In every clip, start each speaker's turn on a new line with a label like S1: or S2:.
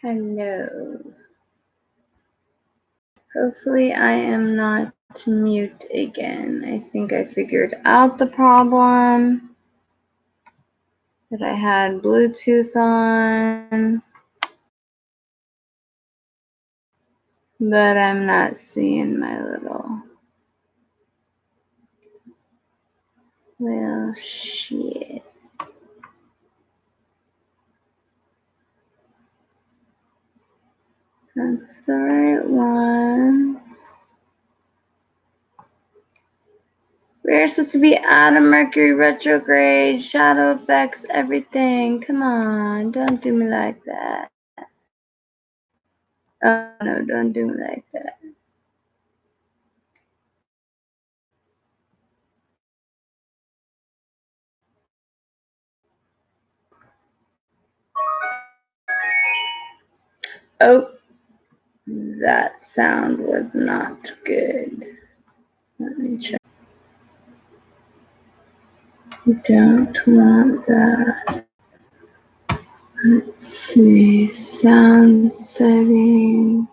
S1: Hello. Hopefully I am not mute again. I think I figured out the problem. That I had Bluetooth on. But I'm not seeing my little... Well, shit. That's the right ones. We're supposed to be out of Mercury retrograde, shadow effects, everything. Come on, don't do me like that. Oh no, don't do me like that. Oh, that sound was not good. Let me check. Don't want that. Let's see, sound settings.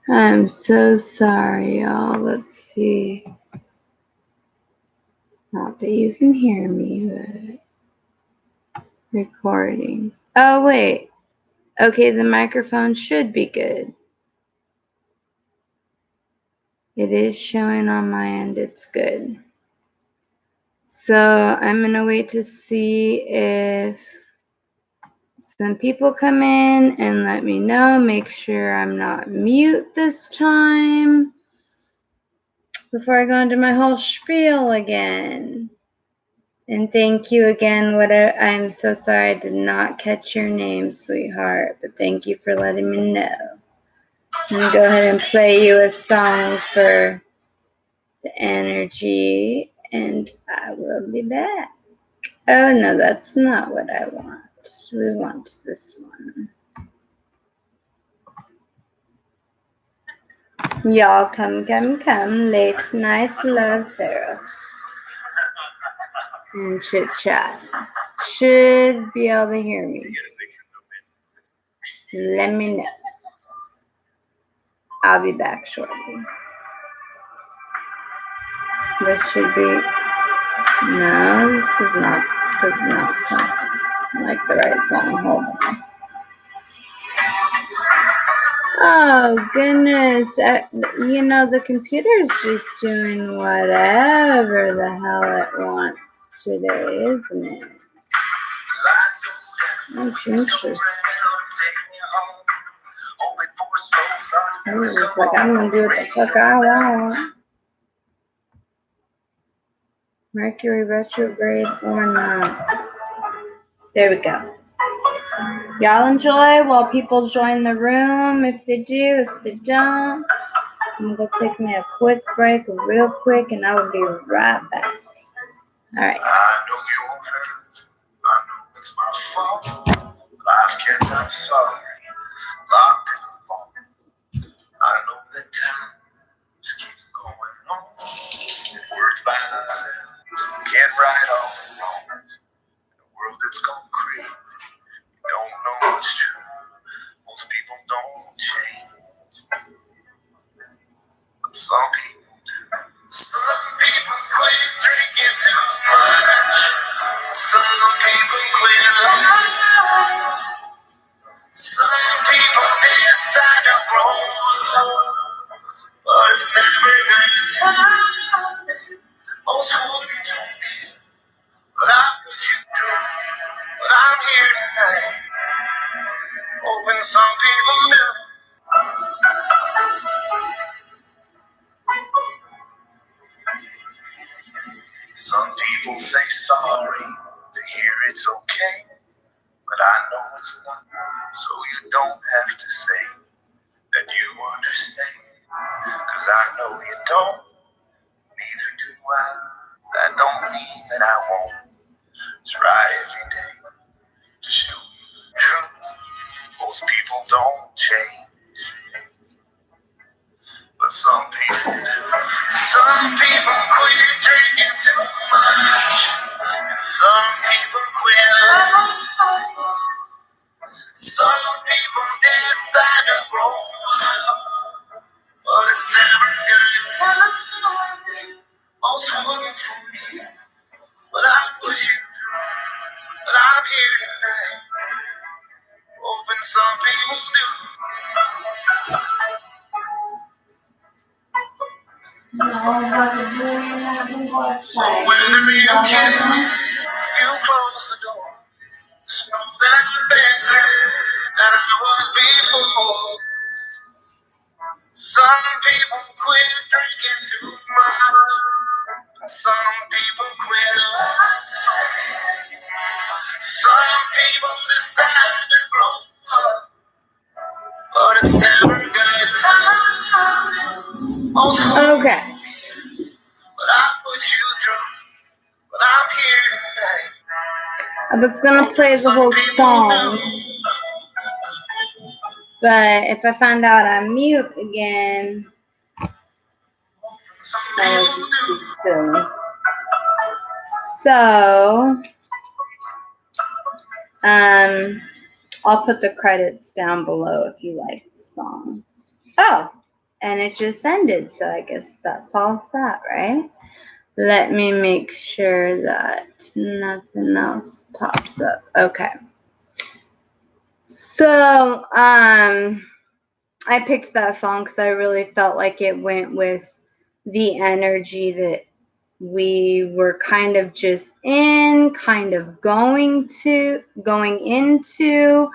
S1: I'm so sorry, y'all. Let's see. Not that you can hear me, but recording. Oh, wait. Okay, the microphone should be good. It is showing on my end. It's good. So I'm going to wait to see if some people come in and let me know. Make sure I'm not mute this time before I go into my whole spiel again. And thank you again. I'm so sorry I did not catch your name, sweetheart, but thank you for letting me know. Let me go ahead and play you a song for the energy, and I will be back. Oh, no, that's not what I want. We want this one. Y'all come, late night's love tarot and chit chat. Should be able to hear me. Let me know. I'll be back shortly. This should be... No, this does not sound like the right song. Hold on. Oh, goodness. The computer's just doing whatever the hell it wants today, isn't it? That's interesting. I'm just like, I'm going to do what the fuck I want. Mercury retrograde or not. There we go. Y'all enjoy while people join the room. If they do, if they don't, I'm going to take me a quick break, real quick, and I will be right back. All right. I know you're hurt. I know it's my fault. I've kept on sorry. Locked in the vault. I know that time keeps going on. And words by themselves can't right all the wrong. In a world that's gone crazy, you don't know what's true. Most people don't change, but some people do. Some people quit drinking too much. Some people quit lying. Some people decide to grow up, but it's never good time. Most wouldn't forget what I put you through, but I'm here tonight, hoping some people do. Some people say sorry to hear it's okay, but I know it's not, so you don't have to say that you understand, 'cause I know you don't, neither do I. That don't mean that I won't try every day to show you the truth. Most people don't change, but some people do. Some people quit drinking too much.
S2: for me, but I push you through. But I'm here tonight, hoping some people do. So whether you kiss me, you close the door, just know that I've been there, that I was before. Some people quit drinking too much, and some people quit lying. Some people decide to grow up, but it's never good time.
S1: Okay.
S2: But I put you through, but I'm here tonight.
S1: I was gonna play the whole song, but if I find out I'm mute again, that would just be silly. So, I'll put the credits down below if you like the song. Oh, and it just ended, so I guess that solves that, right? Let me make sure that nothing else pops up. Okay. So, I picked that song because I really felt like it went with the energy that we were kind of just kind of going into.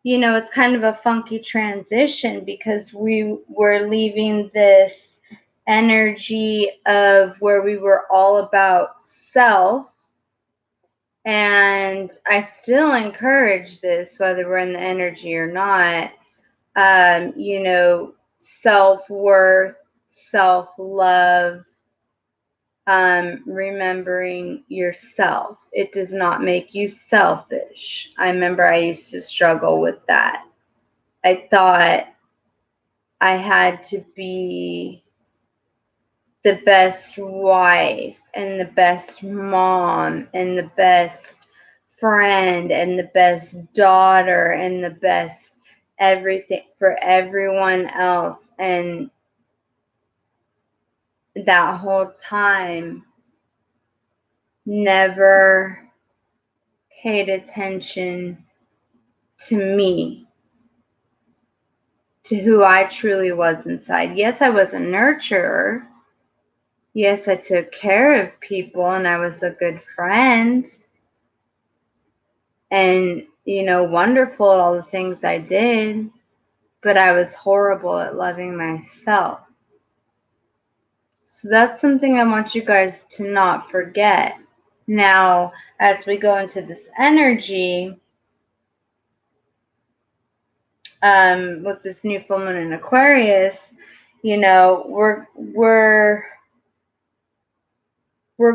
S1: You know, it's kind of a funky transition because we were leaving this energy of where we were all about self. And I still encourage this, whether we're in the energy or not. You know, self-worth, self-love, remembering yourself. It does not make you selfish. I remember I used to struggle with that. I thought I had to be the best wife and the best mom and the best friend and the best daughter and the best everything for everyone else. And that whole time never paid attention to me, to who I truly was inside. Yes, I was a nurturer. Yes, I took care of people and I was a good friend. And, you know, wonderful at all the things I did. But I was horrible at loving myself. So that's something I want you guys to not forget. Now, as we go into this energy, with this new full moon in Aquarius, you know, we're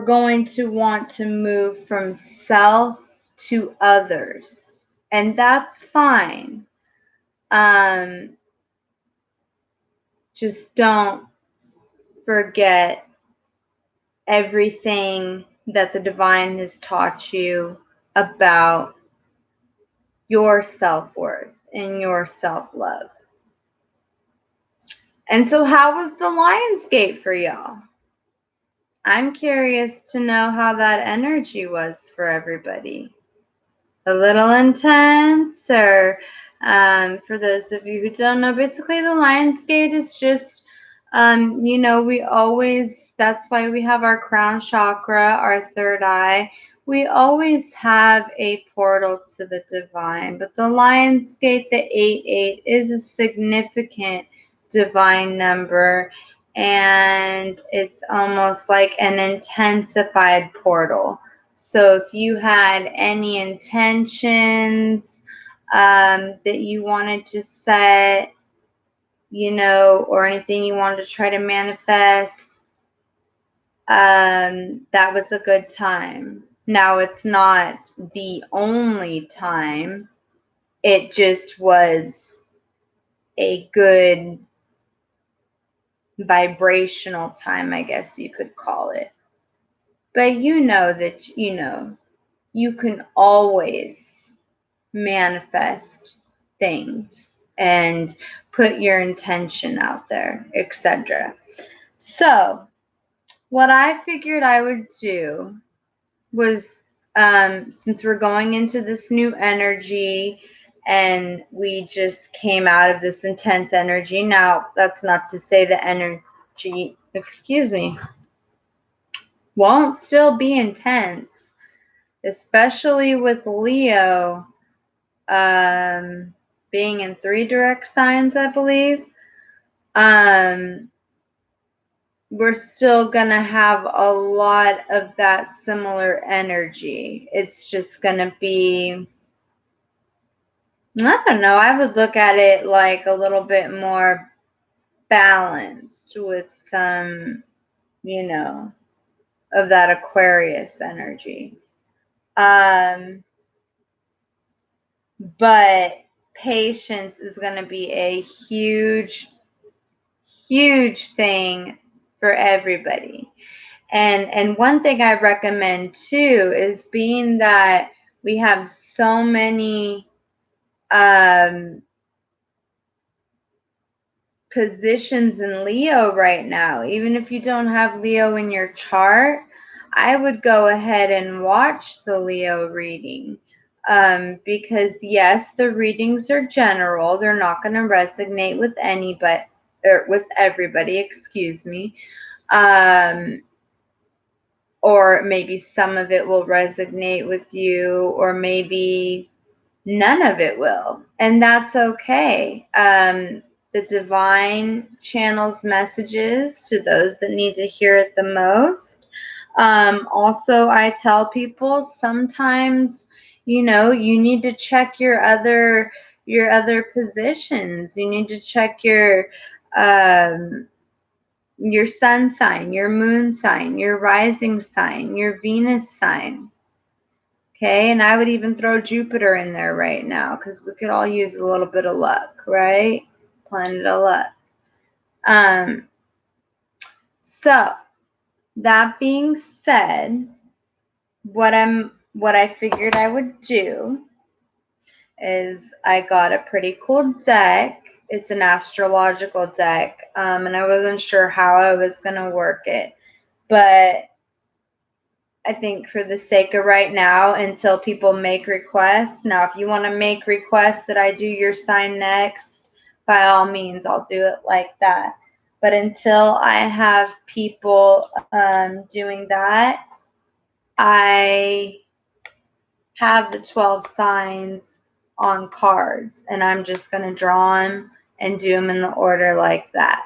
S1: going to want to move from self to others, and that's fine. Just don't forget everything that the divine has taught you about your self-worth and your self-love. And so how was the Lionsgate for y'all? I'm curious to know how that energy was for everybody. A little intense, or for those of you who don't know, basically the Lionsgate is just, you know, we always, that's why we have our crown chakra, our third eye. We always have a portal to the divine, but the Lionsgate, the 8-8, is a significant divine number, and it's almost like an intensified portal. So if you had any intentions that you wanted to set, you know, or anything you wanted to try to manifest, that was a good time. Now, it's not the only time. It just was a good vibrational time, I guess you could call it. But you know that, you know, you can always manifest things and put your intention out there, etc. So what I figured I would do was, since we're going into this new energy and we just came out of this intense energy. Now, that's not to say the energy, excuse me, won't still be intense, especially with Leo being in 3 direct signs, I believe. We're still going to have a lot of that similar energy. It's just going to be, I don't know, I would look at it like a little bit more balanced with some, you know, of that Aquarius energy. But patience is going to be a huge, huge thing for everybody. And one thing I recommend too is, being that we have so many positions in Leo right now, even if you don't have Leo in your chart, I would go ahead and watch the Leo reading. Because yes, the readings are general. They're not going to resonate with anybody, or with everybody, excuse me. Or maybe some of it will resonate with you, or maybe none of it will. And that's okay. The divine channels messages to those that need to hear it the most. Also, I tell people sometimes, you need to check your other positions. You need to check your sun sign, your moon sign, your rising sign, your Venus sign. Okay, and I would even throw Jupiter in there right now, because we could all use a little bit of luck, right? Planet of luck. So that being said, what I figured I would do is, I got a pretty cool deck. It's an astrological deck, and I wasn't sure how I was gonna work it, but I think for the sake of right now, until people make requests. Now, if you want to make requests that I do your sign next, by all means, I'll do it like that. But until I have people doing that, I have the 12 signs on cards, and I'm just going to draw them and do them in the order like that.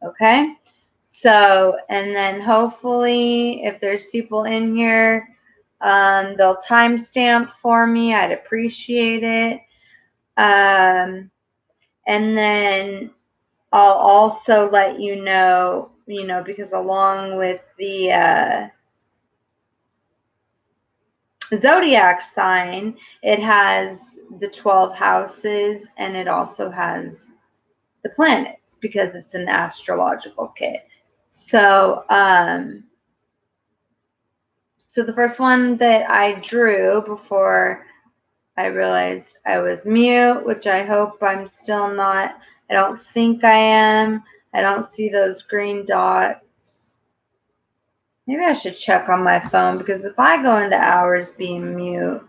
S1: Okay? So, and then hopefully, if there's people in here, they'll timestamp for me. I'd appreciate it. And then I'll also let you know, because along with the zodiac sign, it has the 12 houses, and it also has the planets, because it's an astrological kit. So, so the first one that I drew before I realized I was mute, which I hope I'm still not. I don't think I am. I don't see those green dots. Maybe I should check on my phone, because if I go into hours being mute,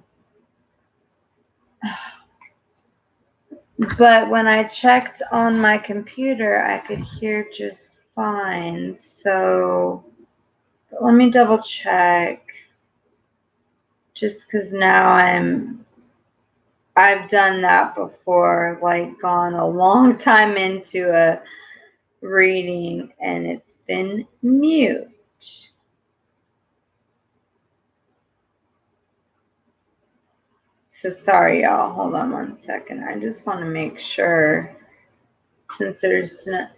S1: but when I checked on my computer, I could hear just fine. So let me double check, just because now I've done that before, like gone a long time into a reading and it's been mute. So sorry, y'all. Hold on one second. I just want to make sure, since there's no.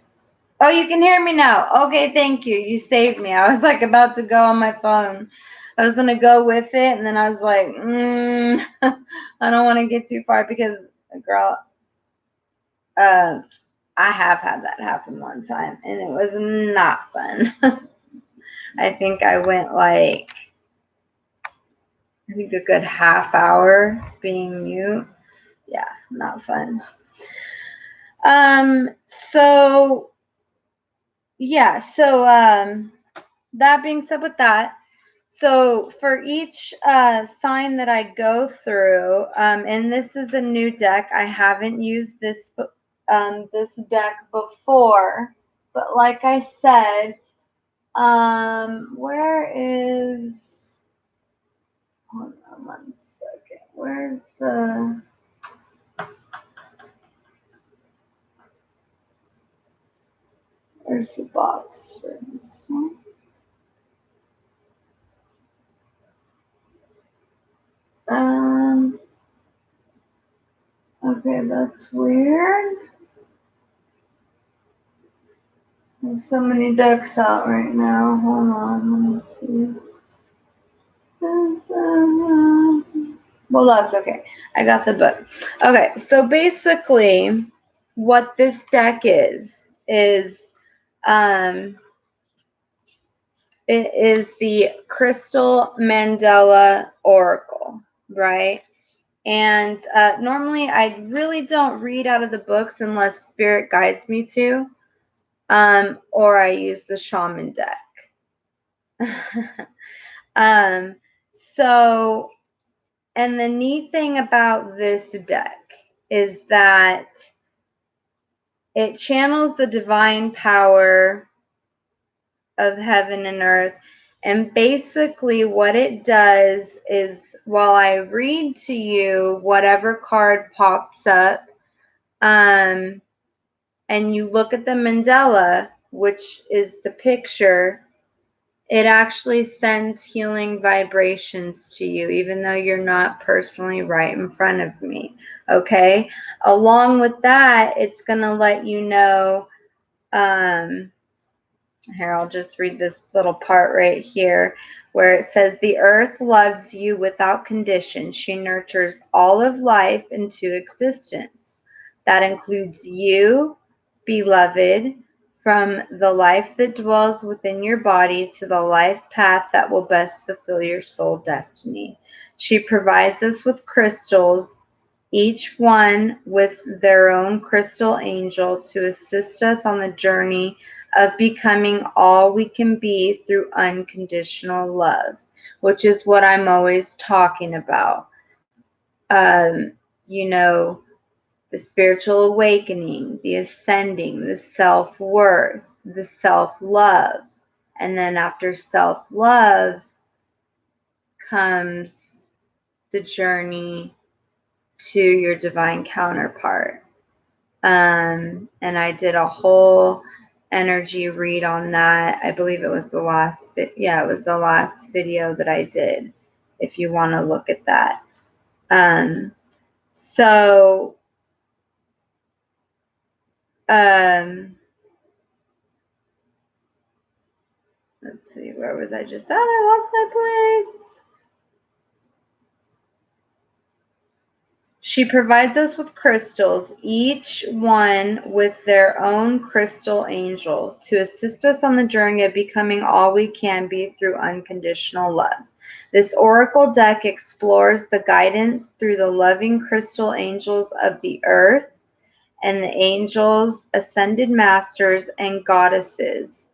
S1: Oh, you can hear me now. Okay, thank you. You saved me. I was like about to go on my phone. I was going to go with it, and then I was like, I don't want to get too far, because, girl, I have had that happen one time, and it was not fun. I think I went like, a good half hour being mute. Yeah, not fun. So yeah, so that being said with that, so for each sign that I go through, and this is a new deck. I haven't used this deck before, but like I said, where is? Hold on 1 second. Where's the? Where's the box for this one? Okay, that's weird. There's so many decks out right now. Hold on, let me see. Well, that's okay. I got the book. Okay, so basically, what this deck is it is the Crystal Mandela Oracle, right? And normally I really don't read out of the books unless spirit guides me to, or I use the shaman deck. So, and the neat thing about this deck is that it channels the divine power of heaven and earth. And basically what it does is, while I read to you whatever card pops up, and you look at the mandala, which is the picture, it actually sends healing vibrations to you, even though you're not personally right in front of me. Okay? Along with that, it's going to let you know, here, I'll just read this little part right here where it says, the earth loves you without condition. She nurtures all of life into existence. That includes you, beloved, from the life that dwells within your body to the life path that will best fulfill your soul destiny. She provides us with crystals, each one with their own crystal angel, to assist us on the journey of becoming all we can be through unconditional love, which is what I'm always talking about. You know, the spiritual awakening, the ascending, the self-worth, the self-love. And then after self-love comes the journey to your divine counterpart. And I did a whole energy read on that. I believe it was the last it was the last video that I did, if you want to look at that. So let's see, where was I just at? I lost my place. She provides us with crystals, each one with their own crystal angel, to assist us on the journey of becoming all we can be through unconditional love. This oracle deck explores the guidance through the loving crystal angels of the earth and the angels, ascended masters, and goddesses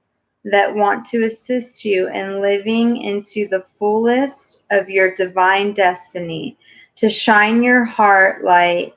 S1: that want to assist you in living into the fullest of your divine destiny, to shine your heart light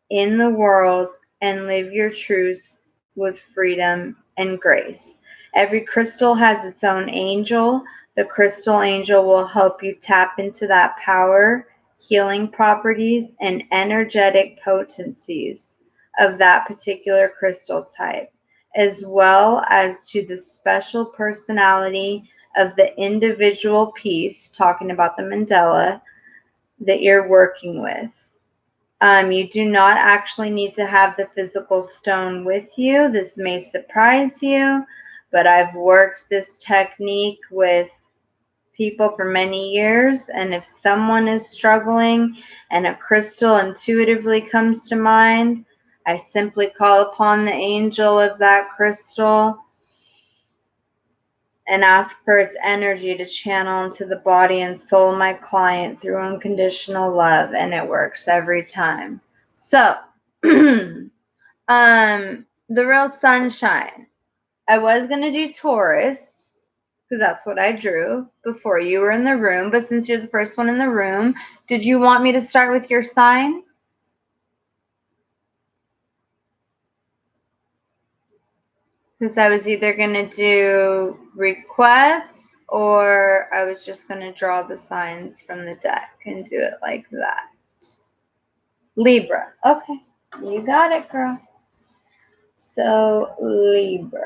S1: in the world and live your truths with freedom and grace. Every crystal has its own angel. The crystal angel will help you tap into that power, healing properties, and energetic potencies of that particular crystal type, as well as to the special personality of the individual piece, talking about the mandala, that you're working with. You do not actually need to have the physical stone with you. This may surprise you, but I've worked this technique with people for many years, and if someone is struggling and a crystal intuitively comes to mind, I simply call upon the angel of that crystal and ask for its energy to channel into the body and soul of my client through unconditional love, and it works every time. So, the real sunshine. I was going to do Taurus, because that's what I drew before you were in the room. But since you're the first one in the room, did you want me to start with your sign? Because I was either going to do requests or I was just going to draw the signs from the deck and do it like that. Libra. Okay. You got it, girl. So, Libra.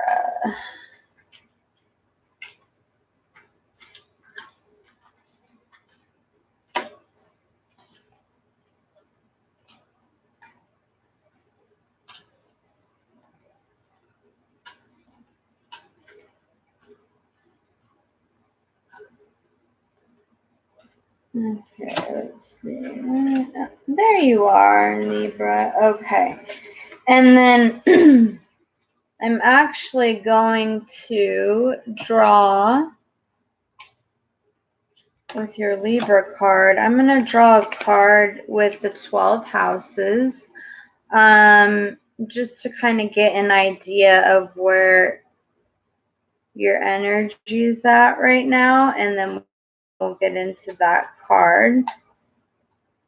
S1: Okay, let's see. There you are, Libra. Okay. And then I'm actually going to draw with your Libra card. I'm going to draw a card with the 12 houses, just to kind of get an idea of where your energy is at right now, and then we'll get into that card,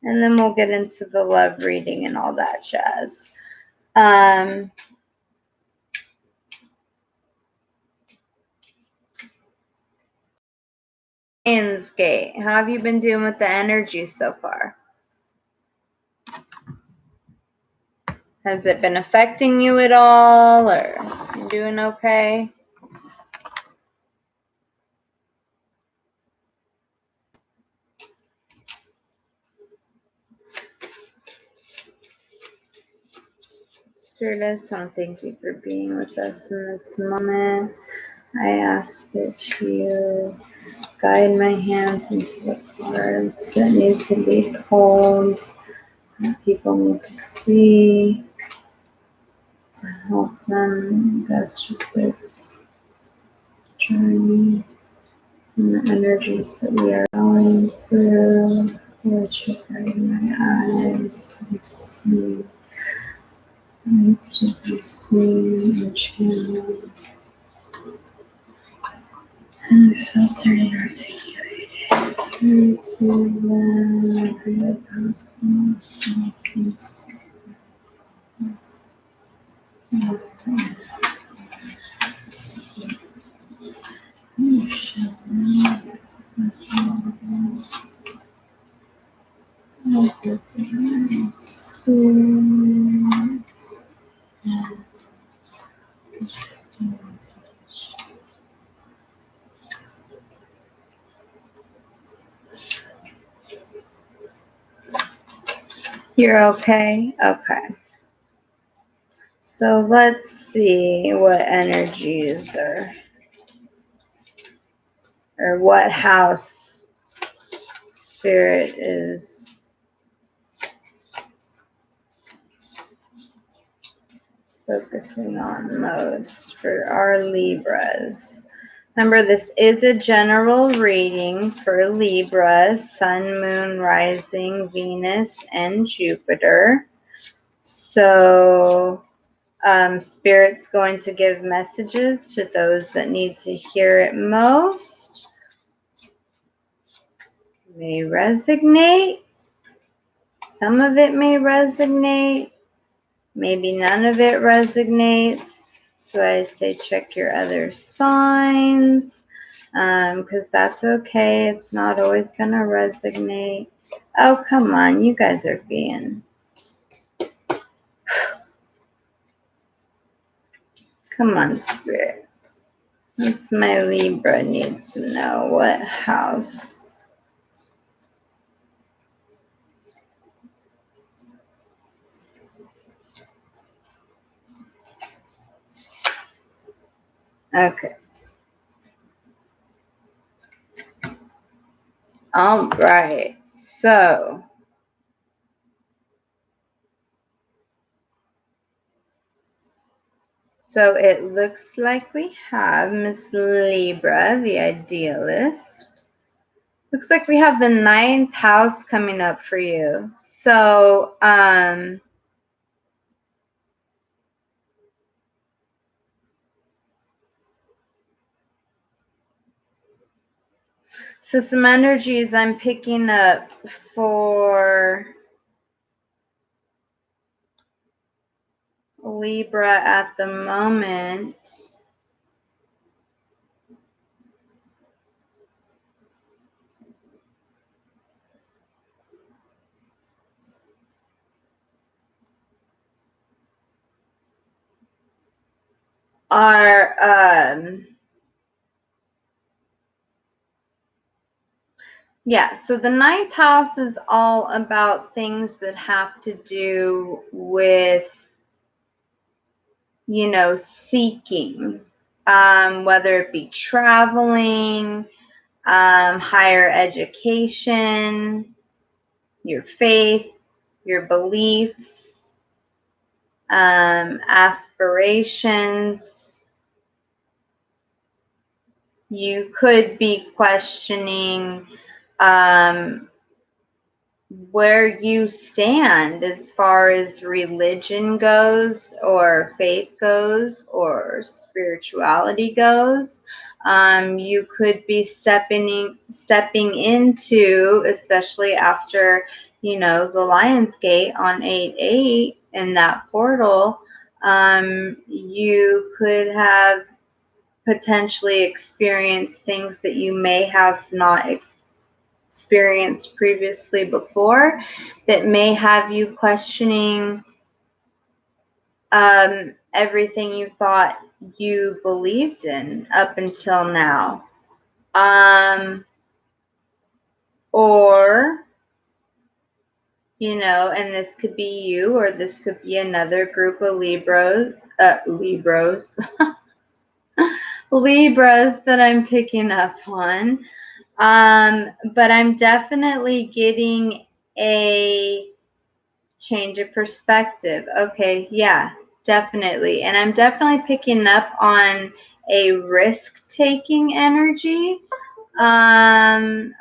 S1: and then we'll get into the love reading and all that jazz. Gate. How have you been doing with the energy so far? Has it been affecting you at all, or you doing okay? Spirit, I just want to thank you for being with us in this moment. I ask that you guide my hands into the cards that need to be pulled, that people need to see, to help them best with journey and the energies that we are going through. Let you guide my eyes to see, needs to be seen and channeled and filtered and articulated through to them. Every house and self. You're okay? Okay. So let's see what energies or what house spirit is focusing on most for our Libras. Remember, this is a general reading for Libra, Sun, Moon, Rising, Venus, and Jupiter. So Spirit's going to give messages to those that need to hear it most. May resonate. Some of it may resonate. Maybe none of it resonates. So I say check your other signs, because that's okay. It's not always going to resonate. Oh, come on. You guys are being... Come on, Spirit. What's my Libra need to know? What house? Okay. All right. So it looks like we have Miss Libra, the idealist. Looks like we have the 9th house coming up for you. So, So some energies I'm picking up for Libra at the moment are yeah, so the ninth house is all about things that have to do with, you know, seeking, whether it be traveling, higher education, your faith, your beliefs, aspirations. You could be questioning where you stand as far as religion goes, or faith goes, or spirituality goes. You could be stepping into, especially after, you know, the Lion's Gate on 8/8 in that portal. You could have potentially experienced things that you may have not experienced previously before, that may have you questioning everything you thought you believed in up until now. Or, you know, and this could be you, or this could be another group of Libras that I'm picking up on. But I'm definitely getting a change of perspective. Okay, yeah, definitely. And I'm definitely picking up on a risk-taking energy.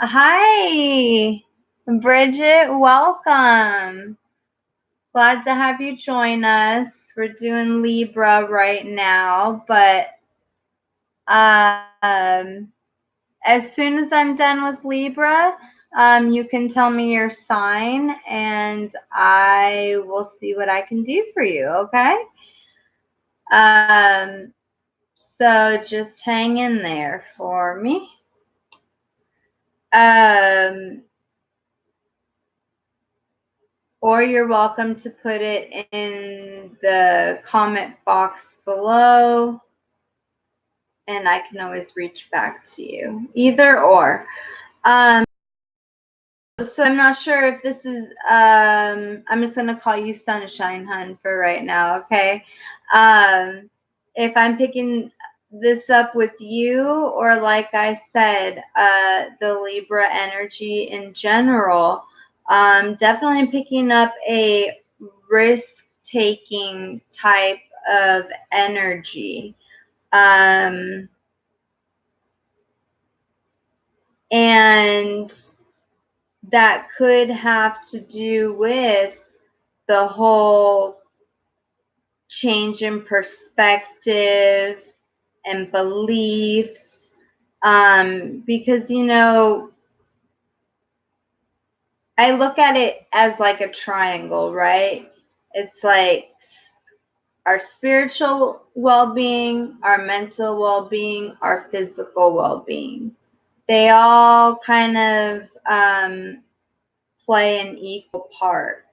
S1: Hi, Bridget, welcome. Glad to have you join us. We're doing Libra right now, but as soon as I'm done with Libra, you can tell me your sign and I will see what I can do for you, okay? So just hang in there for me. Or you're welcome to put it in the comment box below and I can always reach back to you. Either or. So I'm not sure if this is, I'm just going to call you Sunshine Hun for right now, okay? If I'm picking this up with you, or like I said, the Libra energy in general, definitely picking up a risk-taking type of energy. And that could have to do with the whole change in perspective and beliefs, because, you know, I look at it as like a triangle, right? It's like our spiritual well-being, our mental well-being, our physical well-being. They all kind of play an equal part.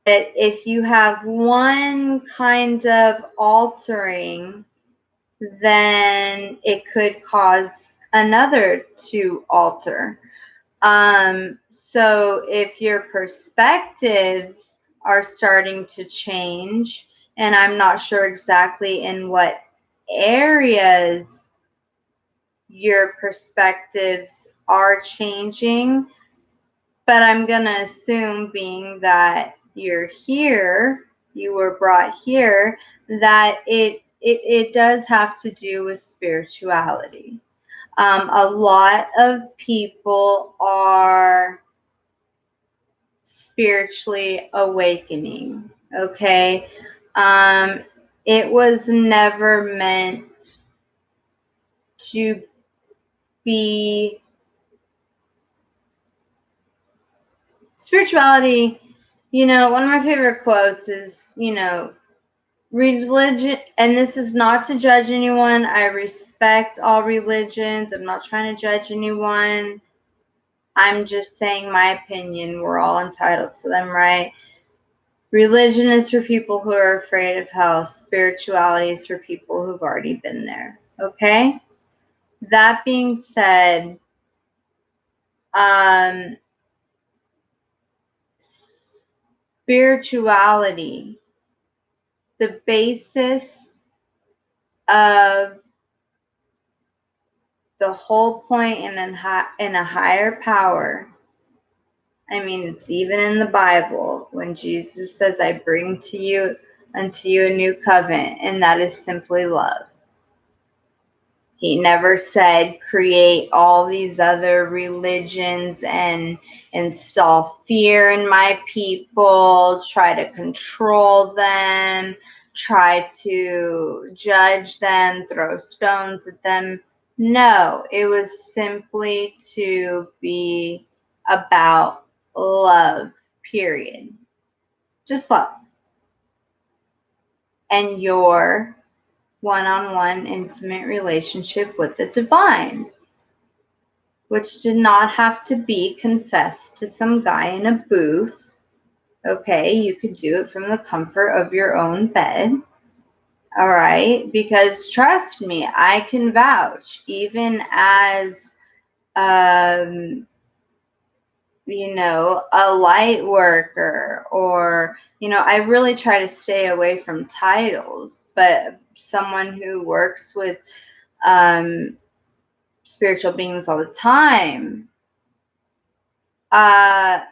S1: But if you have one kind of altering, then it could cause another to alter. So if your perspectives are starting to change, and I'm not sure exactly in what areas your perspectives are changing, but I'm going to assume, being that you're here, you were brought here, that it does have to do with spirituality. A lot of people are spiritually awakening, okay? It was never meant to be spirituality, one of my favorite quotes is, religion, and this is not to judge anyone. I respect all religions. I'm not trying to judge anyone. I'm just saying my opinion. We're all entitled to them, right? Religion is for people who are afraid of hell. Spirituality is for people who've already been there. Okay? That being said, spirituality, the basis of the whole point in a higher power. I mean, it's even in the Bible when Jesus says, I bring unto you a new covenant, and that is simply love. He never said create all these other religions and install fear in my people, try to control them, try to judge them, throw stones at them. No, it was simply to be about love, period. Just love. And your one-on-one intimate relationship with the divine, which did not have to be confessed to some guy in a booth. Okay, you could do it from the comfort of your own bed. All right, because trust me, I can vouch, even as a light worker, or I really try to stay away from titles, but someone who works with spiritual beings all the time, I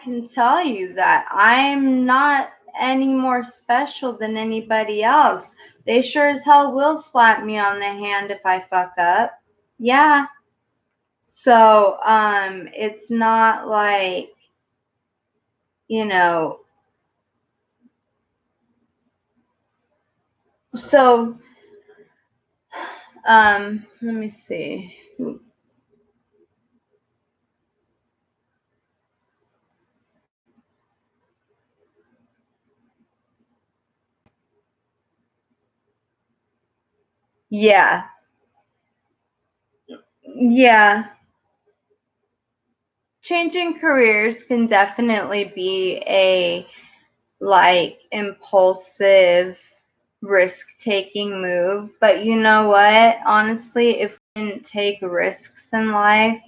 S1: can tell you that I'm not any more special than anybody else. They sure as hell will slap me on the hand if I fuck up. Yeah. So, it's not like, so, let me see. Yeah. Yeah. Changing careers can definitely be a impulsive, risk-taking move. But you know what? Honestly, if we didn't take risks in life,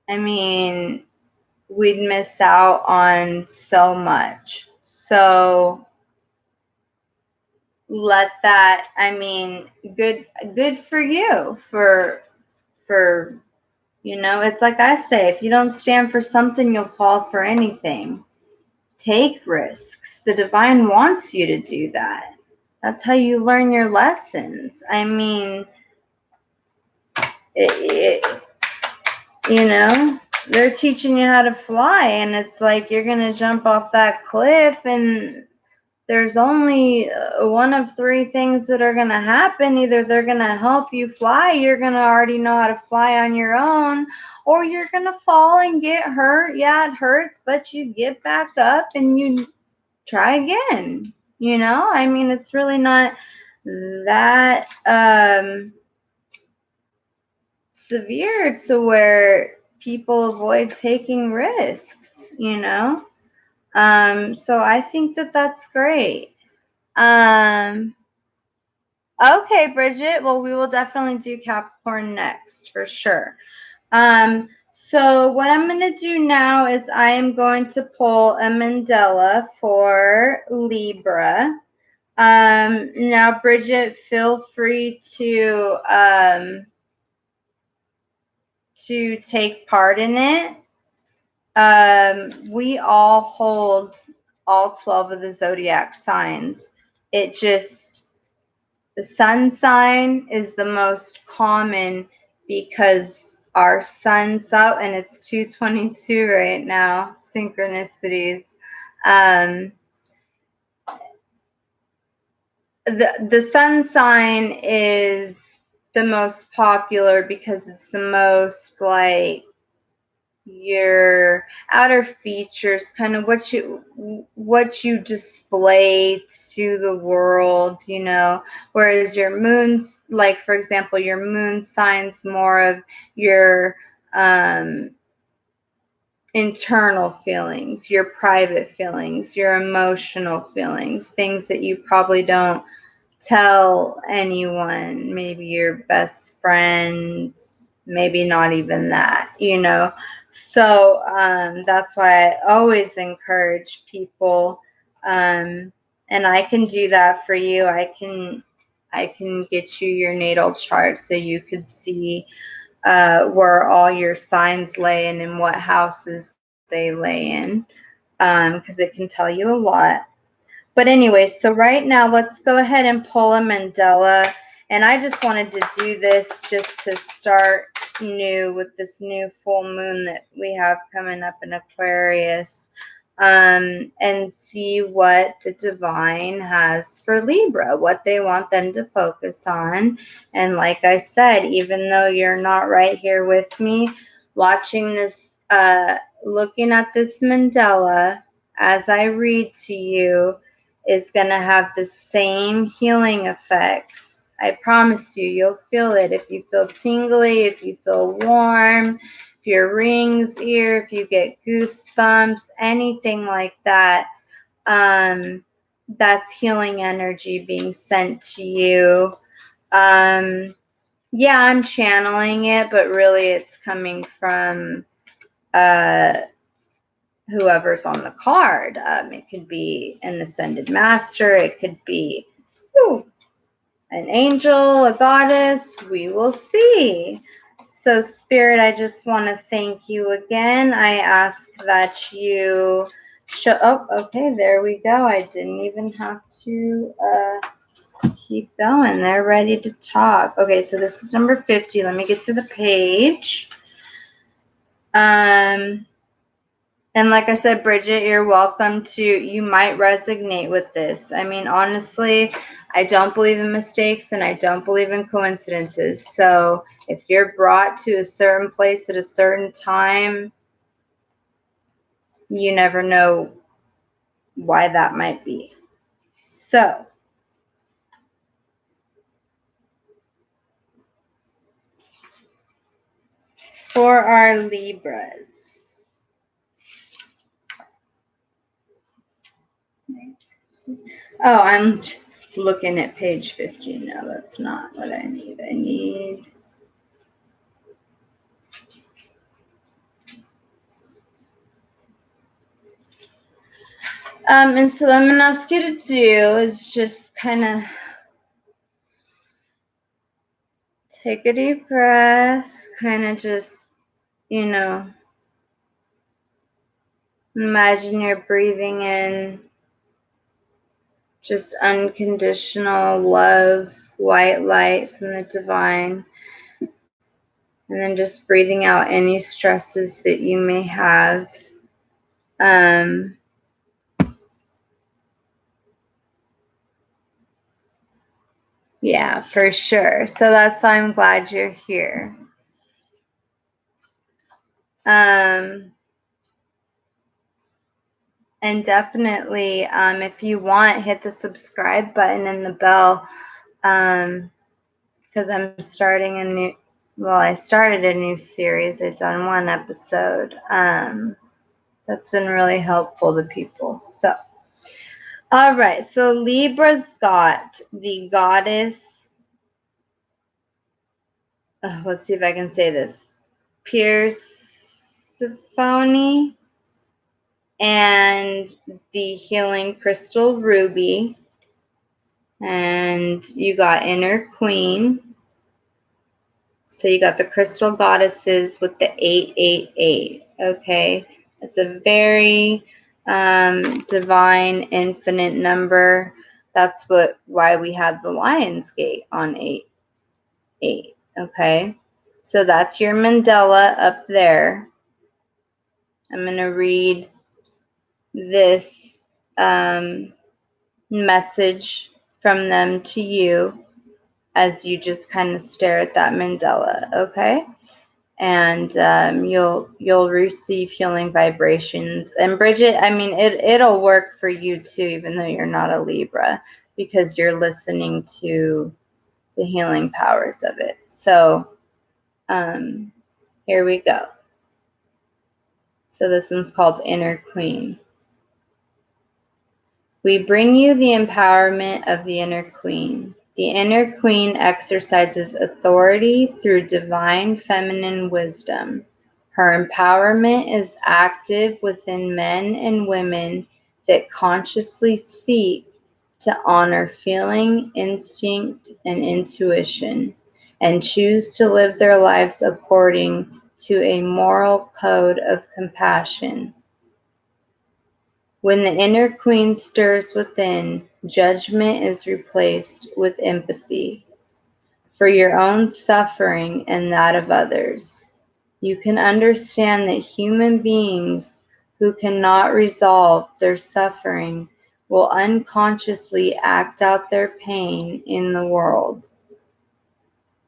S1: I mean, we'd miss out on so much. So let that, good for you for it's like I say, if you don't stand for something, you'll fall for anything. Take risks. The divine wants you to do that. That's how you learn your lessons. I mean, they're teaching you how to fly, and it's like you're going to jump off that cliff, and there's only one of three things that are going to happen. Either they're going to help you fly, you're going to already know how to fly on your own, or you're going to fall and get hurt. Yeah, it hurts, but you get back up and you try again. It's really not that severe to where people avoid taking risks, so I think that that's great. Okay, Bridget, well, we will definitely do Capricorn next for sure. So what I'm going to do now is I am going to pull a Mandela for Libra. Now, Bridget, feel free to take part in it. We all hold all 12 of the zodiac signs. The sun sign is the most common because our sun's out, and it's 2:22 right now, synchronicities. The sun sign is the most popular because it's the most your outer features, kind of what you display to the world, you know, whereas your moon's, like for example, your moon sign's more of your internal feelings, your private feelings, your emotional feelings, things that you probably don't tell anyone, maybe your best friend, maybe not even that, you know. So that's why I always encourage people, and I can do that for you. I can get you your natal chart so you could see where all your signs lay and in what houses they lay in, because it can tell you a lot. But anyway, so right now let's go ahead and pull a mandala. And I just wanted to do this just to start new with this new full moon that we have coming up in Aquarius, and see what the divine has for Libra, what they want them to focus on. And like I said, even though you're not right here with me, watching this, looking at this mandala as I read to you, is going to have the same healing effects. I promise you, you'll feel it. If you feel tingly, if you feel warm, if your rings ear, if you get goosebumps, anything like that, that's healing energy being sent to you. Yeah, I'm channeling it, but really it's coming from whoever's on the card. It could be an ascended master. It could be an angel, a goddess. We will see. So, Spirit, I just want to thank you again. I ask that you show. Oh, okay, there we go. I didn't even have to keep going. They're ready to talk. Okay, so this is number 50. Let me get to the page. And like I said, Bridget, you're welcome to, you might resonate with this. I mean, honestly, I don't believe in mistakes and I don't believe in coincidences. So if you're brought to a certain place at a certain time, you never know why that might be. So for our Libras. Oh, I'm looking at page 50. No, that's not what I need. I need... and so what I'm going to ask you to do is just kind of take a deep breath, kind of just, you know, imagine you're breathing in just unconditional love, white light from the divine. And then just breathing out any stresses that you may have. Yeah, for sure. So that's why I'm glad you're here. And definitely, if you want, hit the subscribe button and the bell, because I'm starting a new, well, I started a new series. I've done one episode. That's been really helpful to people. So, all right. So Libra's got the goddess. Let's see if I can say this. Persephone and the healing crystal ruby. And you got inner queen. So you got the crystal goddesses with the 888. Okay, it's a very divine, infinite number. That's why we had the Lion's Gate on 8. Okay, so that's your mandala up there. I'm gonna read this message from them to you as you just kind of stare at that mandala. Okay. and you'll receive healing vibrations. And Bridget, I mean, it'll work for you too, even though you're not a Libra, because you're listening to the healing powers of it. So here we go. So this one's called Inner Queen. We bring you the empowerment of the Inner Queen. The Inner Queen exercises authority through divine feminine wisdom. Her empowerment is active within men and women that consciously seek to honor feeling, instinct, and intuition, and choose to live their lives according to a moral code of compassion. When the inner queen stirs within, judgment is replaced with empathy for your own suffering and that of others. You can understand that human beings who cannot resolve their suffering will unconsciously act out their pain in the world.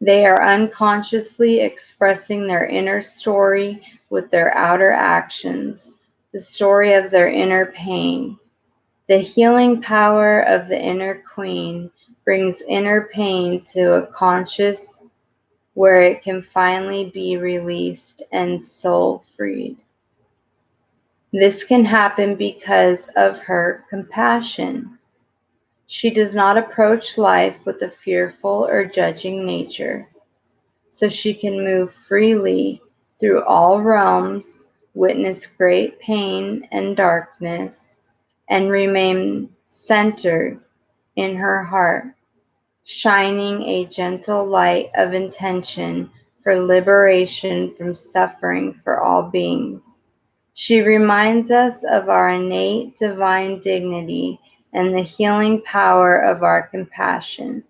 S1: They are unconsciously expressing their inner story with their outer actions, the story of their inner pain. The healing power of the inner queen brings inner pain to a conscious where it can finally be released and soul freed. This can happen because of her compassion. She does not approach life with a fearful or judging nature, so she can move freely through all realms, witness great pain and darkness, and remain centered in her heart, shining a gentle light of intention for liberation from suffering for all beings. She reminds us of our innate divine dignity and the healing power of our compassion.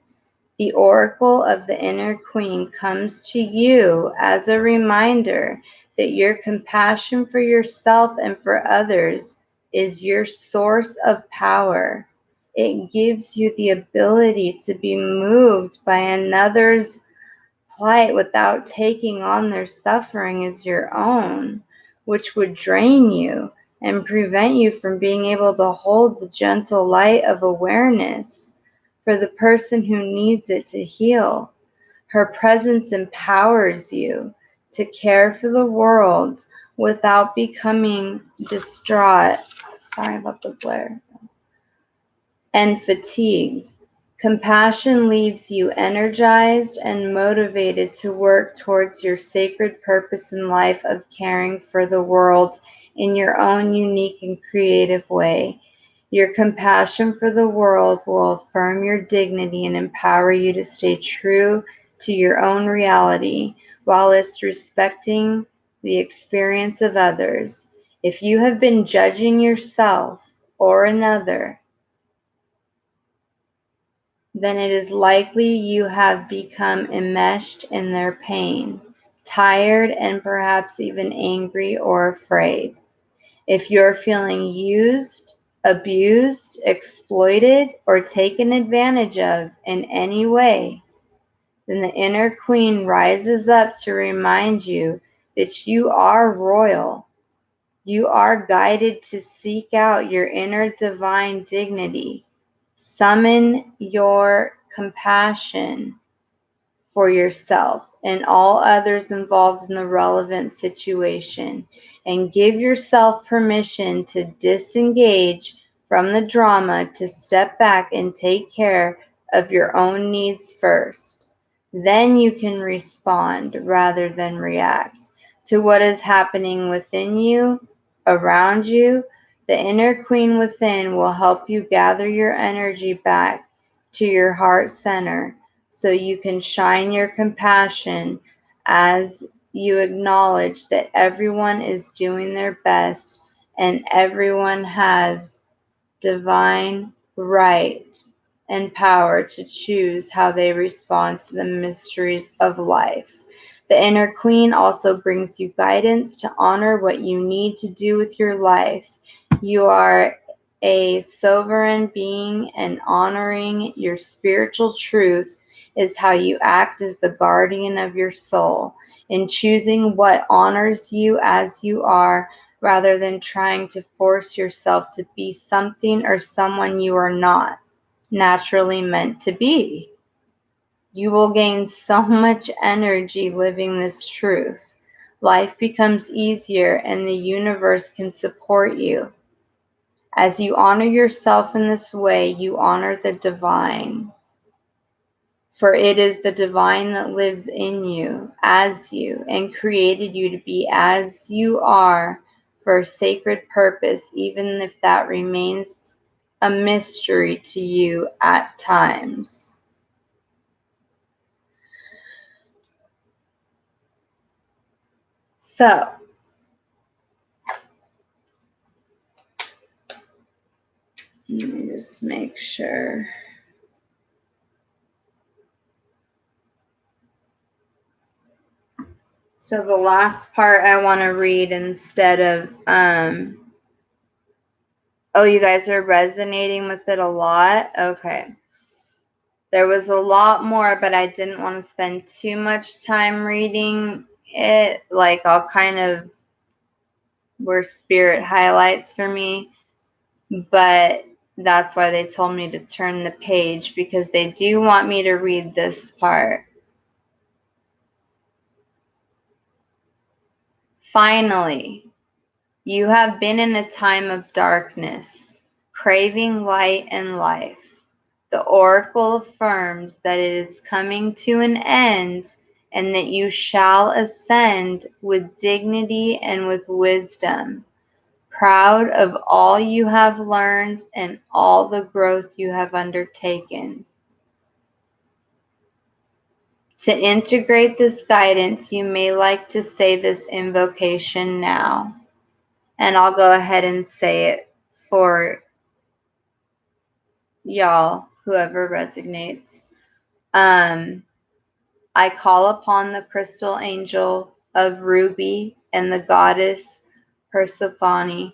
S1: The oracle of the inner queen comes to you as a reminder that your compassion for yourself and for others is your source of power. It gives you the ability to be moved by another's plight without taking on their suffering as your own, which would drain you and prevent you from being able to hold the gentle light of awareness for the person who needs it to heal. Her presence empowers you to care for the world without becoming distraught. Sorry about the glare. And fatigued. Compassion leaves you energized and motivated to work towards your sacred purpose in life of caring for the world in your own unique and creative way. Your compassion for the world will affirm your dignity and empower you to stay true to your own reality whilst respecting the experience of others. If you have been judging yourself or another, then it is likely you have become enmeshed in their pain, tired, and perhaps even angry or afraid. If you're feeling used, abused, exploited, or taken advantage of in any way, then the inner queen rises up to remind you that you are royal. You are guided to seek out your inner divine dignity. Summon your compassion for yourself and all others involved in the relevant situation, and give yourself permission to disengage from the drama, to step back and take care of your own needs first. Then you can respond rather than react to what is happening within you, around you. The inner queen within will help you gather your energy back to your heart center so you can shine your compassion as you acknowledge that everyone is doing their best and everyone has divine right and power to choose how they respond to the mysteries of life. The inner queen also brings you guidance to honor what you need to do with your life. You are a sovereign being, and honoring your spiritual truth is how you act as the guardian of your soul, in choosing what honors you as you are, rather than trying to force yourself to be something or someone you are not naturally meant to be. You will gain so much energy living this truth. Life becomes easier and the universe can support you. As you honor yourself in this way, you honor the divine. For it is the divine that lives in you, as you, and created you to be as you are for a sacred purpose, even if that remains a mystery to you at times. So, let me just make sure. So the last part I want to read instead of, oh, you guys are resonating with it a lot? Okay. There was a lot more, but I didn't want to spend too much time reading it. Like, I'll kind of, where spirit highlights for me. But that's why they told me to turn the page, because they do want me to read this part. Finally, you have been in a time of darkness, craving light and life. The oracle affirms that it is coming to an end and that you shall ascend with dignity and with wisdom, proud of all you have learned and all the growth you have undertaken. To integrate this guidance, you may like to say this invocation now. And I'll go ahead and say it for y'all, whoever resonates. I call upon the crystal angel of Ruby and the goddess Persephone,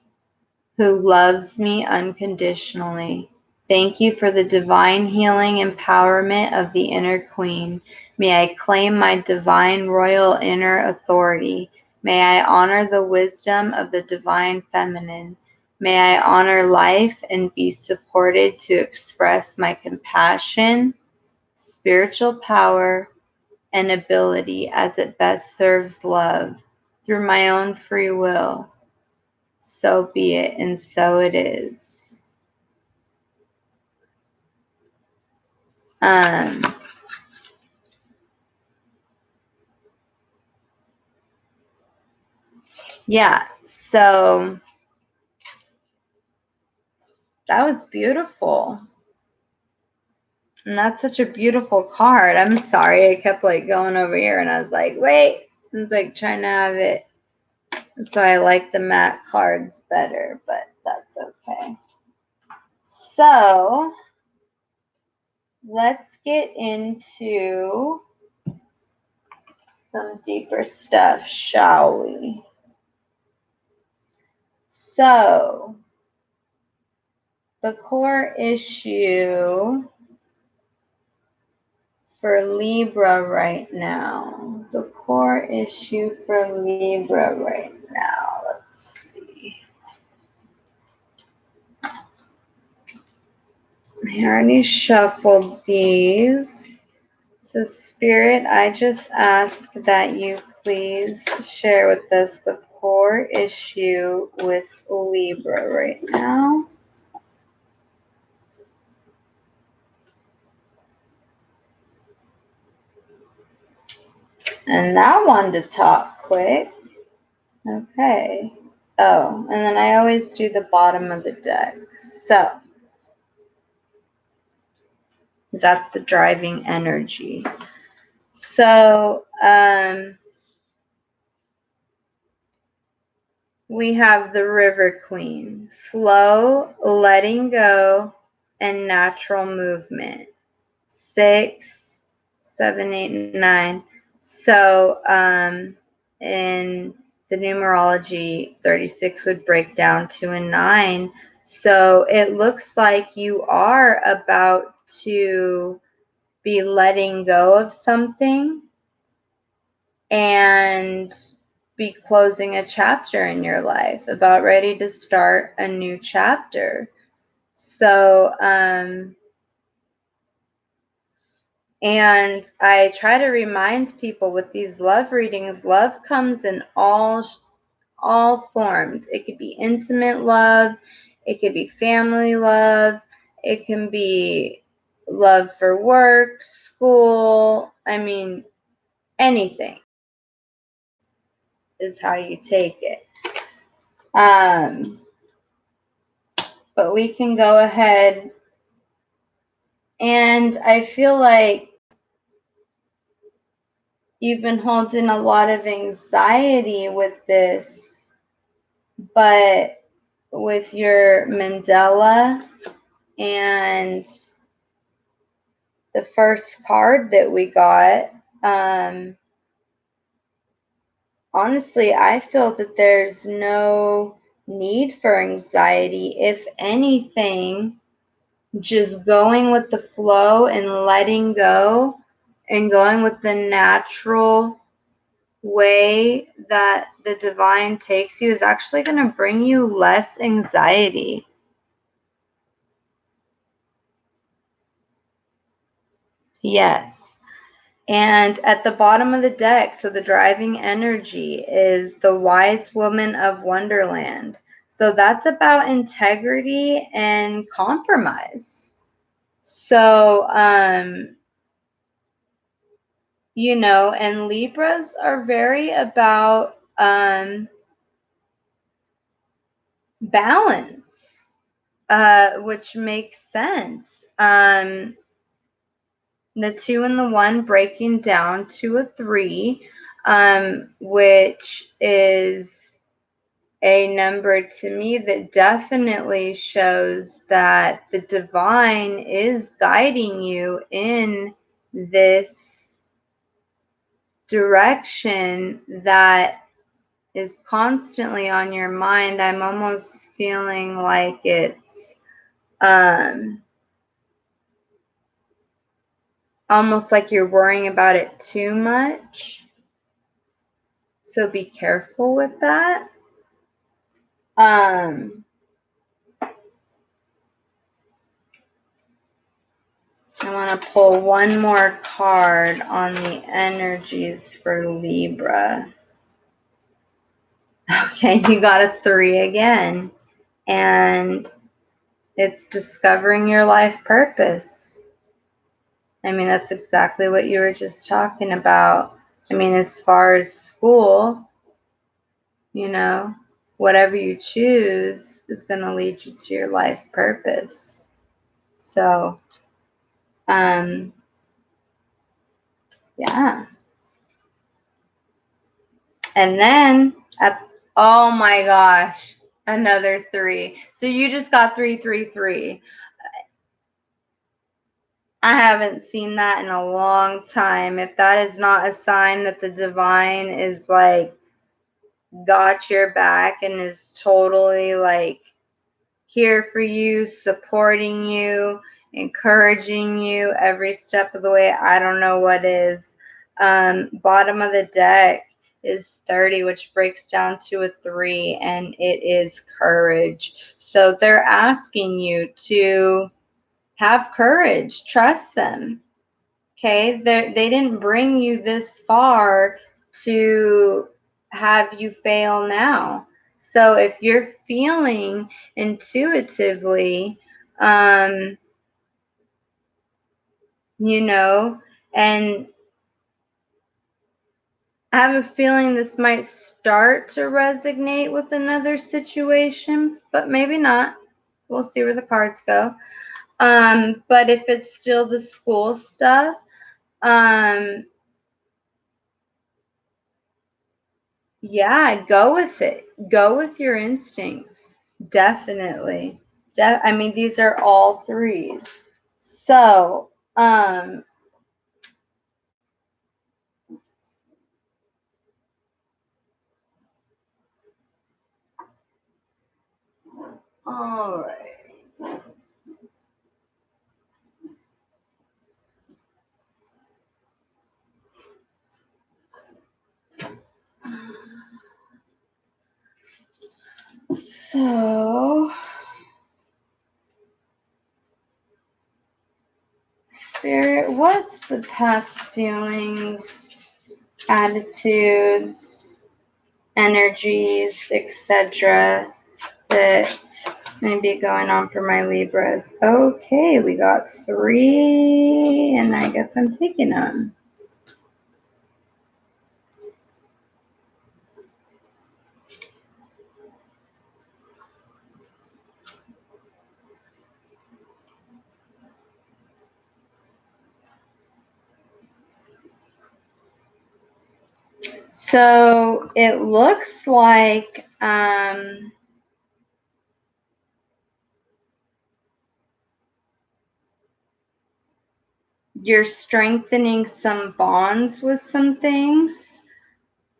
S1: who loves me unconditionally. Thank you for the divine healing empowerment of the inner queen. May I claim my divine royal inner authority. May I honor the wisdom of the divine feminine. May I honor life and be supported to express my compassion, spiritual power, and ability as it best serves love through my own free will. So be it, and so it is. Yeah, so that was beautiful. And that's such a beautiful card. I'm sorry, I kept like going over here and I was like, wait. I was like trying to have it. And so I like the matte cards better, but that's okay. So let's get into some deeper stuff, shall we? So the core issue for Libra right now. The core issue for Libra right now. Let's see. I already shuffled these. So Spirit, I just ask that you please share with us the core issue with Libra right now. And that one to talk quick. Okay. Oh, and then I always do the bottom of the deck. So that's the driving energy. So we have the River Queen, flow, letting go, and natural movement. 6, 7, 8, 9. So in the numerology, 36 would break down to a 9. So it looks like you are about to be letting go of something and be closing a chapter in your life, about ready to start a new chapter. So, and I try to remind people with these love readings, love comes in all forms. It could be intimate love, it could be family love, it can be love for work, school. I mean, anything is how you take it. But we can go ahead, and I feel like you've been holding a lot of anxiety with this, but with your Mandela and the first card that we got, honestly, I feel that there's no need for anxiety. If anything, just going with the flow and letting go and going with the natural way that the divine takes you is actually going to bring you less anxiety. Yes. And at the bottom of the deck, so the driving energy is the wise woman of Wonderland. So that's about integrity and compromise. So, you know, and Libras are very about balance, which makes sense. The 2 and the 1 breaking down to a 3, which is a number to me that definitely shows that the divine is guiding you in this direction that is constantly on your mind. I'm almost feeling like it's almost like you're worrying about it too much. So be careful with that. I want to pull one more card on the energies for Libra. Okay, you got a 3 again. And it's discovering your life purpose. I mean, that's exactly what you were just talking about. I mean, as far as school, you know, whatever you choose is going to lead you to your life purpose. So, yeah. And then, oh my gosh, another 3. So you just got 333. I haven't seen that in a long time. If that is not a sign that the divine is like got your back and is totally like here for you, supporting you, encouraging you every step of the way, I don't know what is. Bottom of the deck is 30, which breaks down to a 3, and it is courage. So they're asking you to have courage, trust them. Okay, they didn't bring you this far to have you fail now. So if you're feeling intuitively, you know, and I have a feeling this might start to resonate with another situation, but maybe not. We'll see where the cards go. But if it's still the school stuff, yeah, go with it. Go with your instincts. Definitely. I mean, these are all 3s. So, all right. So, Spirit, what's the past feelings, attitudes, energies, etc. that may be going on for my Libras? Okay, we got 3, and I guess I'm taking them. So it looks like you're strengthening some bonds with some things.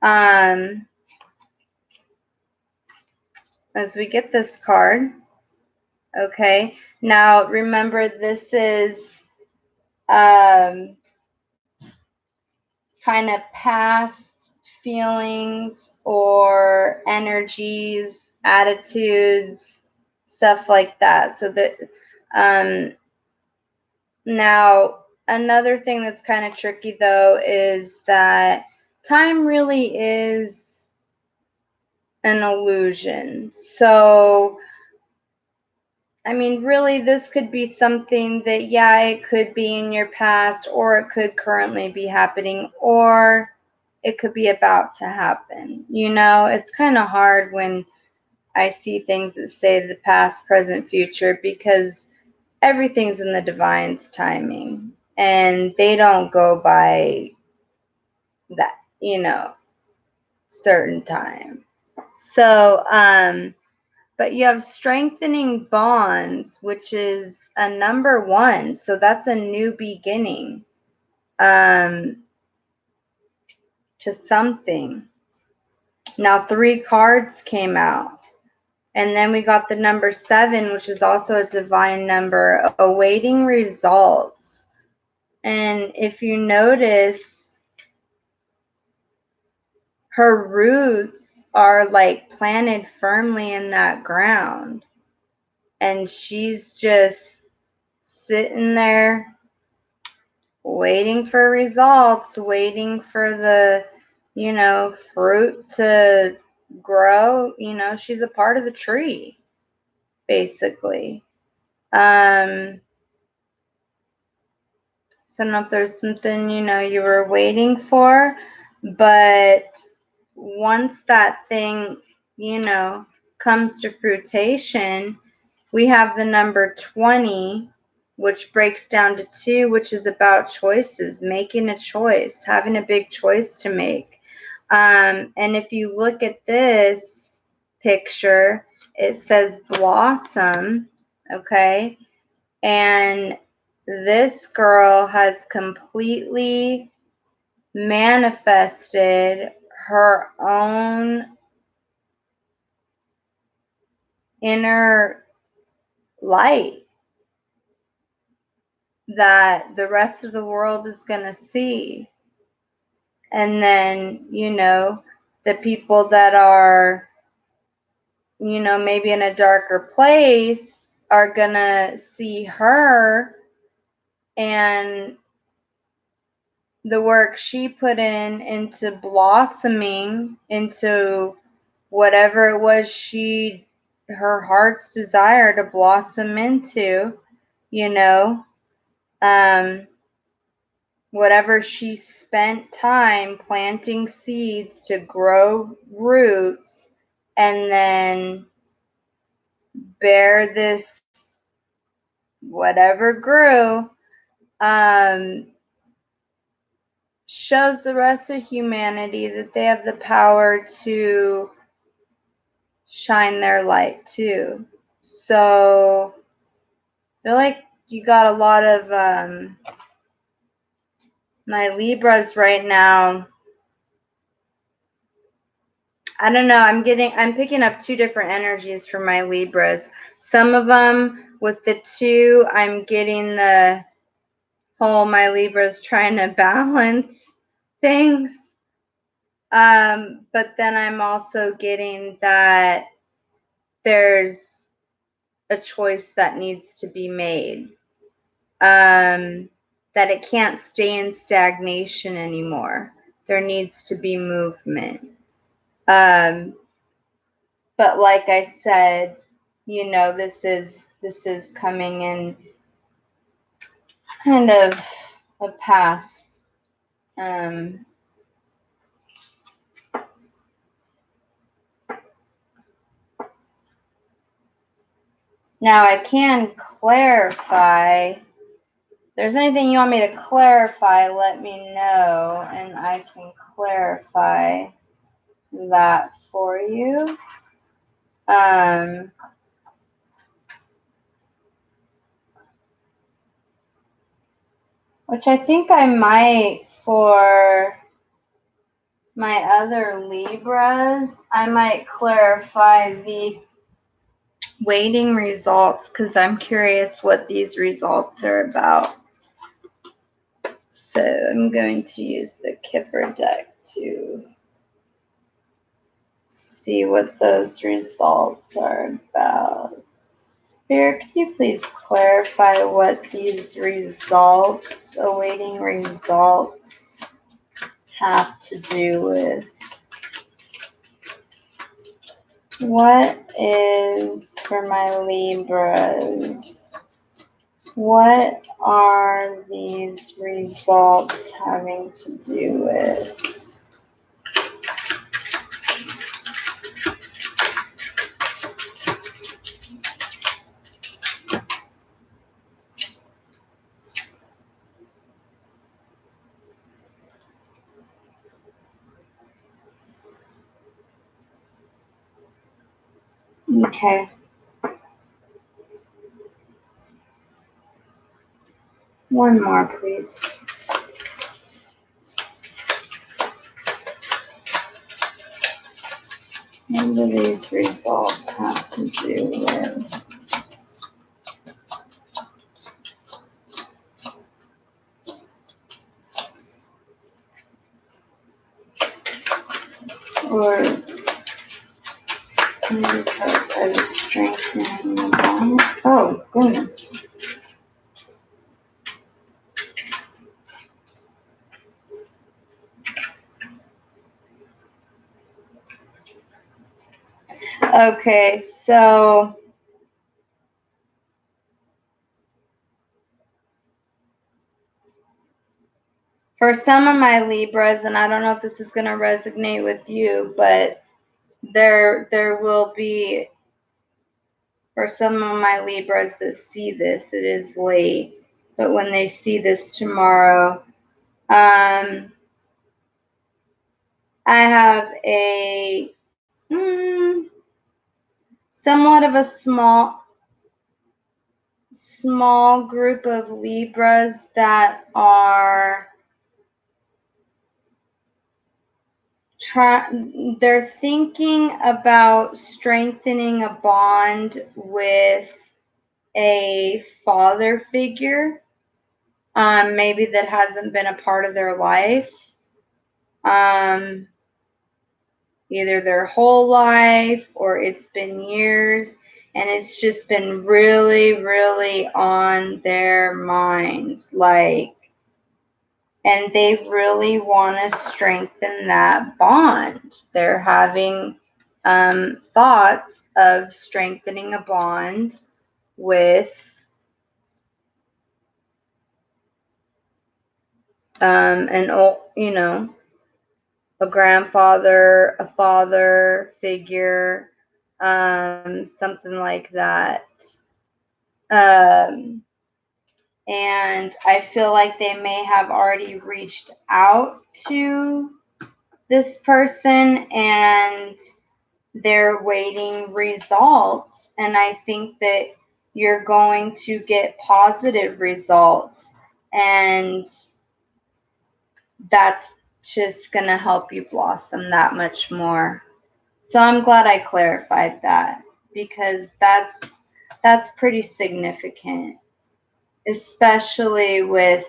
S1: As we get this card, okay. Now remember, this is kind of past feelings or energies, attitudes, stuff like that. So that now another thing that's kind of tricky though is that time really is an illusion. So I mean, really, this could be something that, yeah, it could be in your past, or it could currently be happening, or it could be about to happen. You know, it's kind of hard when I see things that say the past, present, future, because everything's in the divine's timing, and they don't go by that, you know, certain time. So, but you have strengthening bonds, which is a number 1. So that's a new beginning to something. Now 3 cards came out. And then we got the number 7, which is also a divine number, awaiting results. And if you notice, her roots are like planted firmly in that ground. And she's just sitting there waiting for results, waiting for the, you know, fruit to grow. You know, she's a part of the tree, basically. So I don't know if there's something, you know, you were waiting for, but once that thing, you know, comes to fruition, we have the number 20, which breaks down to 2, which is about choices, making a choice, having a big choice to make. And if you look at this picture, it says blossom, okay? And this girl has completely manifested her own inner light that the rest of the world is going to see. And then, you know, the people that are, you know, maybe in a darker place are going to see her and the work she put in into blossoming into whatever it was her heart's desire to blossom into, you know, whatever she spent time planting seeds to grow roots and then bear this whatever grew, shows the rest of humanity that they have the power to shine their light too. So I feel like you got a lot of my Libras right now. I don't know. I'm picking up 2 different energies for my Libras. Some of them with the 2, I'm getting the whole my Libras trying to balance things. But then I'm also getting that there's a choice that needs to be made. That it can't stay in stagnation anymore. There needs to be movement. But like I said, you know, this is coming in kind of a past. Now I can clarify. If there's anything you want me to clarify, let me know, and I can clarify that for you. Which I think I might for my other Libras. I might clarify the waiting results because I'm curious what these results are about. So I'm going to use the Kipper deck to see what those results are about. Spirit, could you please clarify what these results, awaiting results, have to do with? What is for my Libras? What are these results having to do with? Okay. One more, please. What do these results have to do with? Or maybe by the strengthening the bond? Oh, goodness. Okay, so for some of my Libras, and I don't know if this is going to resonate with you, but there will be, for some of my Libras that see this, it is late, but when they see this tomorrow, I have a somewhat of a small group of Libras that are they're thinking about strengthening a bond with a father figure, maybe that hasn't been a part of their life, either their whole life or it's been years, and it's just been really, really on their minds, like, and they really want to strengthen that bond. They're having thoughts of strengthening a bond with an old, a grandfather, a father figure, something like that. And I feel like they may have already reached out to this person and they're waiting results. And I think that you're going to get positive results. And that's just going to help you blossom that much more. So I'm glad I clarified that, because that's pretty significant, especially with,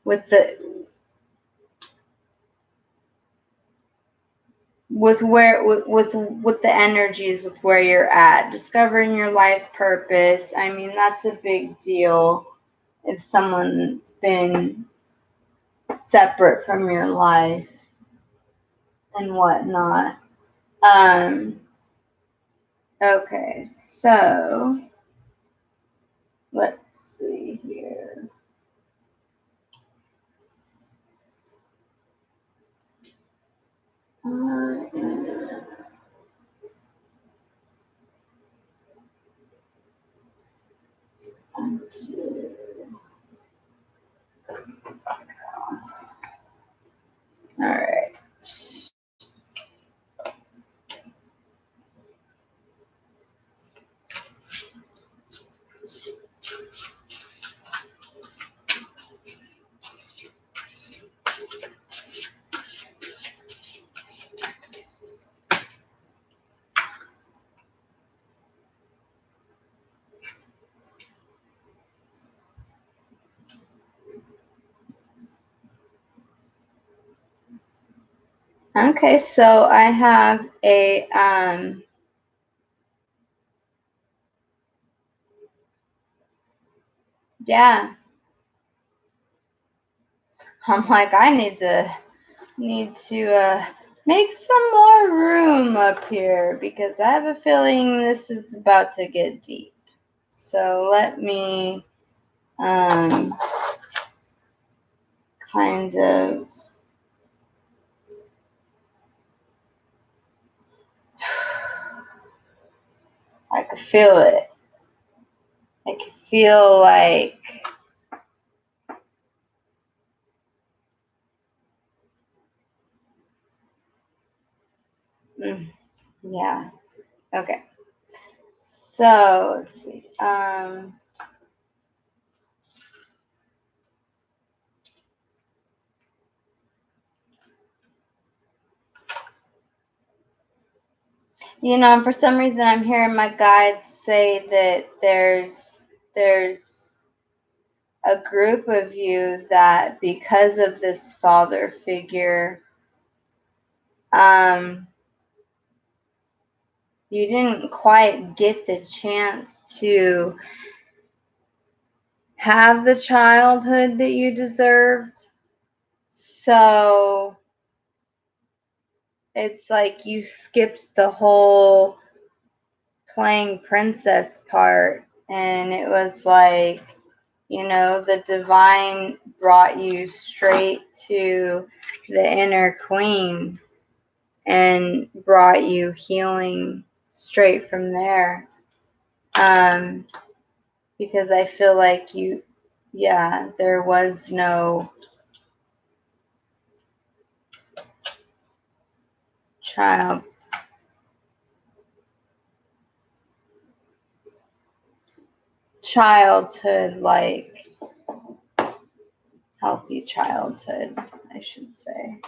S1: with with where with the energies, with where you're at, discovering your life purpose. I mean, that's a big deal if someone's been separate from your life and whatnot. Okay, so let's see here. All right. Okay, so I have a yeah. I'm like, I need to make some more room up here because I have a feeling this is about to get deep. So let me kind of I could feel it. I could feel like yeah. Okay. So let's see. You know, for some reason I'm hearing my guides say that there's a group of you that because of this father figure, you didn't quite get the chance to have the childhood that you deserved. So it's like you skipped the whole playing princess part, and it was like, you know, the divine brought you straight to the inner queen and brought you healing straight from there. Because I feel like there was no childhood, like healthy childhood, I should say.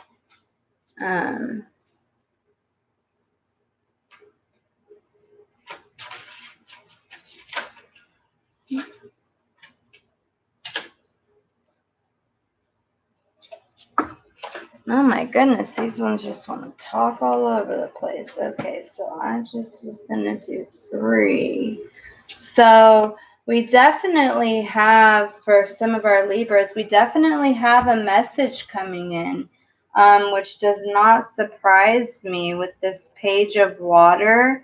S1: Oh my goodness, these ones just want to talk all over the place. Okay, so I just was gonna do 3. So we definitely have, for some of our Libras, we definitely have a message coming in, which does not surprise me with this Page of Water.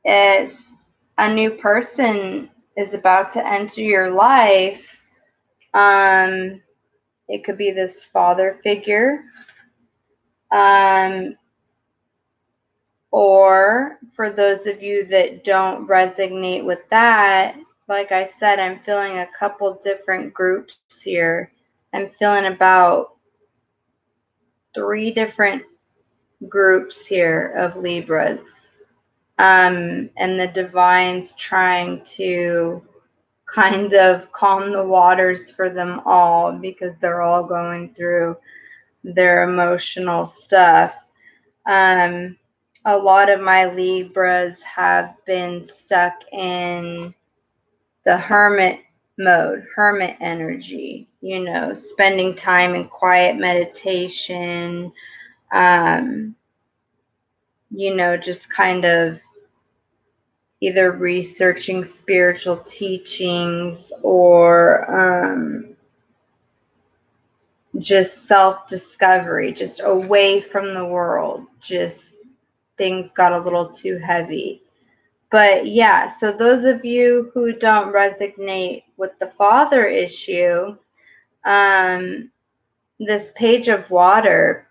S1: It's a new person is about to enter your life. It could be this father figure. Or for those of you that don't resonate with that, like I said, I'm feeling a couple different groups here. I'm feeling about 3 different groups here of Libras. And the divine's trying to kind of calm the waters for them all because they're all going through their emotional stuff. A lot of my Libras have been stuck in the Hermit mode, hermit energy, spending time in quiet meditation, just kind of either researching spiritual teachings or just self-discovery, just away from the world. Just things got a little too heavy. But yeah, so those of you who don't resonate with the father issue, this page of water,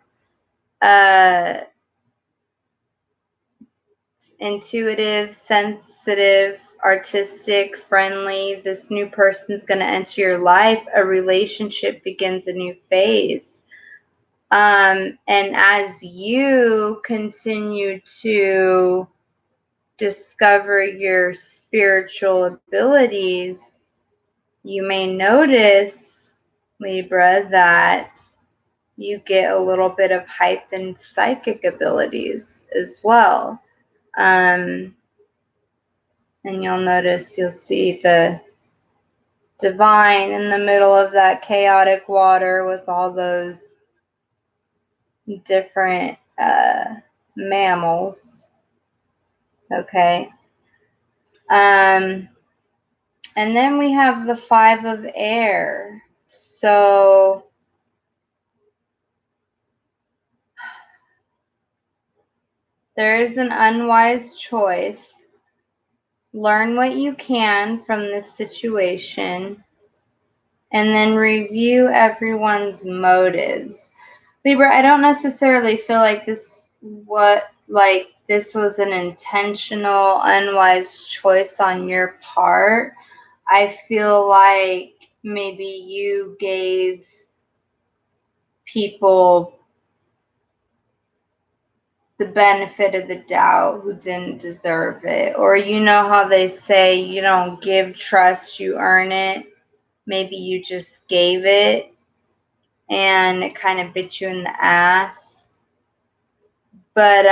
S1: intuitive, sensitive, artistic, friendly. This new person's going to enter your life. A relationship begins a new phase. And as you continue to discover your spiritual abilities, you may notice, Libra, that you get a little bit of heightened psychic abilities as well. And you'll notice, you'll see the divine in the middle of that chaotic water with all those different mammals. Okay. And then we have the 5 of air. So there is an unwise choice. Learn what you can from this situation and then review everyone's motives. Libra, I don't necessarily feel like this was an intentional, unwise choice on your part. I feel like maybe you gave people the benefit of the doubt who didn't deserve it. Or you know how they say you don't give trust, you earn it. Maybe you just gave it and it kind of bit you in the ass. But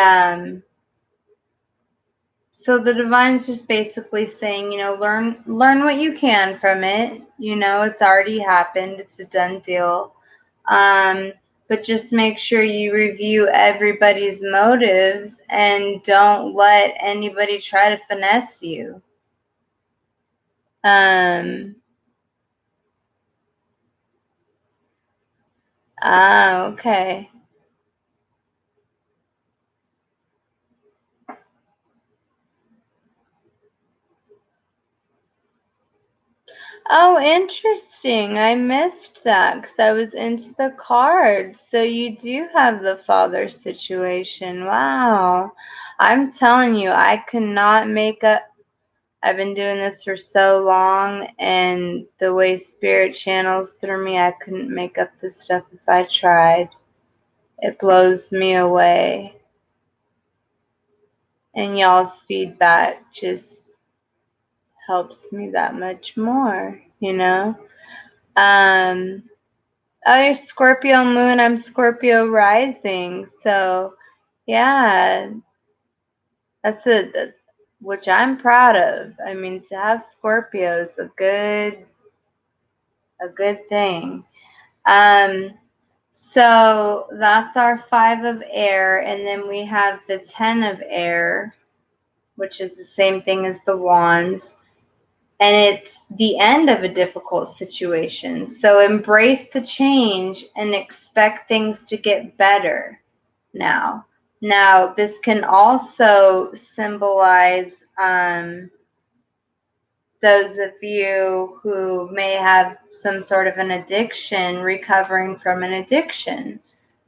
S1: so the divine's just basically saying, learn what you can from it. It's already happened. It's a done deal. But just make sure you review everybody's motives and don't let anybody try to finesse you. Okay. Oh, interesting. I missed that because I was into the cards. So you do have the father situation. Wow. I'm telling you, I could not make up. I've been doing this for so long, and the way spirit channels through me, I couldn't make up this stuff if I tried. It blows me away. And y'all's feedback just helps me that much more, Oh, you're Scorpio moon, I'm Scorpio rising. So, yeah, that's which I'm proud of. I mean, to have Scorpio is a good thing. So that's our 5 of air, and then we have the 10 of air, which is the same thing as the wands. And it's the end of a difficult situation. So embrace the change and expect things to get better now. Now, this can also symbolize those of you who may have some sort of an addiction, recovering from an addiction.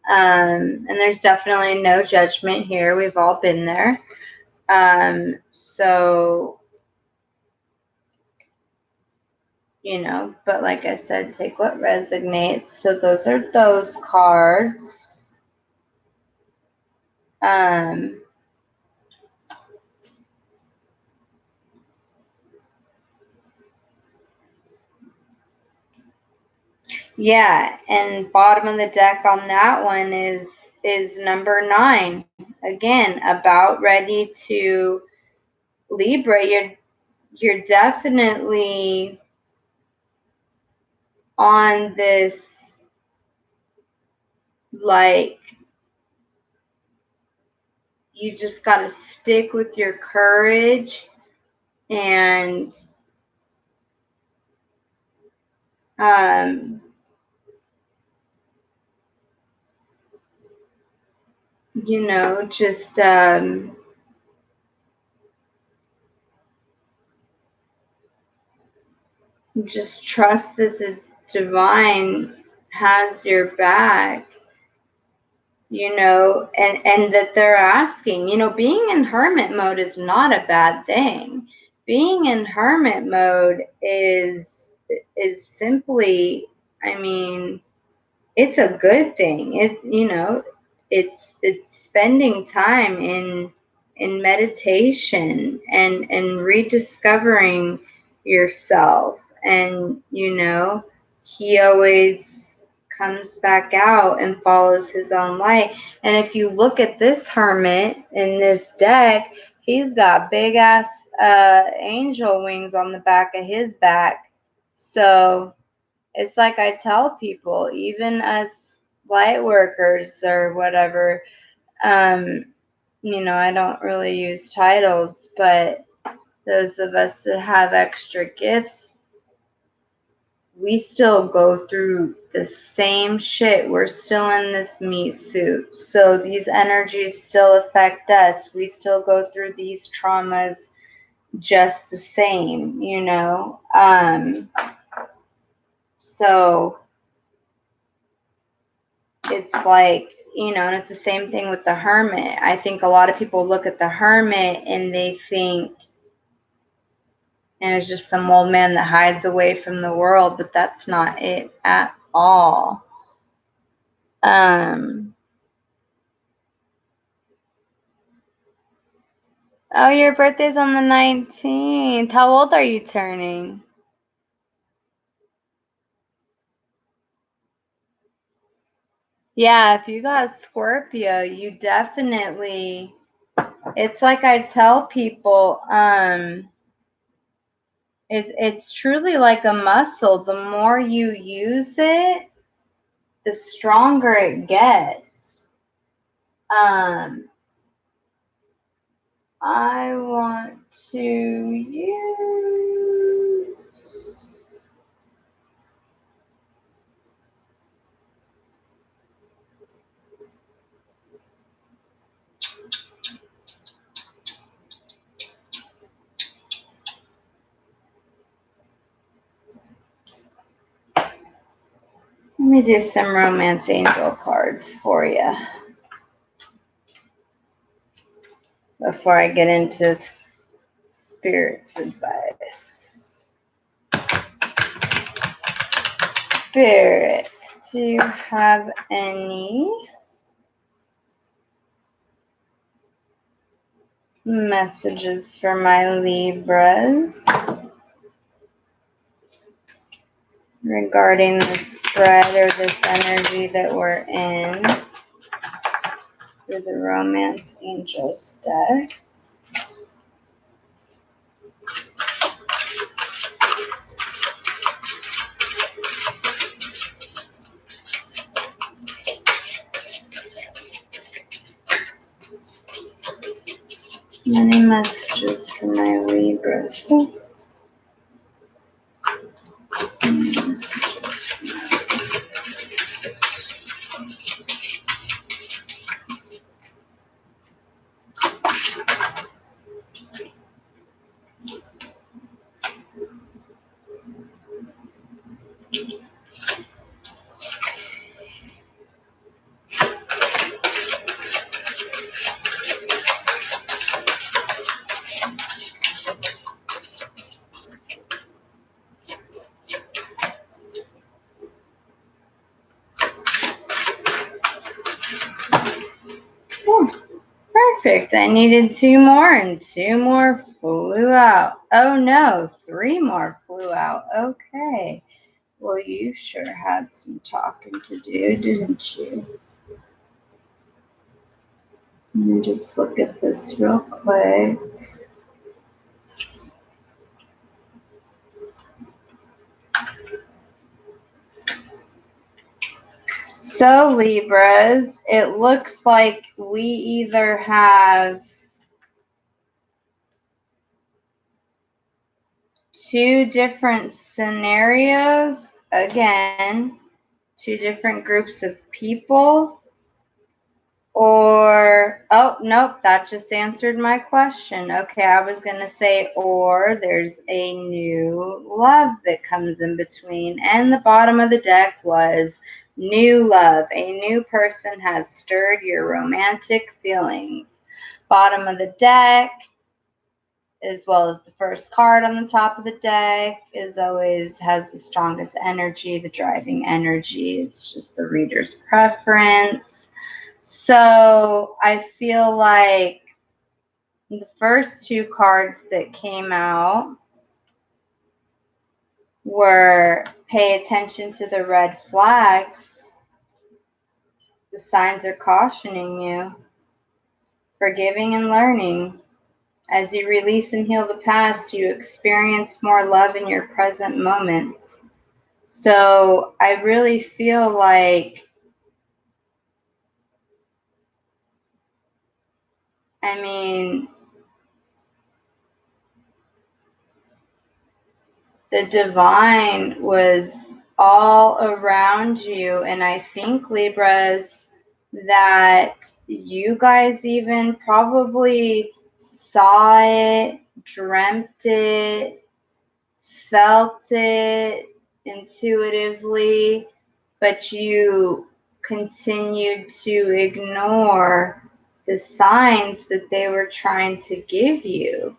S1: And there's definitely no judgment here. We've all been there. So, but like I said, take what resonates. So those are those cards. Yeah, and bottom of the deck on that one is number 9. Again, about ready to Libra. You're definitely on this, like, you just got to stick with your courage and you know, just trust that the divine has your back, you know, and that they're asking, you know, being in hermit mode is not a bad thing. Being in hermit mode is simply, I mean, it's a good thing. It, you know, it's spending time in meditation and rediscovering yourself. And, you know, he always comes back out and follows his own light. And if you look at this hermit in this deck, he's got big ass angel wings on the back of his back. So it's like I tell people, even us light workers or whatever, you know, I don't really use titles, but those of us that have extra gifts, we still go through the same shit. We're still in this meat suit. So these energies still affect us. We still go through these traumas just the same, you know? So it's like, you know, and it's the same thing with the hermit. I think a lot of people look at the hermit and they think, and it's just some old man that hides away from the world, but that's not it at all. Oh, your birthday's on the 19th. How old are you turning? Yeah, if you got Scorpio, you definitely, it's like I tell people, it's truly like a muscle. The more you use it, the stronger it gets. I want to use, let me do some romance angel cards for you before I get into Spirit's advice. Spirit, do you have any messages for my Libras regarding the spread or this energy that we're in for the Romance Angels deck? Many messages for my Libras. Many messages for my Perfect. I needed 2 more and 2 more flew out. Oh no, 3 more flew out. Okay. Well, you sure had some talking to do, didn't you? Let me just look at this real quick. So, Libras, it looks like we either have two different scenarios, again, two different groups of people, or, oh, nope, that just answered my question. Okay, I was going to say, or there's a new love that comes in between. And the bottom of the deck was new love. A new person has stirred your romantic feelings. Bottom of the deck, as well as the first card on the top of the deck, is always has the strongest energy, the driving energy. It's just the reader's preference. So I feel like the first two cards that came out were pay attention to the red flags. The signs are cautioning you, forgiving and learning. As you release and heal the past, you experience more love in your present moments. So I really feel like, I mean, the divine was all around you. And I think, Libras, that you guys even probably saw it, dreamt it, felt it intuitively, but you continued to ignore the signs that they were trying to give you.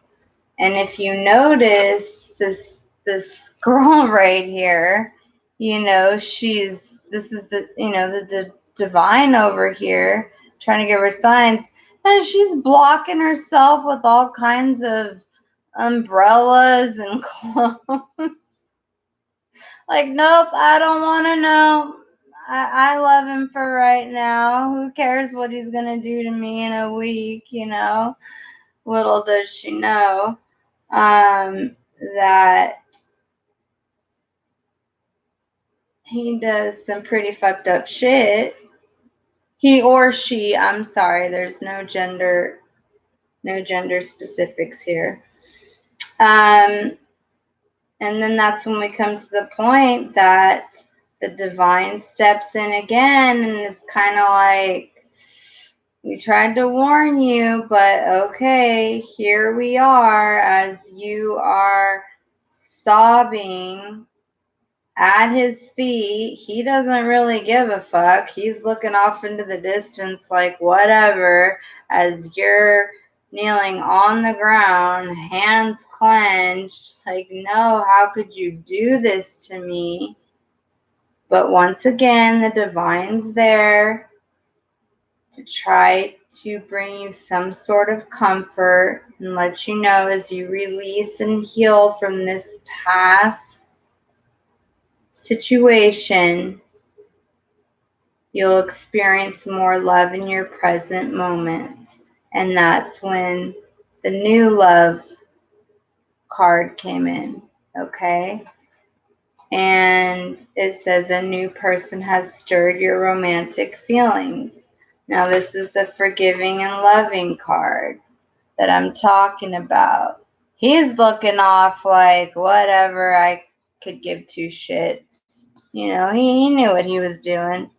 S1: And if you notice this girl right here, this is the divine over here trying to give her signs, and she's blocking herself with all kinds of umbrellas and clothes. Like, nope, I don't want to know. I love him for right now. Who cares what he's gonna do to me in a week? Little does she know that he does some pretty fucked up shit. He or she, I'm sorry, there's no gender specifics here. And then that's when we come to the point that the divine steps in again and is kind of like, we tried to warn you, but okay, here we are as you are sobbing at his feet. He doesn't really give a fuck. He's looking off into the distance like whatever, as you're kneeling on the ground, hands clenched, like, no, how could you do this to me? But once again, the divine's there to try to bring you some sort of comfort and let you know as you release and heal from this past situation, you'll experience more love in your present moments. And that's when the new love card came in, okay? And it says a new person has stirred your romantic feelings. Now, this is the forgiving and loving card that I'm talking about. He's looking off like whatever, I could give two shits. He knew what he was doing,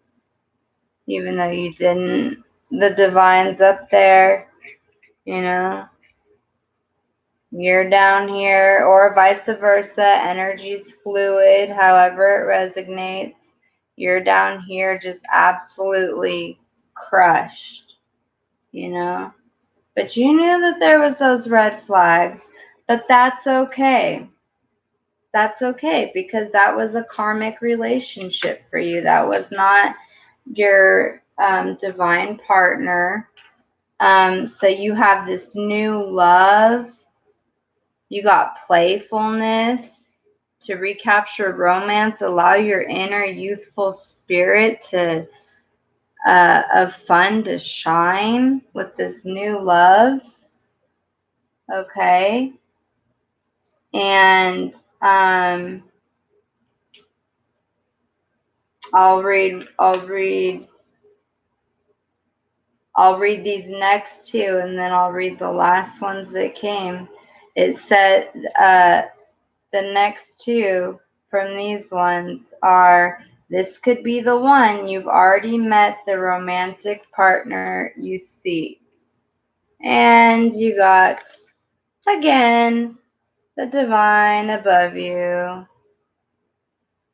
S1: even though you didn't. The divine's up there, you're down here, or vice versa. Energy's fluid, however it resonates. You're down here just absolutely crushed, But you knew that there was those red flags, but that's okay. That's okay, because that was a karmic relationship for you. That was not your divine partner. So you have this new love. You got playfulness to recapture romance. Allow your inner youthful spirit of fun to shine with this new love. Okay. And I'll read these next two, and then I'll read the last ones that came. It said the next two from these ones are, this could be the one. You've already met the romantic partner you seek. And you got, again, the divine above you.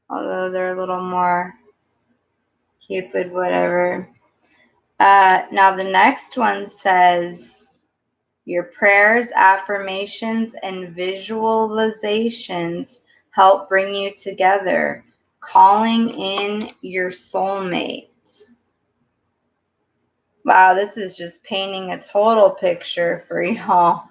S1: Although they're a little more Cupid, whatever. Now the next one says, your prayers, affirmations, and visualizations help bring you together, calling in your soulmate. Wow, this is just painting a total picture for y'all.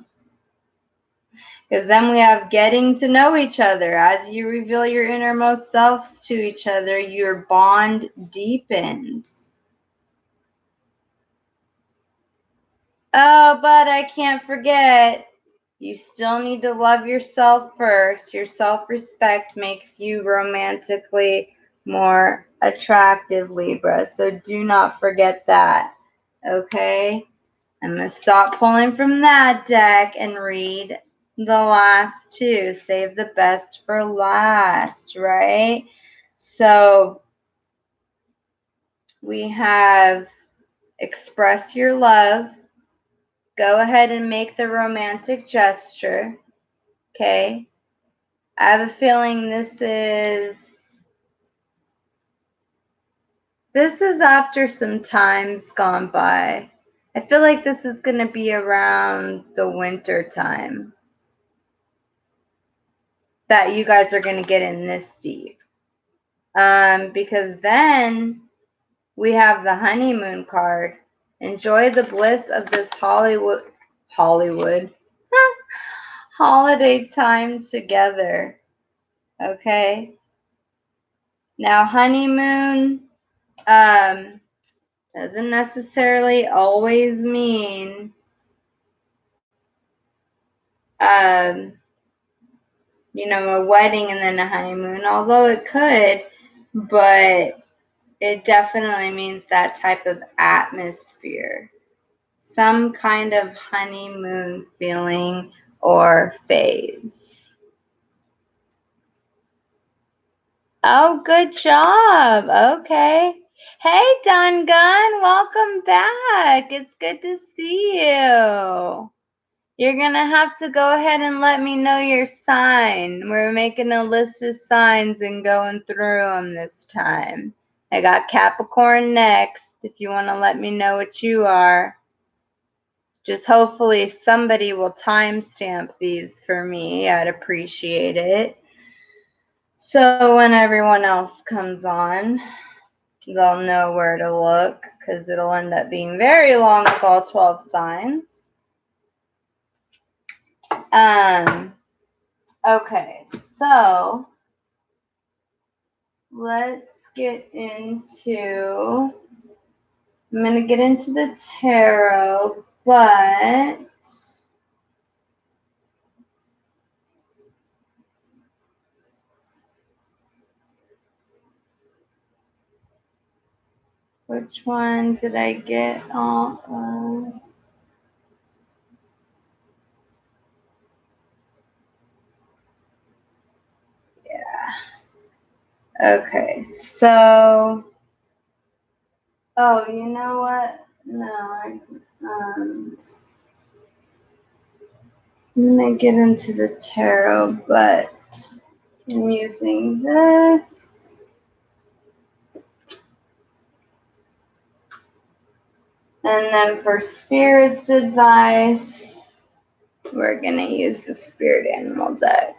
S1: Because then we have getting to know each other. As you reveal your innermost selves to each other, your bond deepens. Oh, but I can't forget, you still need to love yourself first. Your self-respect makes you romantically more attractive, Libra. So do not forget that. Okay? I'm going to stop pulling from that deck and read the last two. Save the best for last, right? So we have express your love. Go ahead and make the romantic gesture. Okay? I have a feeling this is after some time's gone by. I feel like this is going to be around the winter time that you guys are going to get in this deep. Because then we have the honeymoon card. Enjoy the bliss of this Hollywood holiday time together. Okay? Now, honeymoon doesn't necessarily always mean a wedding and then a honeymoon, although it could, but it definitely means that type of atmosphere. Some kind of honeymoon feeling or phase. Oh, good job. Okay. Hey, Dun Gun, welcome back. It's good to see you. You're going to have to go ahead and let me know your sign. We're making a list of signs and going through them this time. I got Capricorn next, if you want to let me know what you are. Just hopefully somebody will timestamp these for me. I'd appreciate it. So when everyone else comes on, they'll know where to look, because it'll end up being very long with all 12 signs. Okay, so let's get into, I'm going to get into the tarot, but which one did I get off of? Okay, so, oh, you know what? No, I'm going to get into the tarot, but I'm using this. And then for Spirit's advice, we're going to use the Spirit Animal deck.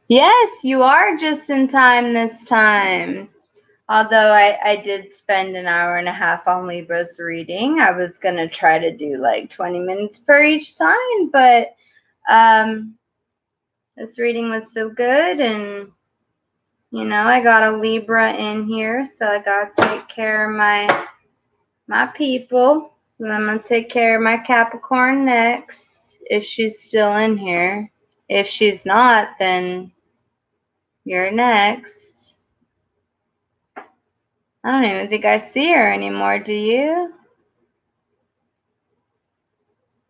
S1: Yes, you are just in time this time. Although I did spend an hour and a half on Libra's reading. I was going to try to do like 20 minutes per each sign, but this reading was so good, and I got a Libra in here, so I got to take care of my people. And I'm going to take care of my Capricorn next, if she's still in here. If she's not, then you're next. I don't even think I see her anymore, do you?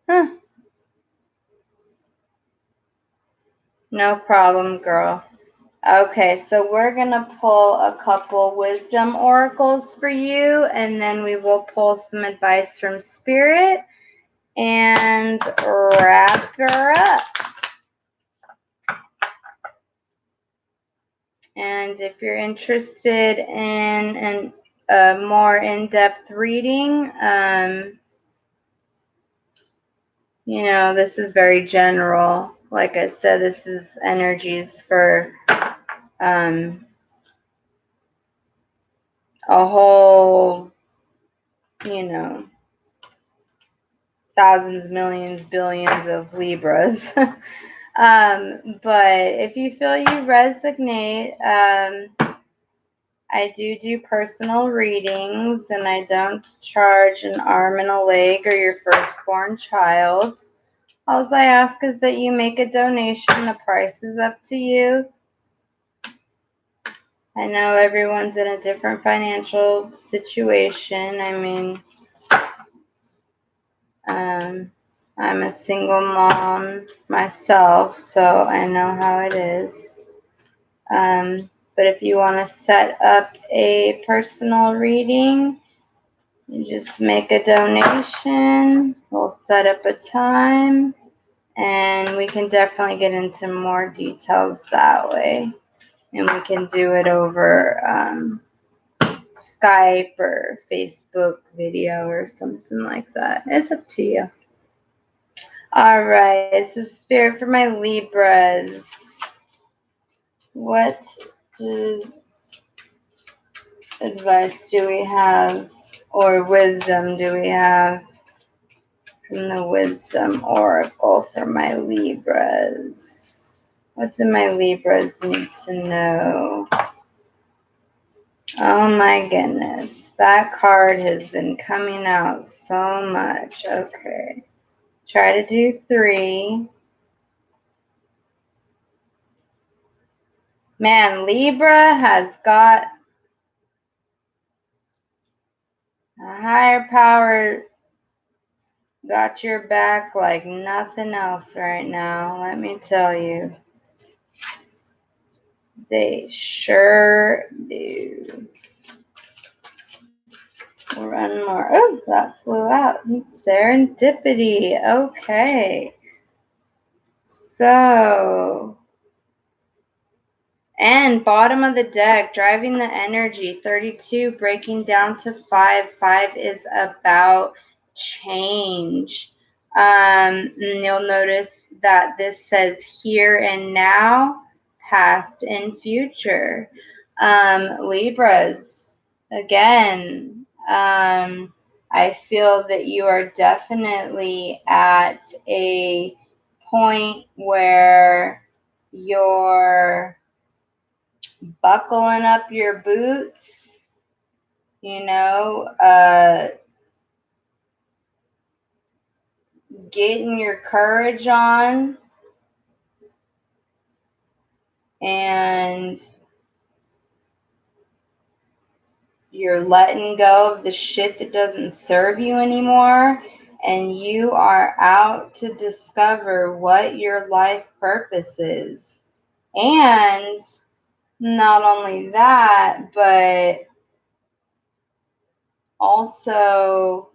S1: Huh. No problem, girl. Okay, so we're going to pull a couple wisdom oracles for you, and then we will pull some advice from Spirit and wrap her up. And if you're interested in a more in-depth reading, you know, this is very general. Like I said, this is energies for a whole, you know, thousands, millions, billions of Libras. But if you feel you resonate, I do personal readings, and I don't charge an arm and a leg or your firstborn child. All I ask is that you make a donation. The price is up to you. I know everyone's in a different financial situation. I mean, I'm a single mom myself, so I know how it is. But if you want to set up a personal reading, you just make a donation. We'll set up a time, and we can definitely get into more details that way. And we can do it over Skype or Facebook video or something like that. It's up to you. All right, this is Spirit for my Libras. What advice do we have, or wisdom do we have from the Wisdom Oracle for my Libras? What do my Libras need to know? Oh my goodness, that card has been coming out so much. Okay, try to do 3. Man, Libra has got a higher power, got your back like nothing else right now, let me tell you. They sure do. We'll run more. Oh, that flew out. Serendipity. Okay. So, and bottom of the deck, driving the energy, 32, breaking down to 5. 5 is about change. And you'll notice that this says here and now, past and future. Libras, again, I feel that you are definitely at a point where you're buckling up your boots, you know, getting your courage on, and you're letting go of the shit that doesn't serve you anymore, and you are out to discover what your life purpose is. And not only that, but also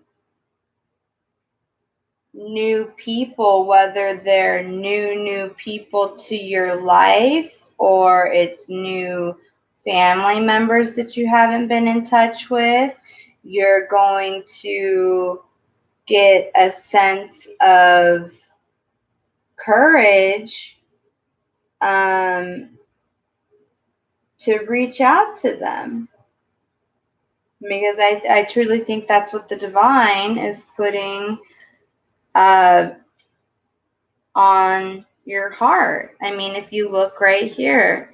S1: new people, whether they're new people to your life, or it's new family members that you haven't been in touch with, you're going to get a sense of courage to reach out to them. Because I truly think that's what the divine is putting on your heart. I mean, if you look right here,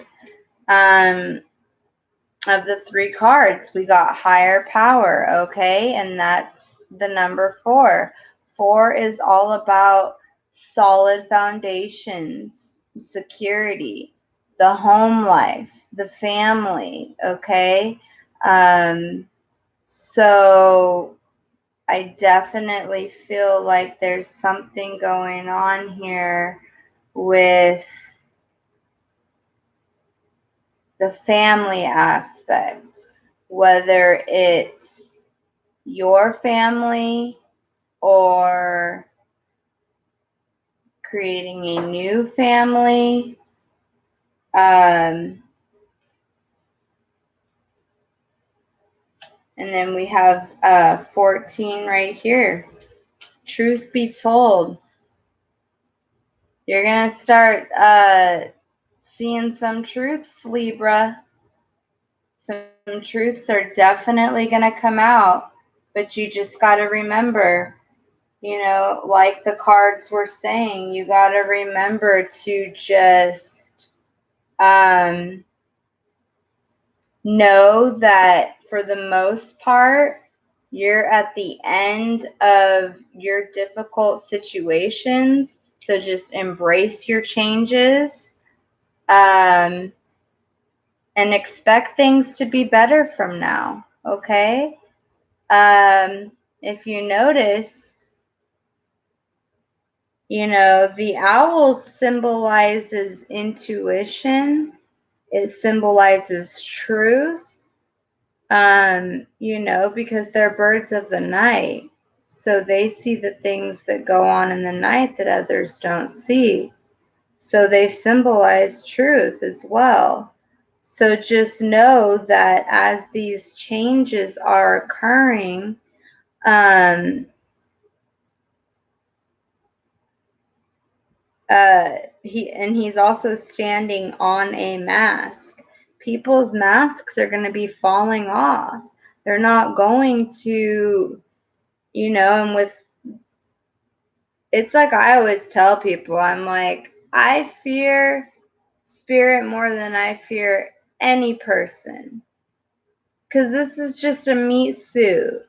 S1: of the 3 cards, we got higher power, okay? And that's the number 4. 4 is all about solid foundations. security, the home life, the family, okay? So I definitely feel like there's something going on here with the family aspect, whether it's your family or creating a new family. And then we have 14 right here. Truth be told, you're going to start seeing some truths, Libra. Some truths are definitely going to come out, but you just got to remember, you know, like the cards were saying, you got to remember to just know that for the most part, you're at the end of your difficult situations. So just embrace your changes and expect things to be better from now. Okay? If you notice, you know, the owl symbolizes intuition. It symbolizes truth. You know, because they're birds of the night. So they see the things that go on in the night that others don't see. So they symbolize truth as well. So just know that as these changes are occurring, he's also standing on a mask. People's masks are going to be falling off. They're not going to, you know, and with, it's like I always tell people, I'm like, I fear spirit more than I fear any person. Because this is just a meat suit.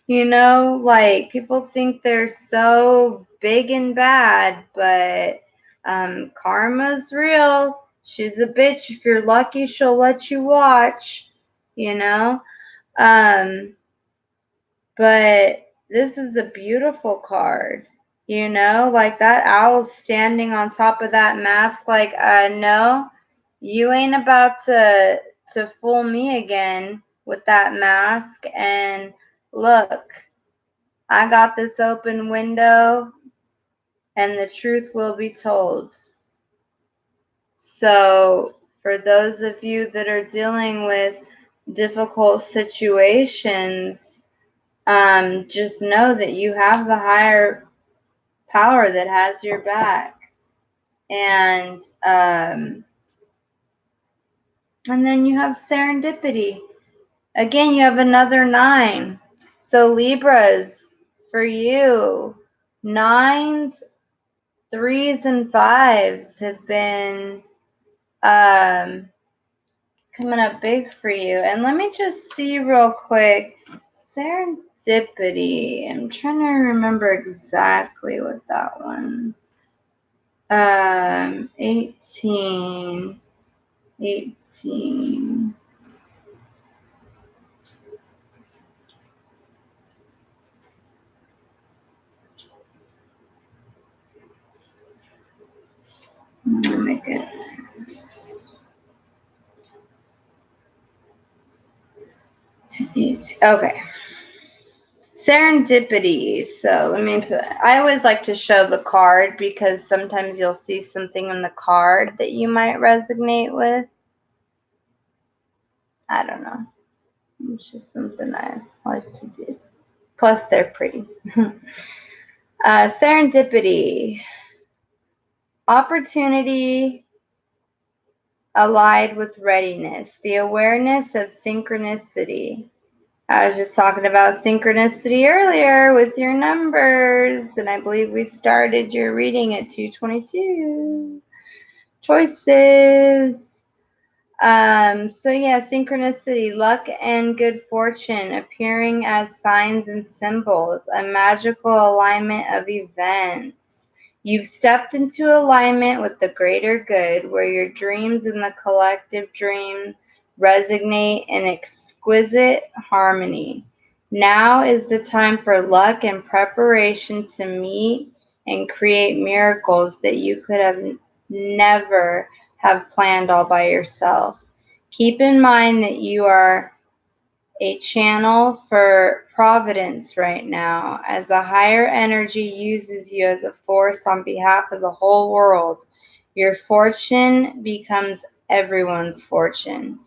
S1: You know, like people think they're so big and bad, but karma's real. She's a bitch. If you're lucky, she'll let you watch, you know? But this is a beautiful card, you know? Like that owl standing on top of that mask, like, no, you ain't about to fool me again with that mask. And look, I got this open window and the truth will be told. So for those of you that are dealing with difficult situations, just know that you have the higher power that has your back. And then you have serendipity. Again, you have another 9. So Libras, for you, 9s, 3s, and 5s have been coming up big for you. And let me just see real quick. Serendipity. I'm trying to remember exactly what that one. 18. Oh my goodness. Okay. Serendipity. So let me put, I always like to show the card because sometimes you'll see something in the card that you might resonate with. I don't know. It's just something I like to do. Plus, they're pretty. Serendipity. Opportunity allied with readiness. The awareness of synchronicity. I was just talking about synchronicity earlier with your numbers, and I believe we started your reading at 222. Choices. So yeah, synchronicity, luck and good fortune appearing as signs and symbols, a magical alignment of events. You've stepped into alignment with the greater good, where your dreams and the collective dream resonate in exquisite harmony. Now is the time for luck and preparation to meet and create miracles that you could have never have planned all by yourself. Keep in mind that you are a channel for providence right now, as a higher energy uses you as a force on behalf of the whole world. Your fortune becomes everyone's fortune.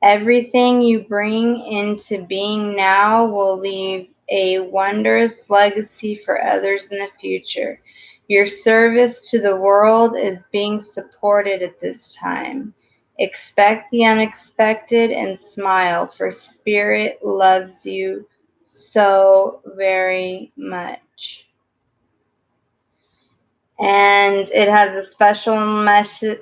S1: Everything you bring into being now will leave a wondrous legacy for others in the future. Your service to the world is being supported at this time. Expect the unexpected and smile, for Spirit loves you so very much. And it has a special message.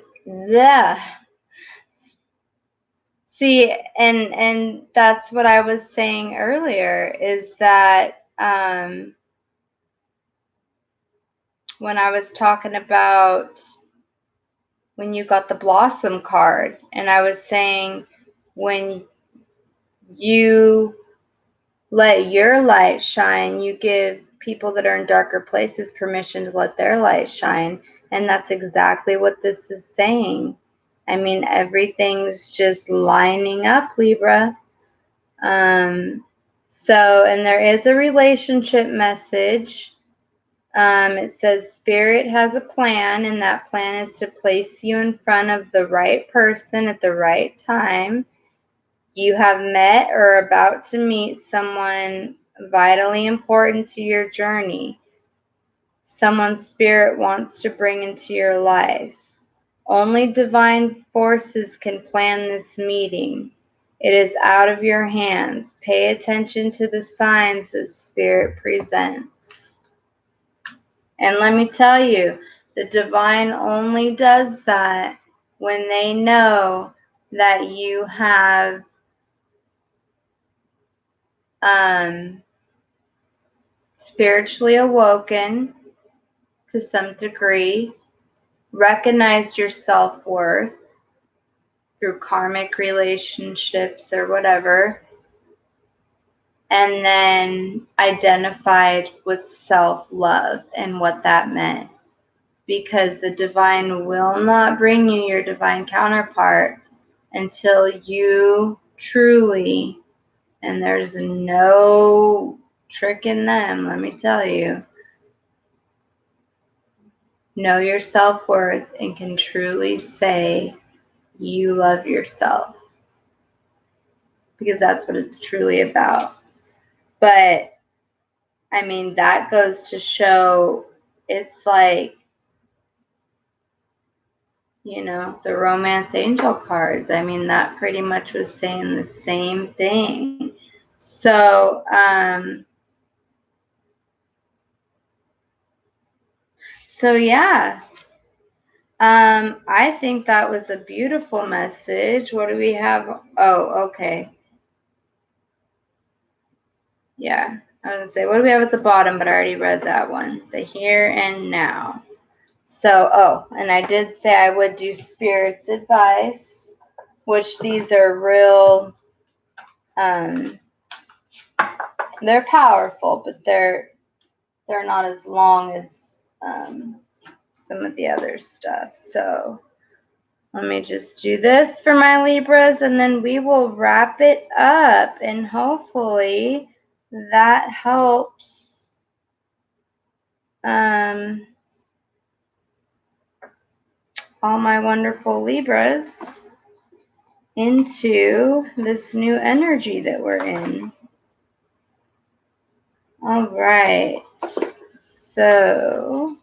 S1: See, and that's what I was saying earlier, is that when I was talking about when you got the blossom card, and I was saying when you let your light shine, you give people that are in darker places permission to let their light shine. And that's exactly what this is saying. I mean, everything's just lining up, Libra. So, and there is a relationship message. It says Spirit has a plan, and that plan is to place you in front of the right person at the right time. You have met or are about to meet someone vitally important to your journey. Someone Spirit wants to bring into your life. Only divine forces can plan this meeting. It is out of your hands. Pay attention to the signs that Spirit presents. And let me tell you, the divine only does that when they know that you have spiritually awoken to some degree, recognized your self-worth through karmic relationships or whatever, and then identified with self-love and what that meant. Because the divine will not bring you your divine counterpart until you truly, and there's no trick in them, let me tell you, know your self-worth and can truly say you love yourself. Because that's what it's truly about. But, I mean, that goes to show it's like, you know, the romance angel cards. I mean, that pretty much was saying the same thing. So, yeah. I think that was a beautiful message. What do we have? Oh, okay. Yeah, I was going to say, what do we have at the bottom? But I already read that one. The here and now. So, oh, and I did say I would do Spirit's advice, which these are real, they're powerful, but they're not as long as some of the other stuff. So let me just do this for my Libras, and then we will wrap it up, and hopefully that helps all my wonderful Libras into this new energy that we're in. All right. So,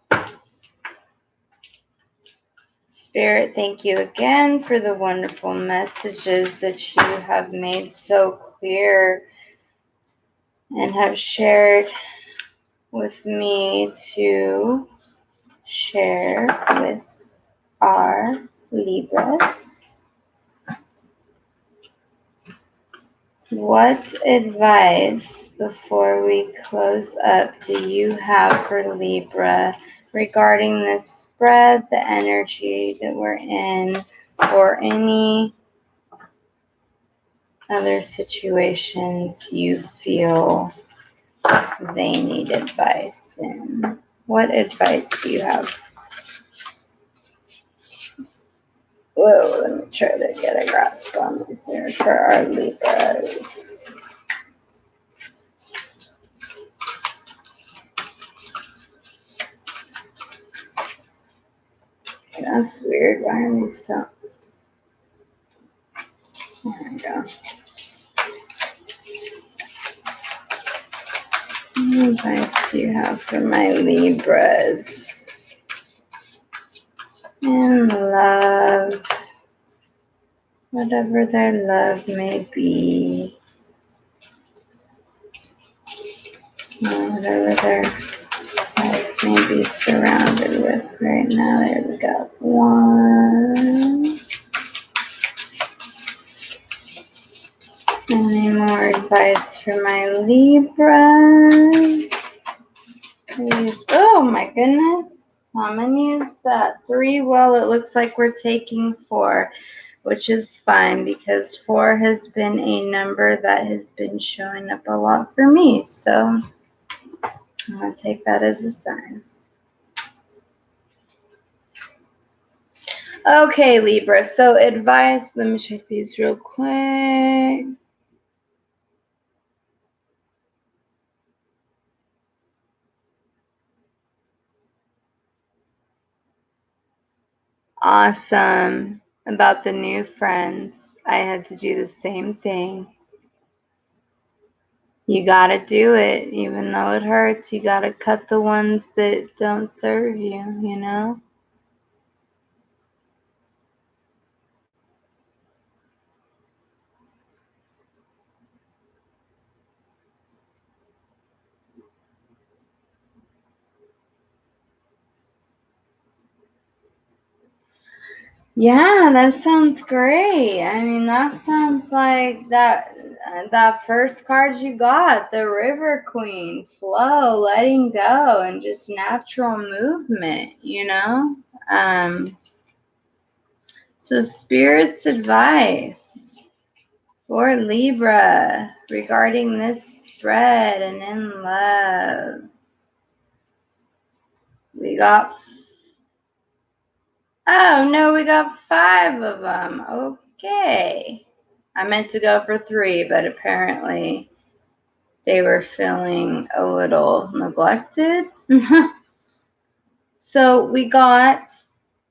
S1: Spirit, thank you again for the wonderful messages that you have made so clear and have shared with me to share with our Libras. What advice, before we close up, do you have for Libra regarding this spread, the energy that we're in, or any other situations you feel they need advice in. What advice do you have? Whoa, let me try to get a grasp on this here for our Libras. That's weird. Why are we so... There we go. What advice do you have for my Libras? And love. Whatever their love may be. Whatever their life may be surrounded with right now. There we go. One. Any more advice for my Libras? Oh my goodness. How many is that? 3? Well, it looks like we're taking 4, which is fine because 4 has been a number that has been showing up a lot for me. So I'm going to take that as a sign. Okay, Libra. So advice. Let me check these real quick. Awesome. About the new friends. I had to do the same thing. You gotta do it, even though it hurts. You gotta cut the ones that don't serve you, you know? Yeah, that sounds great. I mean, that sounds like that first card you got, the River Queen, flow, letting go, and just natural movement, you know? So Spirit's advice for Libra regarding this spread and in love. We got... Oh, no, we got 5 of them. Okay. I meant to go for 3, but apparently they were feeling a little neglected. So we got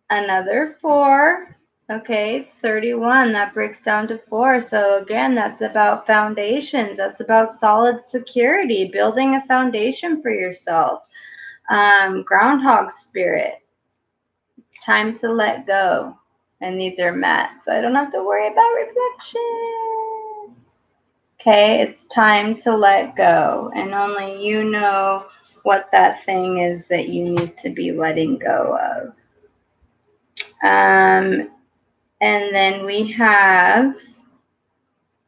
S1: another 4. Okay, 31. That breaks down to 4. So again, that's about foundations. That's about solid security, building a foundation for yourself. Groundhog spirit. Time to let go. And these are matte, so I don't have to worry about reflection. Okay, it's time to let go. And only you know what that thing is that you need to be letting go of. And then we have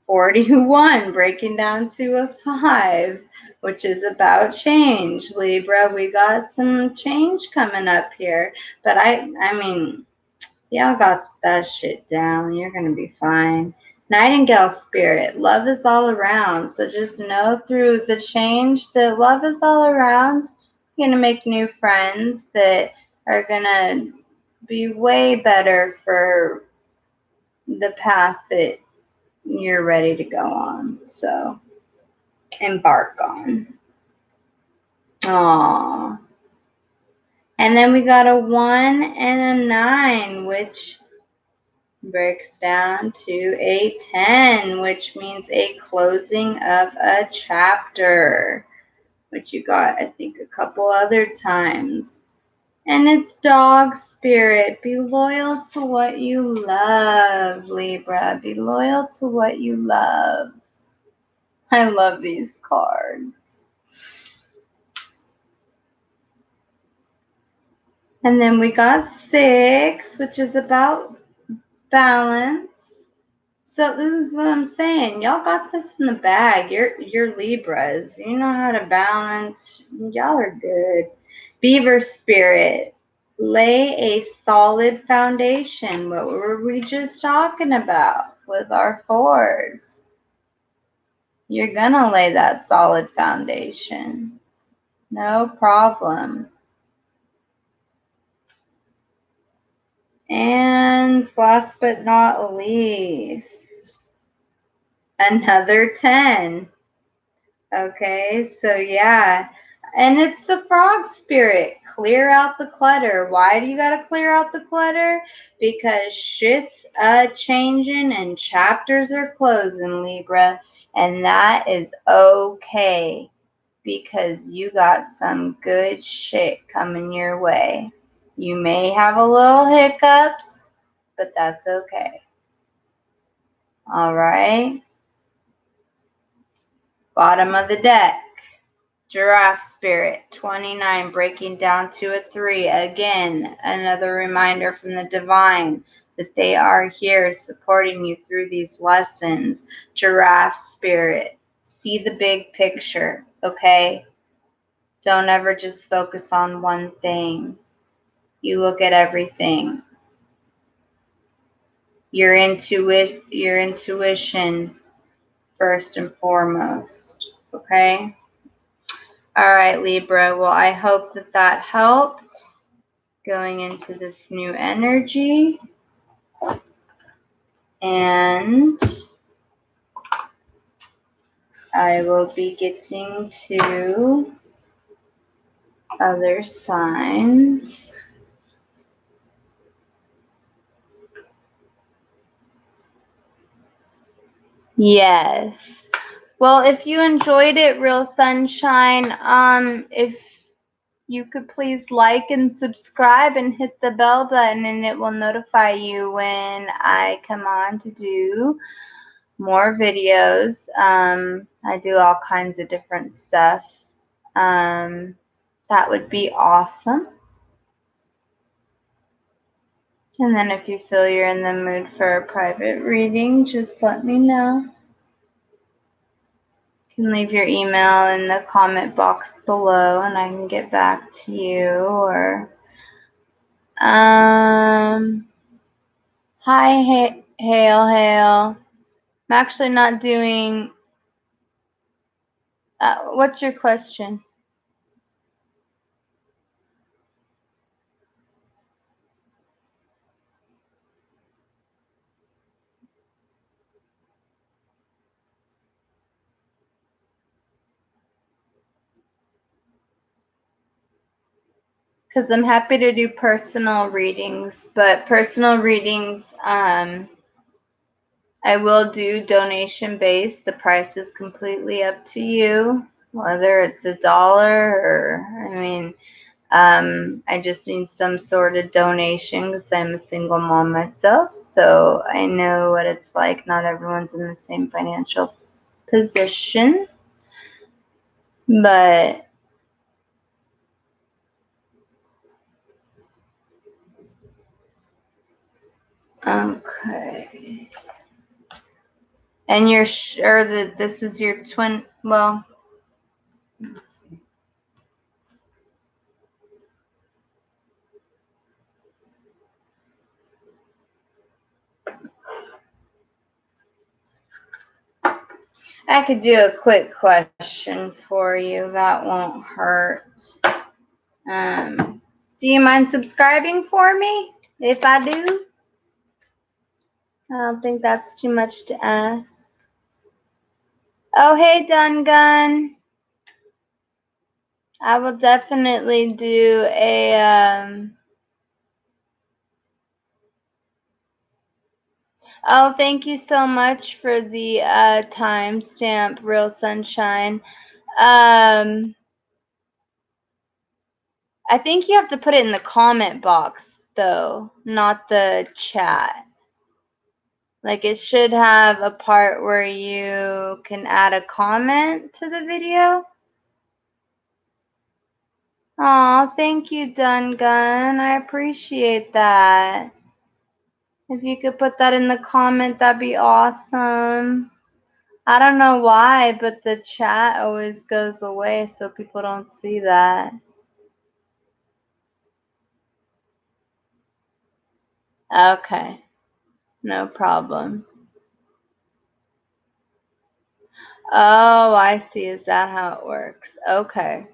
S1: 41 breaking down to a 5, which is about change. Libra, we got some change coming up here. But I mean... Y'all got that shit down. You're going to be fine. Nightingale spirit. Love is all around. So just know through the change that love is all around. You're going to make new friends that are going to be way better for the path that you're ready to go on. So embark on. Aww. And then we got a 1 and a 9, which breaks down to a 10, which means a closing of a chapter, which you got, I think, a couple other times. And it's dog spirit. Be loyal to what you love, Libra. Be loyal to what you love. I love these cards. And then we got 6, which is about balance. So this is what I'm saying. Y'all got this in the bag. You're Libras. You know how to balance. Y'all are good. Beaver spirit, lay a solid foundation. What were we just talking about with our 4s? You're gonna lay that solid foundation. No problem. And last but not least, another 10. Okay, so yeah. And it's the frog spirit. Clear out the clutter. Why do you gotta clear out the clutter? Because shit's changing and chapters are closing, Libra. And that is okay. Because you got some good shit coming your way. You may have a little hiccups, but that's okay. All right. Bottom of the deck. Giraffe spirit, 29, breaking down to a 3. Again, another reminder from the divine that they are here supporting you through these lessons. Giraffe spirit, see the big picture, okay? Don't ever just focus on one thing. You look at everything. Your intuition first and foremost, okay? All right, Libra. Well, I hope that helped going into this new energy. And I will be getting to other signs. Yes. Well, if you enjoyed it, Real Sunshine, if you could please like and subscribe and hit the bell button, and it will notify you when I come on to do more videos. I do all kinds of different stuff. That would be awesome. And then if you feel you're in the mood for a private reading, just let me know. You can leave your email in the comment box below and I can get back to you. Or hi, Hail. I'm actually not doing what's your question? Because I'm happy to do personal readings, but personal readings, I will do donation based. The price is completely up to you, whether it's $1 or, I just need some sort of donation because I'm a single mom myself, so I know what it's like. Not everyone's in the same financial position, but okay. And you're sure that this is your twin? Well, let's see. I could do a quick question for you. That won't hurt. Do you mind subscribing for me if I do? I don't think that's too much to ask. Oh, hey, Dun Gun. I will definitely do a, oh, thank you so much for the timestamp, Real Sunshine. I think you have to put it in the comment box, though, not the chat. Like, it should have a part where you can add a comment to the video. Aw, thank you, Dun Gun. I appreciate that. If you could put that in the comment, that'd be awesome. I don't know why, but the chat always goes away, so people don't see that. Okay. No problem. Oh, I see. Is that how it works? Okay.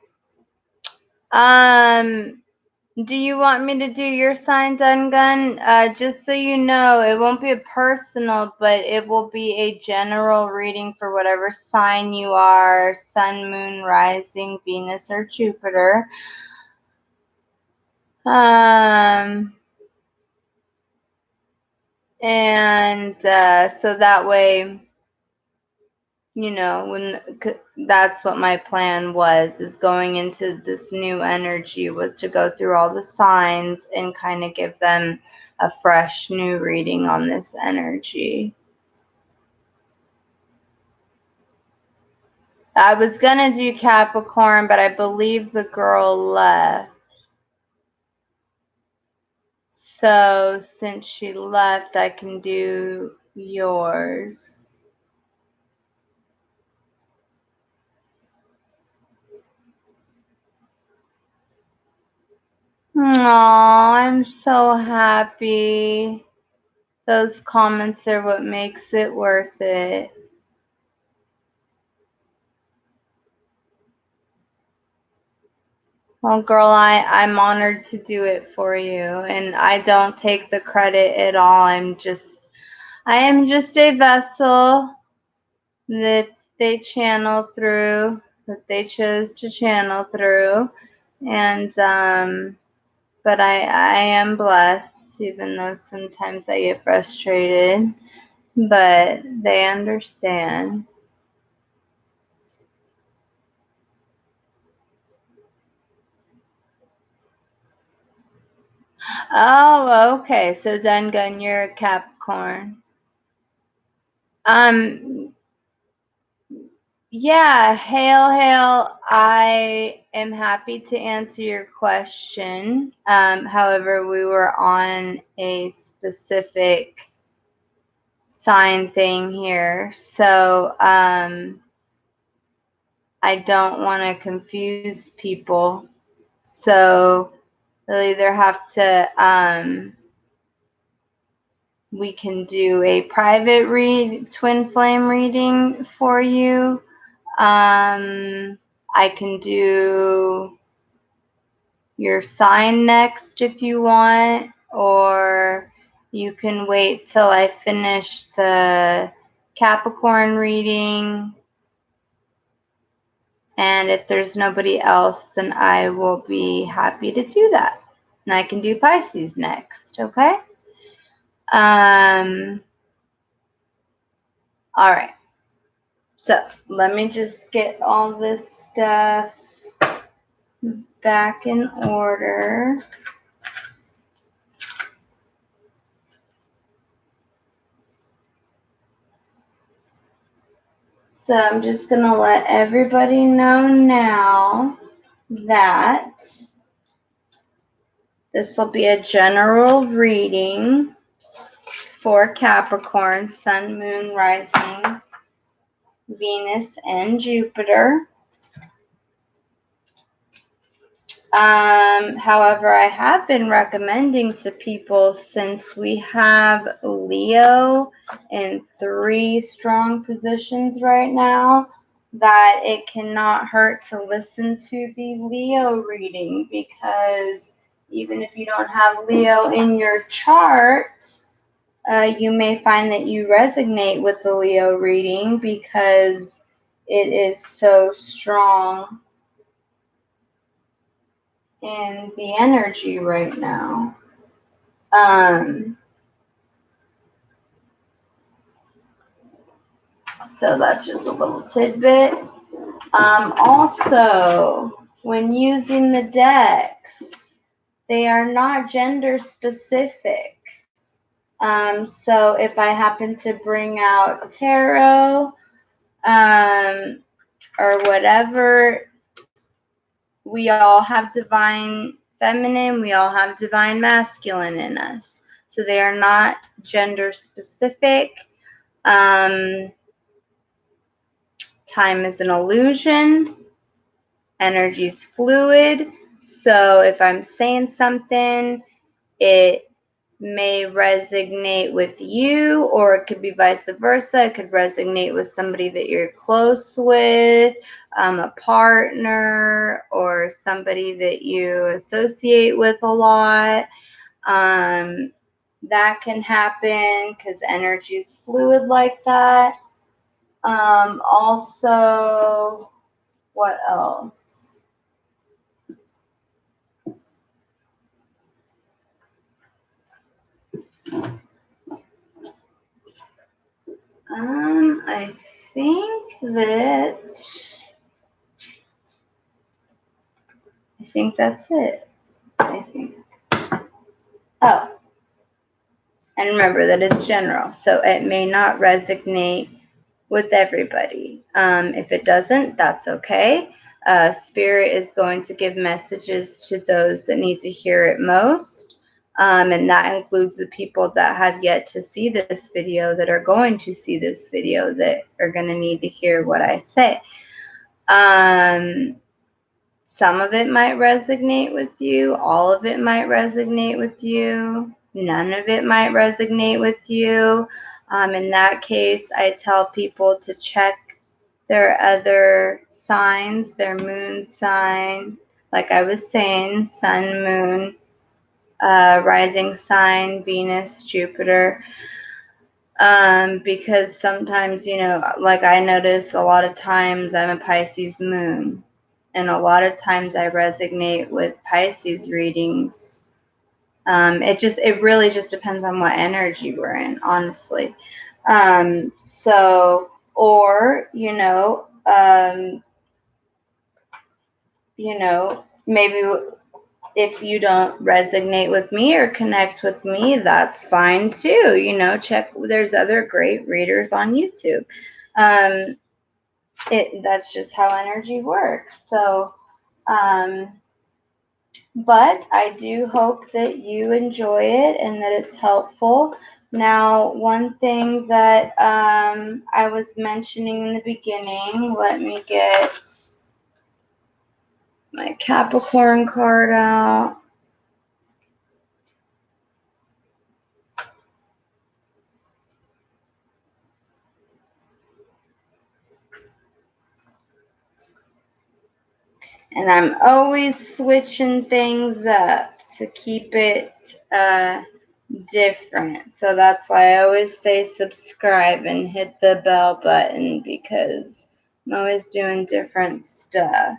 S1: Do you want me to do your sign, Dungun? Just so you know, it won't be a personal, but it will be a general reading for whatever sign you are, sun, moon, rising, Venus, or Jupiter. And so that way, you know, that's what my plan was, is going into this new energy, was to go through all the signs and kind of give them a fresh new reading on this energy. I was gonna do Capricorn, but I believe the girl left. So since she left, I can do yours. Aw, I'm so happy. Those comments are what makes it worth it. Well, girl, I'm honored to do it for you, and I don't take the credit at all. I am just a vessel that they channel through, that they chose to channel through, and but I am blessed, even though sometimes I get frustrated, but they understand. Oh, okay. So Dungun, you're a Capricorn. Yeah, hail, hail. I am happy to answer your question. However, we were on a specific sign thing here, so I don't want to confuse people. So they'll either have to we can do a private twin flame reading for you. I can do your sign next if you want, or you can wait till I finish the Capricorn reading. And if there's nobody else, then I will be happy to do that. And I can do Pisces next, okay? All right. So let me just get all this stuff back in order. So I'm just going to let everybody know now that this will be a general reading for Capricorn, Sun, Moon, Rising, Venus, and Jupiter. However, I have been recommending to people, since we have Leo in 3 strong positions right now, that it cannot hurt to listen to the Leo reading, because even if you don't have Leo in your chart, you may find that you resonate with the Leo reading because it is so strong in the energy right now. So that's just a little tidbit. Also, when using the decks, they are not gender specific. So if I happen to bring out tarot, or whatever, we all have divine feminine, we all have divine masculine in us. So they are not gender specific. Time is an illusion. Energy's fluid. So if I'm saying something, it may resonate with you, or it could be vice versa. It could resonate with somebody that you're close with, a partner, or somebody that you associate with a lot. That can happen because energy is fluid like that. Also, what else? I think that's it. I think. Oh, and remember that it's general, so it may not resonate with everybody. If it doesn't, that's okay. Spirit is going to give messages to those that need to hear it most. And that includes the people that have yet to see this video, that are going to see this video, that are going to need to hear what I say. Some of it might resonate with you. All of it might resonate with you. None of it might resonate with you. In that case, I tell people to check their other signs, their moon sign, like I was saying, sun, moon, rising sign, Venus, Jupiter. Because sometimes, like I notice a lot of times I'm a Pisces moon. And a lot of times I resonate with Pisces readings. It really just depends on what energy we're in, honestly. Or, maybe if you don't resonate with me or connect with me, that's fine too. Check, there's other great readers on YouTube. That's just how energy works. So, but I do hope that you enjoy it and that it's helpful. Now, one thing that I was mentioning in the beginning, let me get my Capricorn card out. And I'm always switching things up to keep it different. So that's why I always say subscribe and hit the bell button, because I'm always doing different stuff.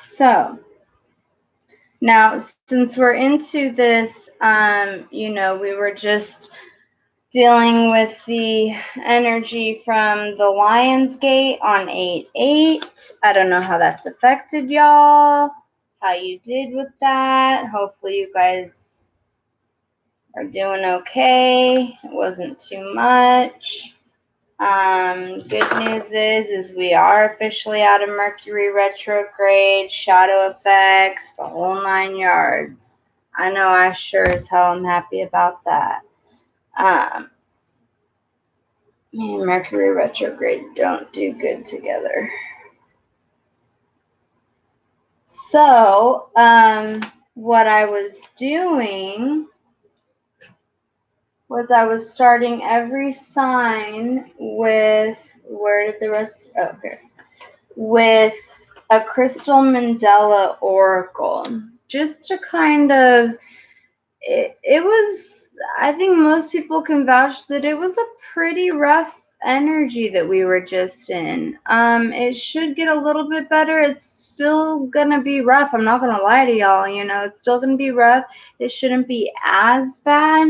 S1: So now, since we're into this, we were just dealing with the energy from the Lion's Gate on 8/8. I don't know how that's affected y'all, how you did with that. Hopefully you guys are doing okay. It wasn't too much. Good news is we are officially out of Mercury retrograde, shadow effects, the whole 9 yards. I know I sure as hell am happy about that. Me and Mercury retrograde don't do good together. So, what I was doing was I was starting every sign with, where did the rest, oh, here, with a Crystal Mandela Oracle, just to kind of, it was, I think most people can vouch that it was a pretty rough energy that we were just in. It should get a little bit better. It's still gonna be rough. I'm not gonna lie to y'all, it's still gonna be rough. It shouldn't be as bad.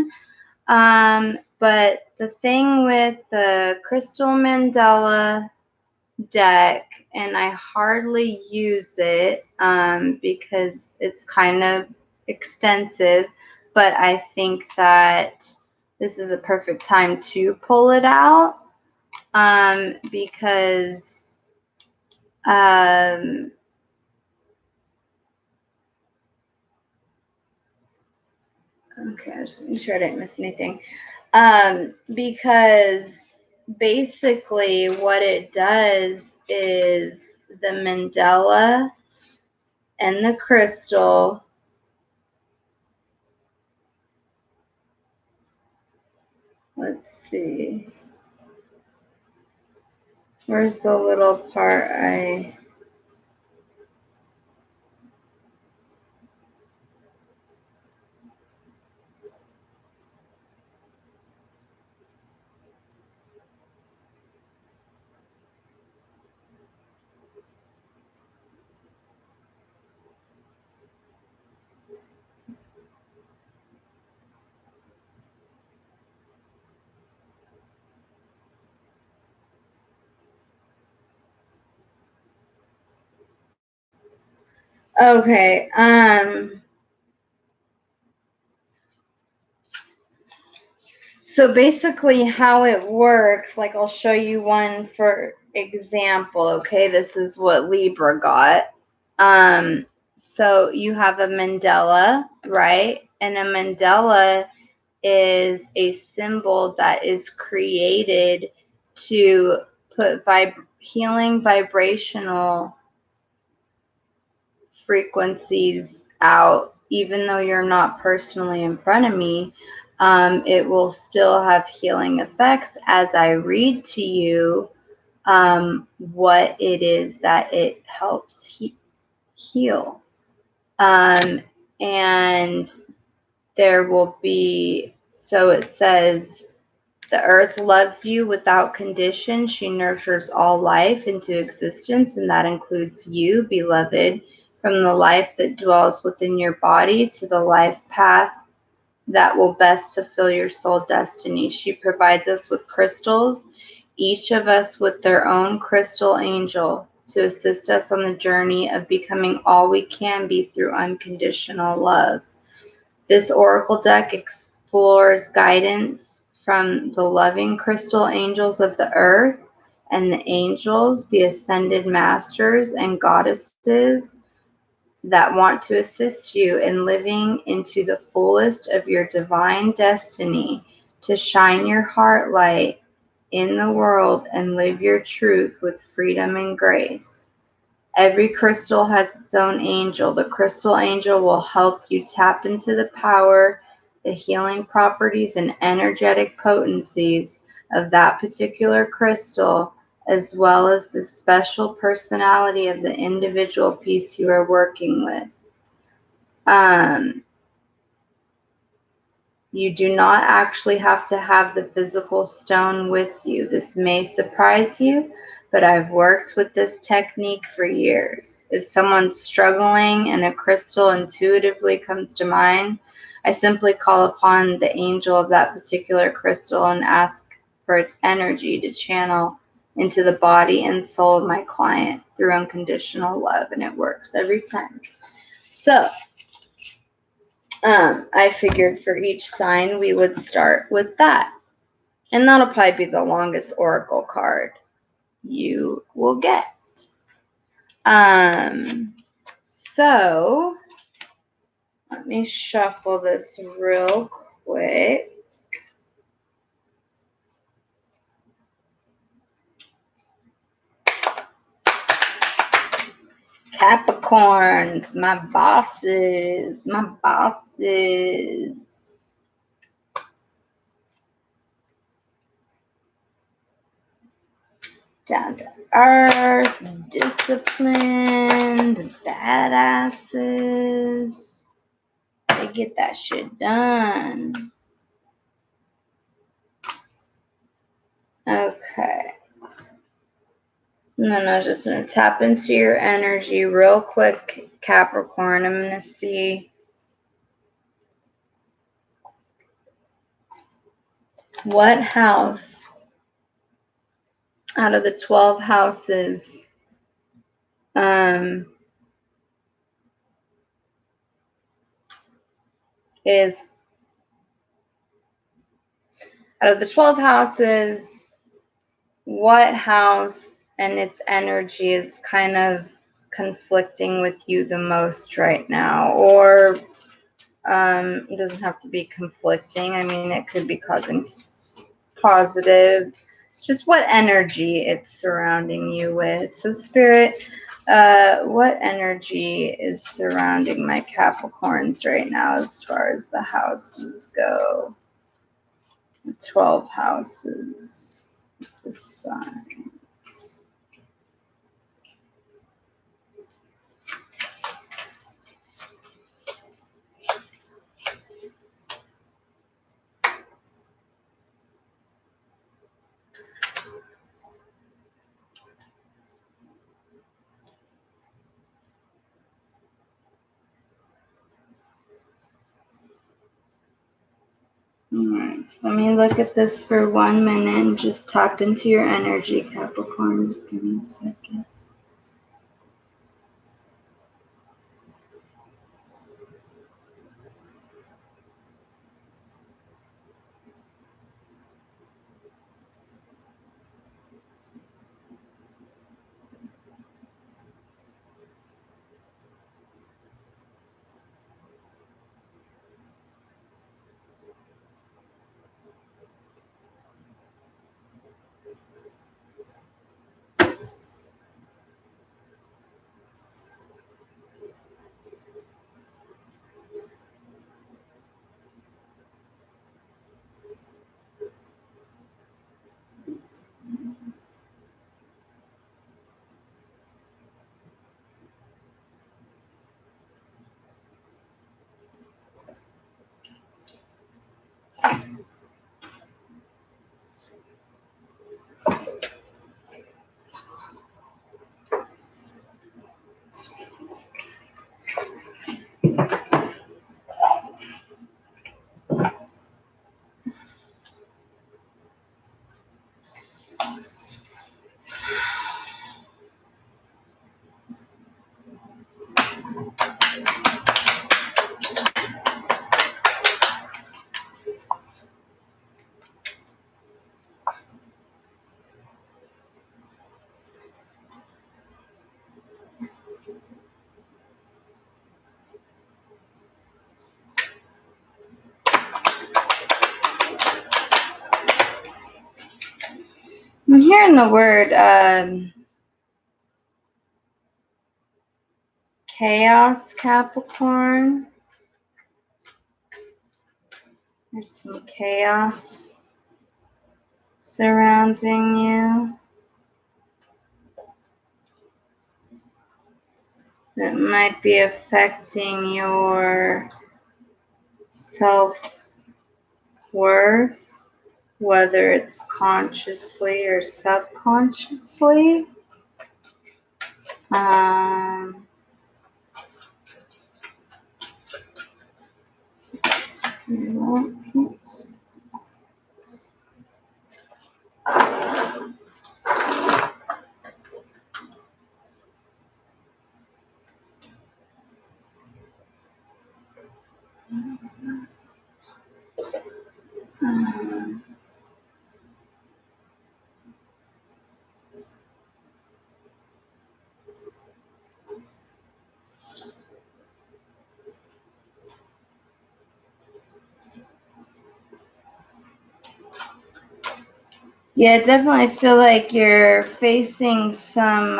S1: But the thing with the Crystal Mandela deck, and I hardly use it because it's kind of extensive, but I think that this is a perfect time to pull it out because Okay, I just make sure I didn't miss anything. Because basically what it does is the mandala and the crystal let's see. Where's the little part Okay, so basically how it works, like I'll show you one for example, okay? This is what Libra got. So you have a mandala, right? And a mandala is a symbol that is created to put healing vibrational frequencies out. Even though you're not personally in front of me, it will still have healing effects as I read to you what it is that it helps heal. And there will be, so it says, the earth loves you without condition. She nurtures all life into existence, and that includes you, beloved, from the life that dwells within your body to the life path that will best fulfill your soul destiny. She provides us with crystals, each of us with their own crystal angel, to assist us on the journey of becoming all we can be through unconditional love. This oracle deck explores guidance from the loving crystal angels of the earth and the angels, the ascended masters and goddesses that want to assist you in living into the fullest of your divine destiny, to shine your heart light in the world and live your truth with freedom and grace. Every crystal has its own angel. The crystal angel will help you tap into the power, the healing properties, and energetic potencies of that particular crystal, as well as the special personality of the individual piece you are working with. You do not actually have to have the physical stone with you. This may surprise you, but I've worked with this technique for years. If someone's struggling and a crystal intuitively comes to mind, I simply call upon the angel of that particular crystal and ask for its energy to channel into the body and soul of my client through unconditional love, and it works every time. So, I figured for each sign we would start with that. And that'll probably be the longest oracle card you will get. So let me shuffle this real quick. Capricorns, my bosses. Down to earth, disciplined, badasses. They get that shit done. Okay. And then I'm just going to tap into your energy real quick, Capricorn. I'm going to see what house out of the 12 houses is, out of the 12 houses, what house and its energy is kind of conflicting with you the most right now? Or It doesn't have to be conflicting. I mean, it could be causing positive, just what energy it's surrounding you with. So Spirit, what energy is surrounding my Capricorns right now as far as the houses go? 12 houses, the signs. Alright, so let me look at this for 1 minute and just tap into your energy, Capricorn. Just give me a second. I'm hearing the word chaos, Capricorn. There's some chaos surrounding you that might be affecting your self-worth, whether it's consciously or subconsciously. Oops. Yeah, I definitely feel like you're facing some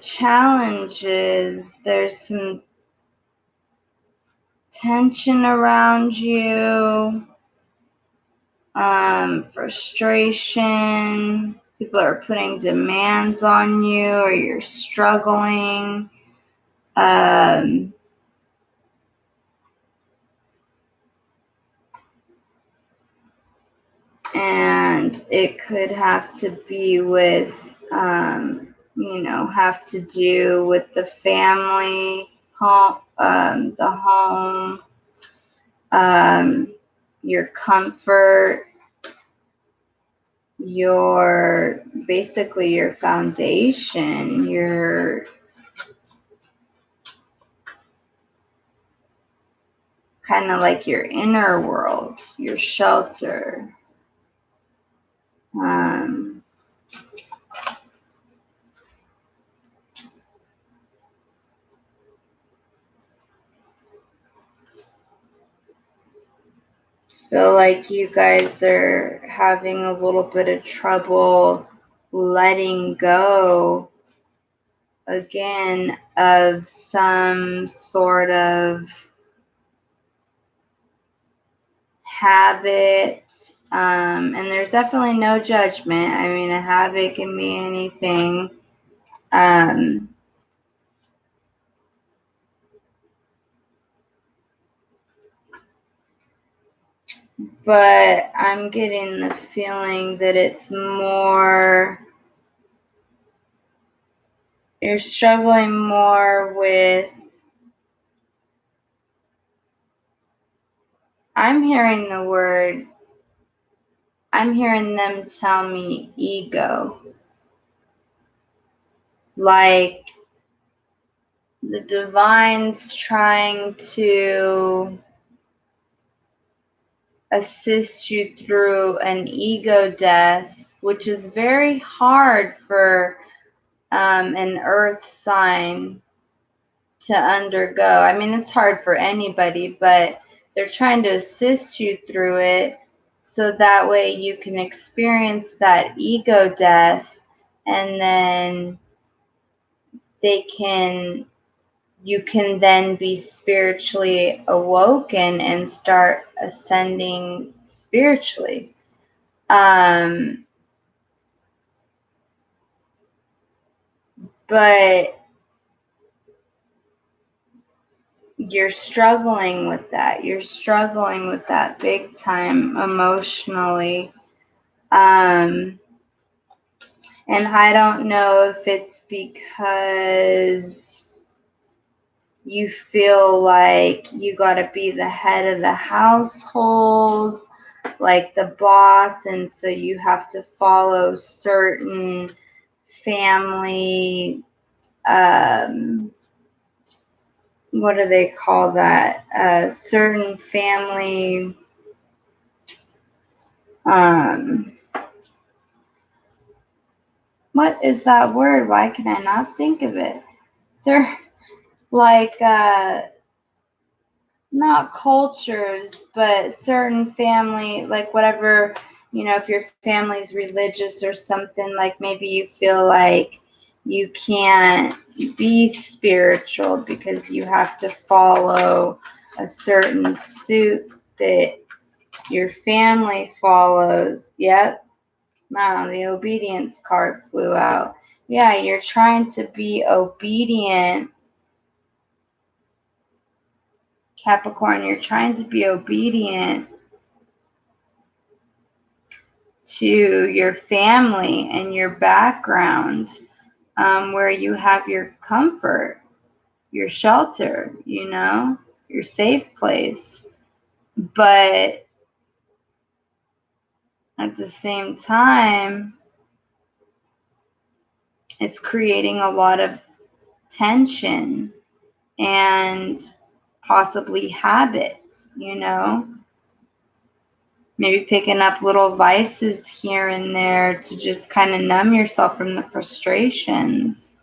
S1: challenges. There's some tension around you, frustration. People are putting demands on you, or you're struggling. And it could have to be with, have to do with the family, home, the home, your comfort, basically your foundation, your kind of like your inner world, your shelter. feel like you guys are having a little bit of trouble letting go again of some sort of habit. And there's definitely no judgment. I mean, a habit can be anything. But I'm getting the feeling that it's more, you're struggling more with, I'm hearing them tell me ego. Like the divine's trying to assist you through an ego death, which is very hard for an earth sign to undergo. I mean, it's hard for anybody, but they're trying to assist you through it so that way you can experience that ego death, and then you can then be spiritually awoken and start ascending spiritually. But you're struggling with that. You're struggling with that big time emotionally. And I don't know if it's because you feel like you got to be the head of the household, like the boss, and so you have to follow certain family, what do they call that? Certain family, what is that word? Why can I not think of it? Sir, like, not cultures, but certain family, like whatever, if your family's religious or something, like maybe you feel like you can't be spiritual because you have to follow a certain suit that your family follows. Yep. Wow, the obedience card flew out. Yeah, you're trying to be obedient. Capricorn, you're trying to be obedient to your family and your background, where you have your comfort, your shelter, your safe place. But at the same time, it's creating a lot of tension and possibly habits, maybe picking up little vices here and there to just kind of numb yourself from the frustrations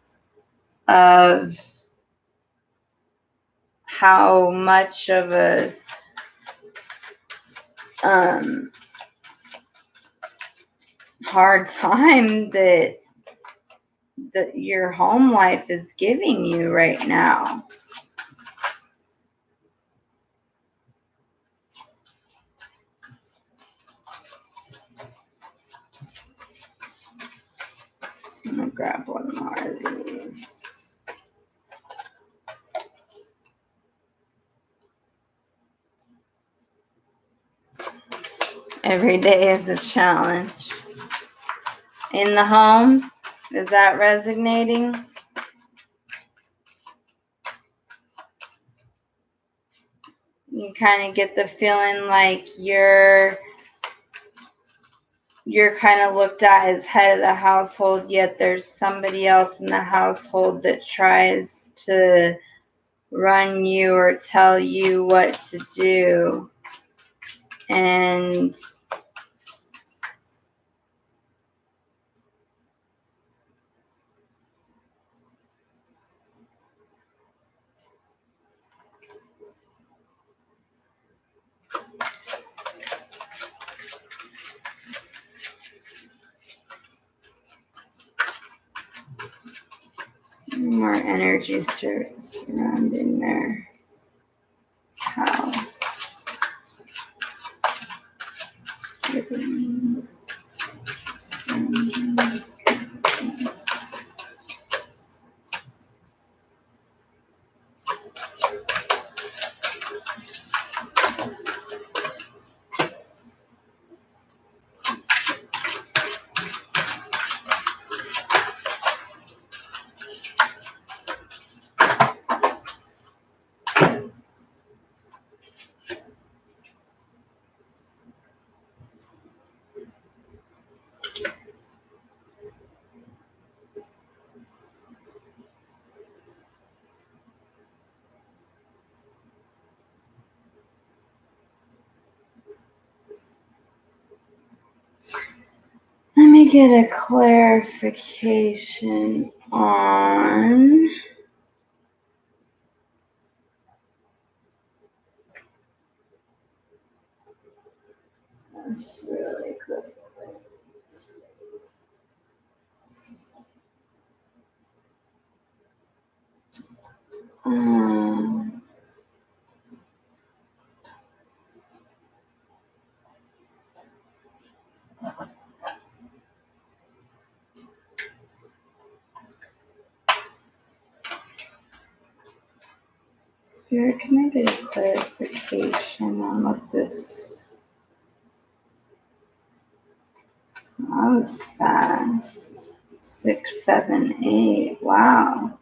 S1: of how much of a hard time that your home life is giving you right now. I'm gonna grab one more of these. Every day is a challenge. In the home, is that resonating? You kind of get the feeling like you're kind of looked at as head of the household, yet there's somebody else in the household that tries to run you or tell you what to do. And more energy surrounding their house. Let me get a clarification on this really quick. Spirit, can I get a clarification on what this? That was fast. 6, 7, 8. Wow.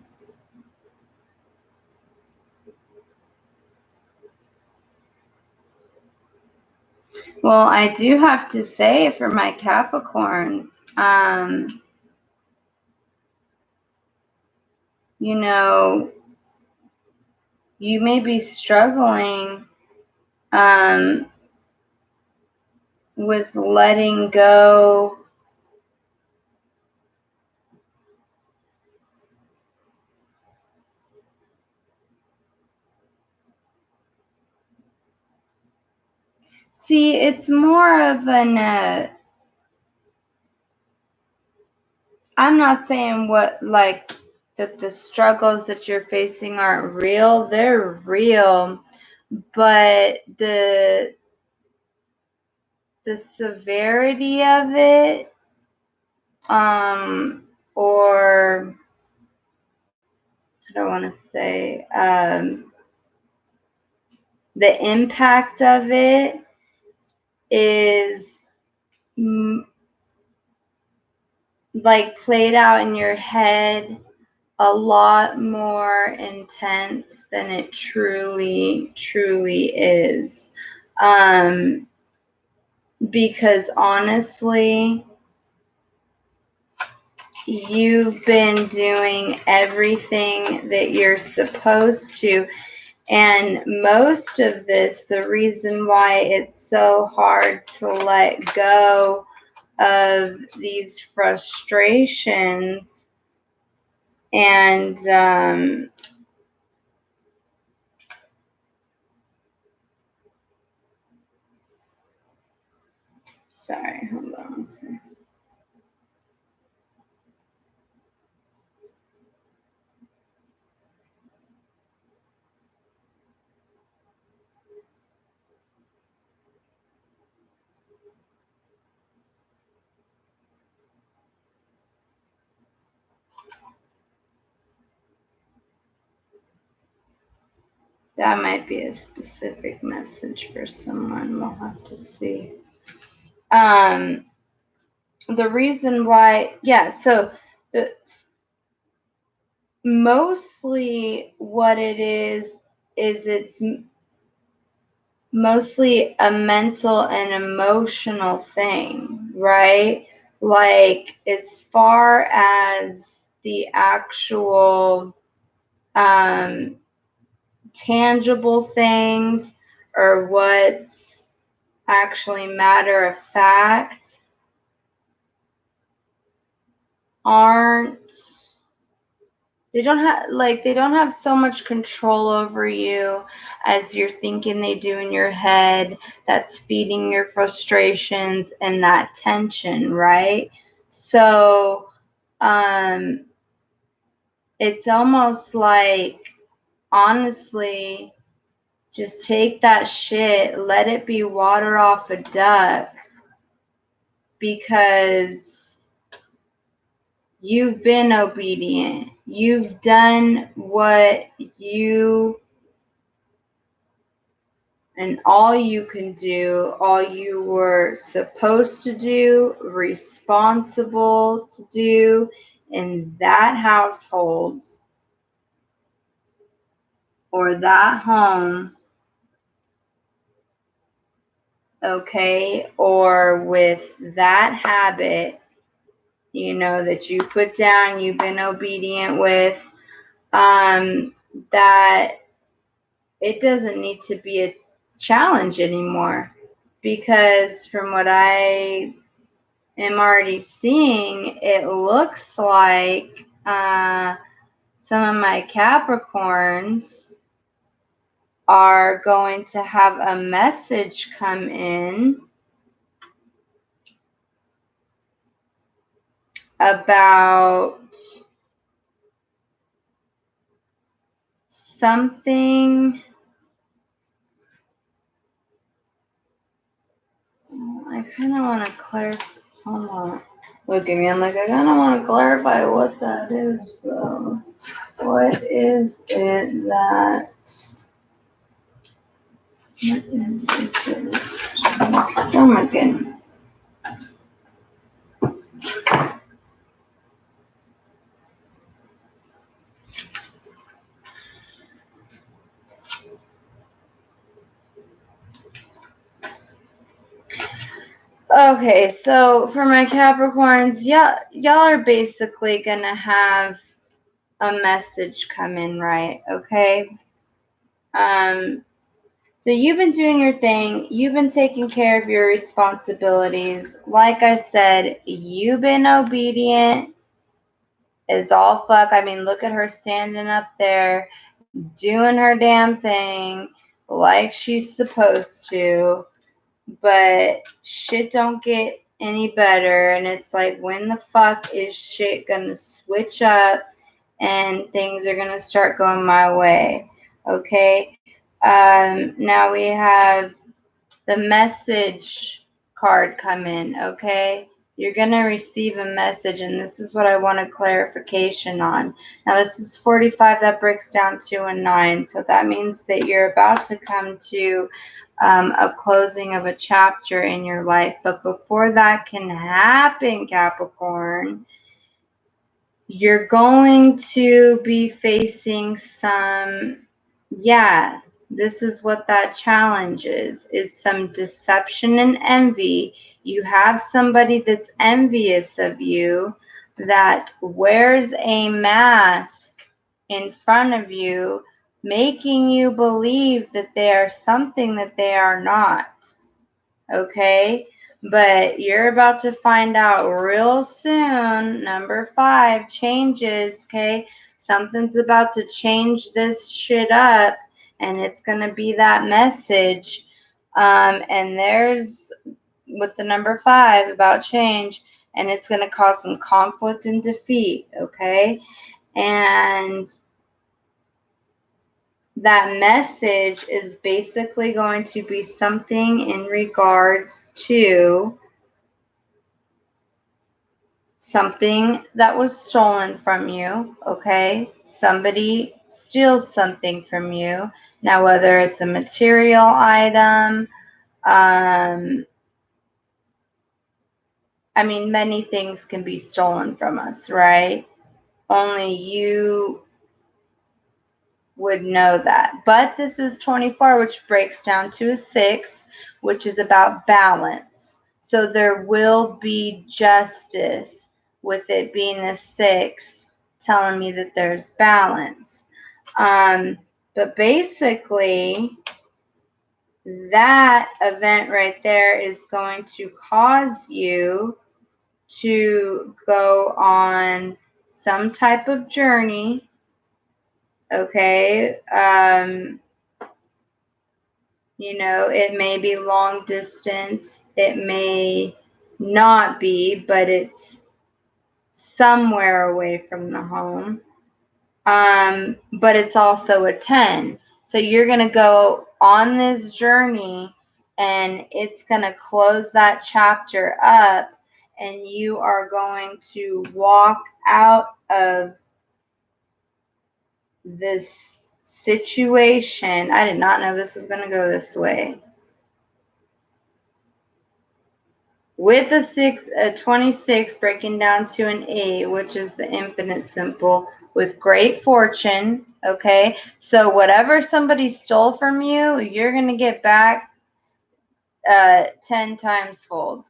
S1: Well, I do have to say for my Capricorns, you know, you may be struggling with letting go See, it's more of an I'm not saying that the struggles that you're facing aren't real. They're real, but the severity of it, or I don't want to say, the impact of it is like played out in your head a lot more intense than it truly is. Because honestly, you've been doing everything that you're supposed to. And most of this, the reason why it's so hard to let go of these frustrations and sorry, hold on one second. That might be a specific message for someone. We'll have to see. The reason why, yeah, so mostly what it is it's mostly a mental and emotional thing, right? Like as far as the actual tangible things or what's actually matter of fact they don't have so much control over you as you're thinking they do in your head. That's feeding your frustrations and that tension, right? So it's almost like, honestly, just take that shit, let it be water off a duck, because you've been obedient. You've done what you and all you can do, all you were supposed to do, responsible to do in that household or that home, okay, or with that habit, you know, that you put down, you've been obedient with, that it doesn't need to be a challenge anymore. Because from what I am already seeing, it looks like some of my Capricorns are going to have a message come in about something. I kind of want to clarify. Hold on. Look at me. I'm like, I kind of want to clarify what that is, though. What is it that? What is it? Oh my goodness. Okay, so for my Capricorns, y'all are basically gonna have a message come in, right? Okay. So you've been doing your thing. You've been taking care of your responsibilities. Like I said, you've been obedient as all fuck. I mean, look at her standing up there, doing her damn thing like she's supposed to. But shit don't get any better, and it's like, when the fuck is shit gonna switch up and things are gonna start going my way? Okay. Now we have the message card come in. Okay, you're gonna receive a message, and this is what I want a clarification on. Now this is 45, that breaks down to a 9, so that means that you're about to come to a closing of a chapter in your life. But before that can happen, Capricorn, you're going to be facing some, this is what that challenge is some deception and envy. You have somebody that's envious of you, that wears a mask in front of you, making you believe that they are something that they are not. Okay, but you're about to find out real soon. Number 5, changes. Okay, something's about to change this shit up, and it's gonna be that message. And there's, with the number 5 about change, and it's gonna cause some conflict and defeat. Okay, and that message is basically going to be something in regards to something that was stolen from you. Okay, somebody steals something from you. Now, whether it's a material item, I mean, many things can be stolen from us, right? Only you would know that. But this is 24, which breaks down to a 6, which is about balance. So there will be justice with it being a 6, telling me that there's balance. But basically, that event right there is going to cause you to go on some type of journey. Okay. You know, it may be long distance, it may not be, but it's somewhere away from the home. but it's also a 10. So you're going to go on this journey, and it's going to close that chapter up, and you are going to walk out of this situation. I did not know this was going to go this way. With a 26 breaking down to an 8, which is the infinite simple, with great fortune, okay? So whatever somebody stole from you, you're going to get back 10 times fold.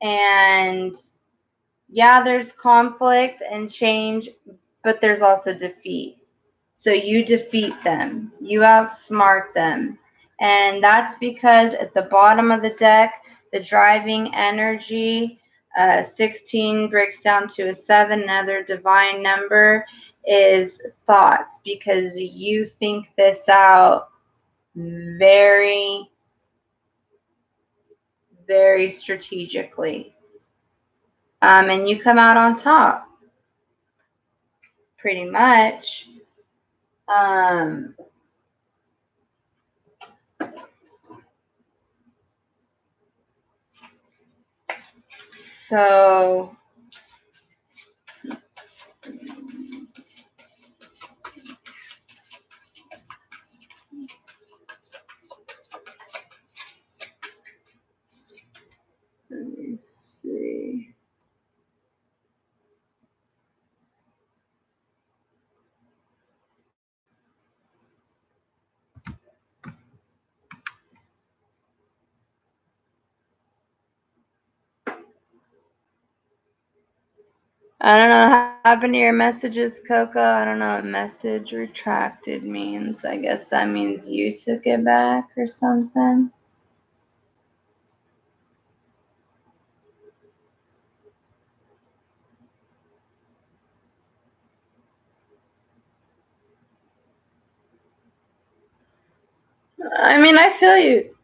S1: And yeah, there's conflict and change, but there's also defeat. So you defeat them. You outsmart them. And that's because at the bottom of the deck, the driving energy, 16 breaks down to a 7. Another divine number is thoughts, because you think this out very, very strategically. And you come out on top, pretty much. So let me see. I don't know what happened to your messages, Coco. I don't know what message retracted means. I guess that means you took it back or something. I mean, I feel you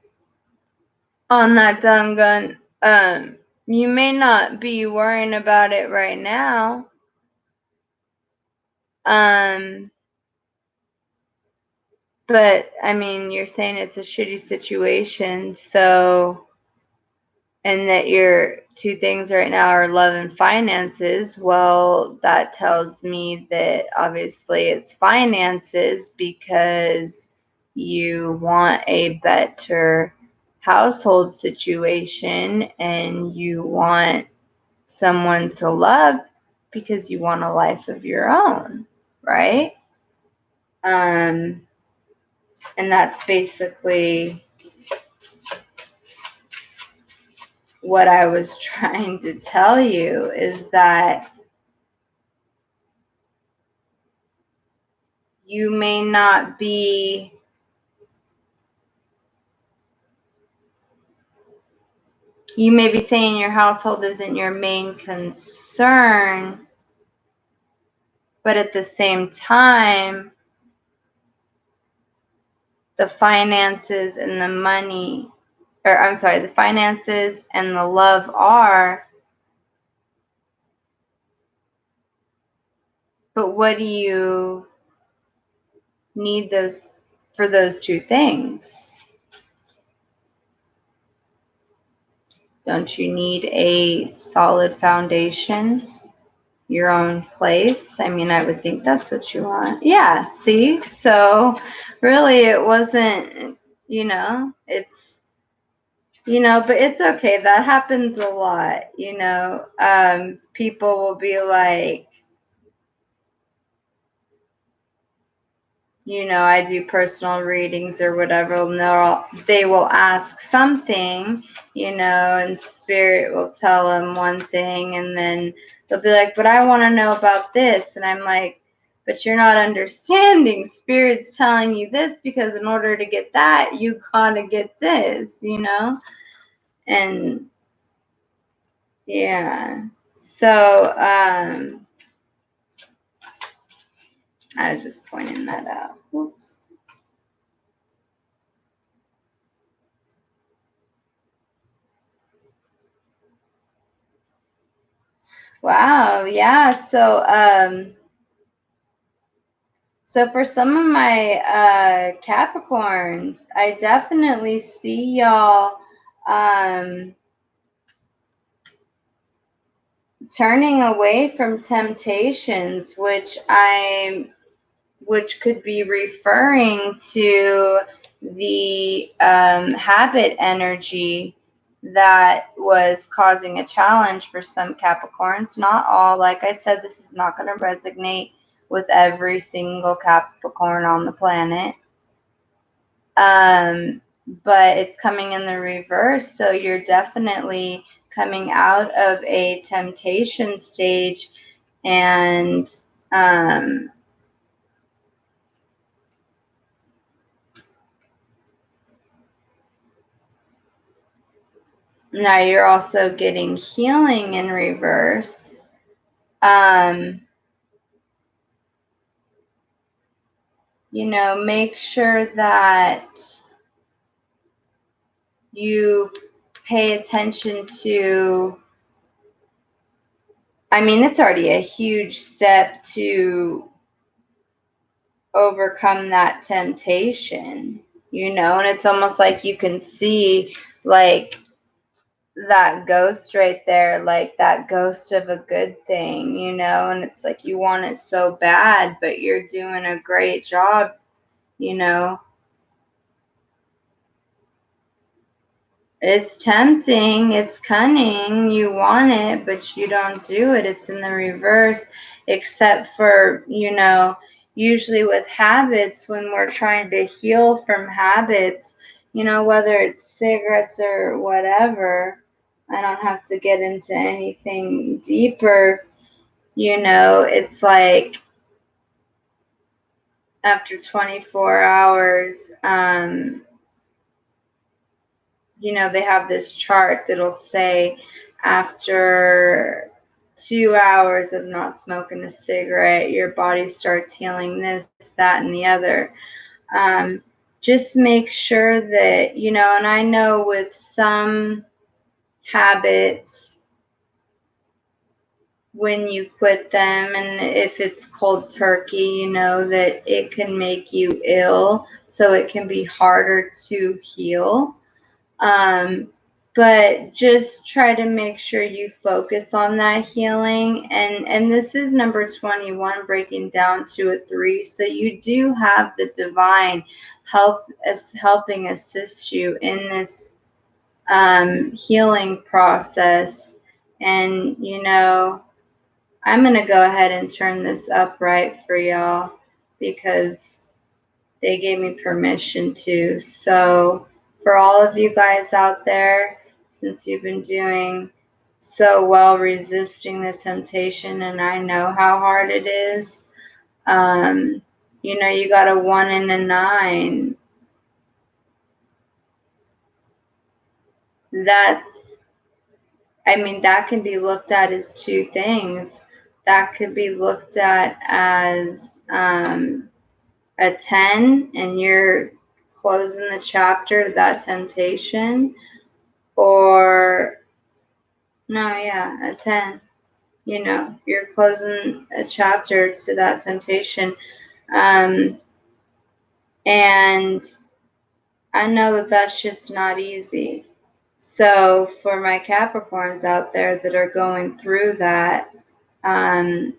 S1: on that, Dungun. You may not be worrying about it right now. But I mean, you're saying it's a shitty situation, so, and that your two things right now are love and finances. Well, that tells me that obviously it's finances, because you want a better household situation, and you want someone to love because you want a life of your own, right? And that's basically what I was trying to tell you, is that you may not be you may be saying your household isn't your main concern, but at the same time, the finances and the money, or I'm sorry, the finances and the love are. But what do you need those for those two things? Don't you need a solid foundation, your own place? I mean, I would think that's what you want. Yeah, see? So really it wasn't, it's, but it's okay. That happens a lot, people will be like, I do personal readings or whatever, and they will ask something, and spirit will tell them one thing, and then they'll be like, but I want to know about this. And I'm like, but you're not understanding. Spirit's telling you this because in order to get that, you gotta get this, And yeah. So, I was just pointing that out. Oops. Wow, yeah. So, So for some of my Capricorns, I definitely see y'all turning away from temptations, which could be referring to the habit energy that was causing a challenge for some Capricorns. Not all. Like I said, this is not going to resonate with every single Capricorn on the planet. But it's coming in the reverse, so you're definitely coming out of a temptation stage, and now you're also getting healing in reverse. You know, make sure that you pay attention to, I mean, it's already a huge step to overcome that temptation, you know, and it's almost like you can see like that ghost right there, like that ghost of a good thing, you know, and it's like you want it so bad, but you're doing a great job, you know. It's tempting, it's cunning, you want it, but you don't do it. It's in the reverse, except for, you know, usually with habits, when we're trying to heal from habits, you know, whether it's cigarettes or whatever, I don't have to get into anything deeper, you know, it's like after 24 hours, you know, they have this chart that'll say after 2 hours of not smoking a cigarette, your body starts healing this, that, and the other. Just make sure that, you know, and I know with some habits, when you quit them, and if it's cold turkey, you know, that it can make you ill, so it can be harder to heal. But just try to make sure you focus on that healing. And this is number 21, breaking down to a 3. So you do have the divine helping assist you in this healing process. And, you know, I'm going to go ahead and turn this upright for y'all because they gave me permission to. So for all of you guys out there, since you've been doing so well resisting the temptation, and I know how hard it is, you know, you got a 1 and a 9. That's, I mean, that can be looked at as two things. That could be looked at as a 10, and you're closing the chapter to that temptation, or no, yeah, a 10. You know, you're closing a chapter to that temptation. And I know that shit's not easy. So for my Capricorns out there that are going through that, the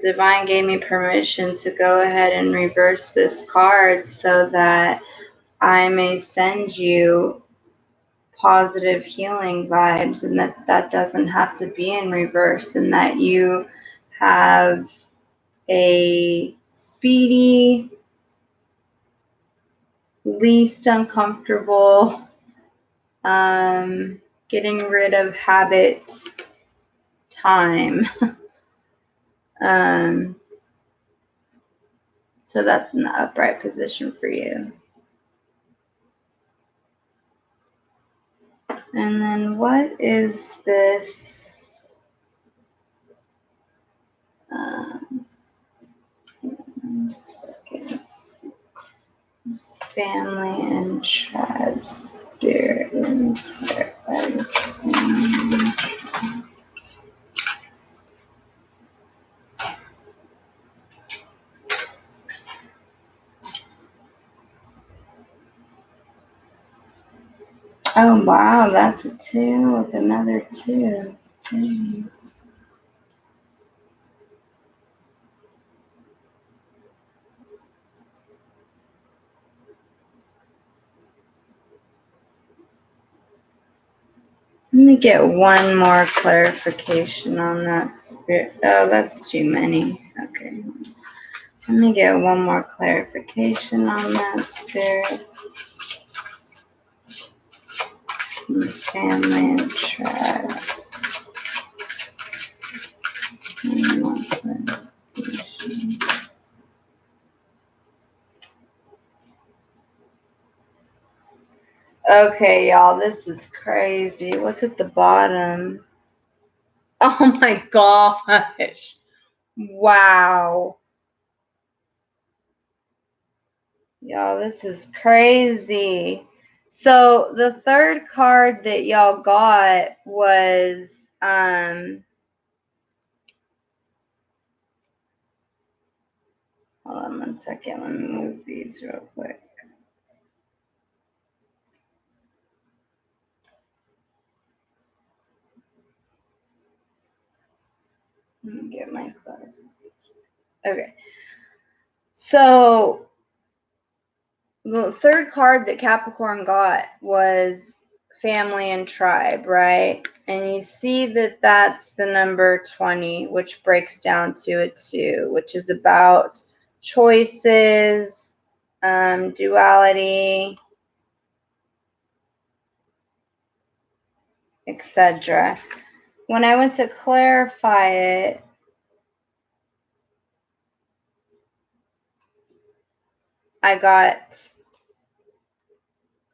S1: divine gave me permission to go ahead and reverse this card so that I may send you positive healing vibes, and that doesn't have to be in reverse, and that you have a speedy, least uncomfortable, getting rid of habit time. So that's in the upright position for you. And then what is this? One second. This family and tribe spirit. Oh, wow, that's a 2 with another 2. Dang. Let me get one more clarification on that spirit. Oh, that's too many. Okay. Let me get one more clarification on that spirit. Family and tribe. Okay, y'all, this is crazy. What's at the bottom? Oh my gosh. Wow. Y'all, this is crazy. So the third card that y'all got was hold on one second. Let me move these real quick. Let me get my clarification. Okay. So the third card that Capricorn got was family and tribe, right? And you see that that's the number 20, which breaks down to a 2, which is about choices, duality, etc. When I went to clarify it, I got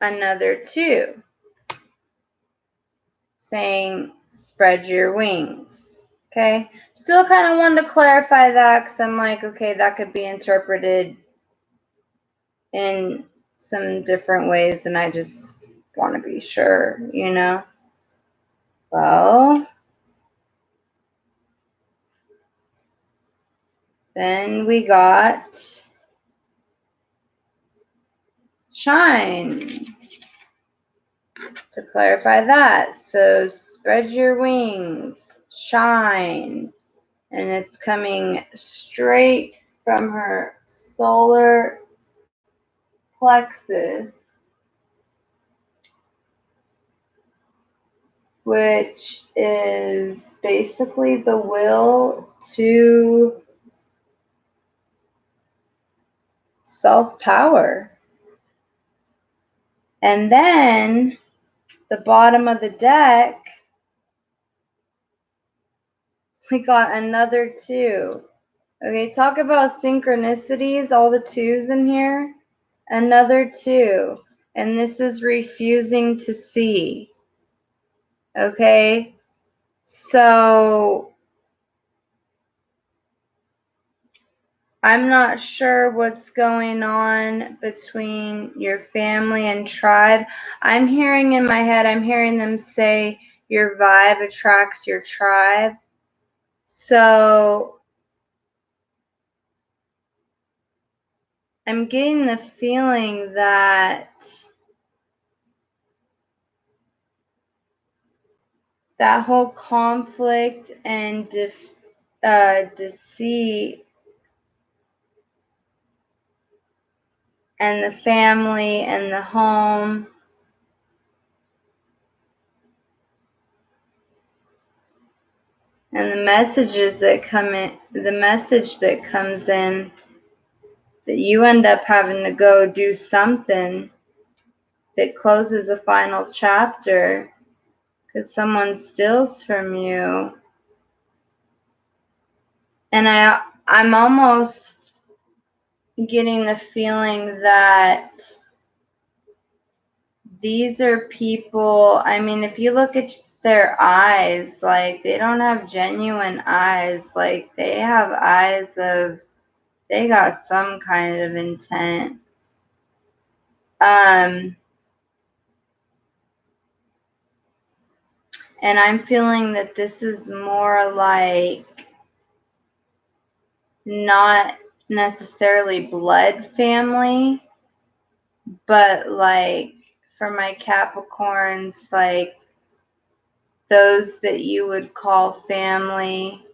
S1: another 2 saying spread your wings. Okay, still kind of wanted to clarify that because I'm like, okay, that could be interpreted in some different ways, and I just want to be sure, you know. Well, then we got shine to clarify that. So spread your wings, shine, and it's coming straight from her solar plexus, which is basically the will to self-power. And then the bottom of the deck, we got another 2. Okay, talk about synchronicities, all the 2s in here. Another 2. And this is refusing to see. Okay, so I'm not sure what's going on between your family and tribe. I'm hearing in my head, I'm hearing them say your vibe attracts your tribe. So I'm getting the feeling that that whole conflict and deceit and the family and the home and the messages that come in, the message that comes in, that you end up having to go do something that closes a final chapter because someone steals from you. And I'm almost getting the feeling that these are people, I mean, if you look at their eyes, like, they don't have genuine eyes. Like, they have eyes of, they got some kind of intent. And I'm feeling that this is more like not necessarily blood family, but like for my Capricorns, like those that you would call family,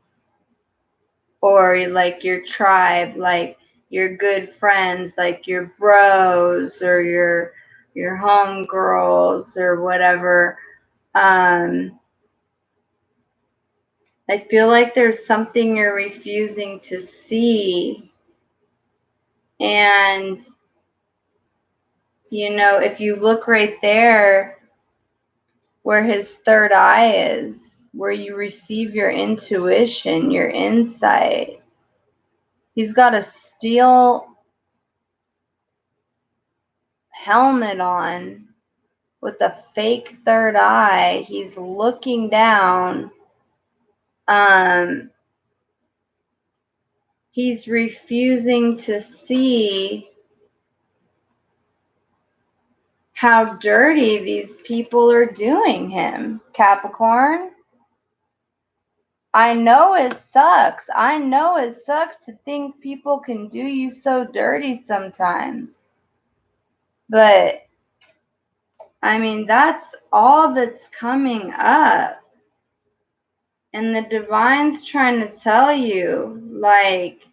S1: or like your tribe, like your good friends, like your bros or your homegirls or whatever. I feel like there's something you're refusing to see. And, you know, if you look right there where his third eye is, where you receive your intuition, your insight, he's got a steel helmet on with a fake third eye. He's looking down. He's refusing to see how dirty these people are doing him, Capricorn. I know it sucks. I know it sucks to think people can do you so dirty sometimes. But, I mean, that's all that's coming up. And the divine's trying to tell you, like,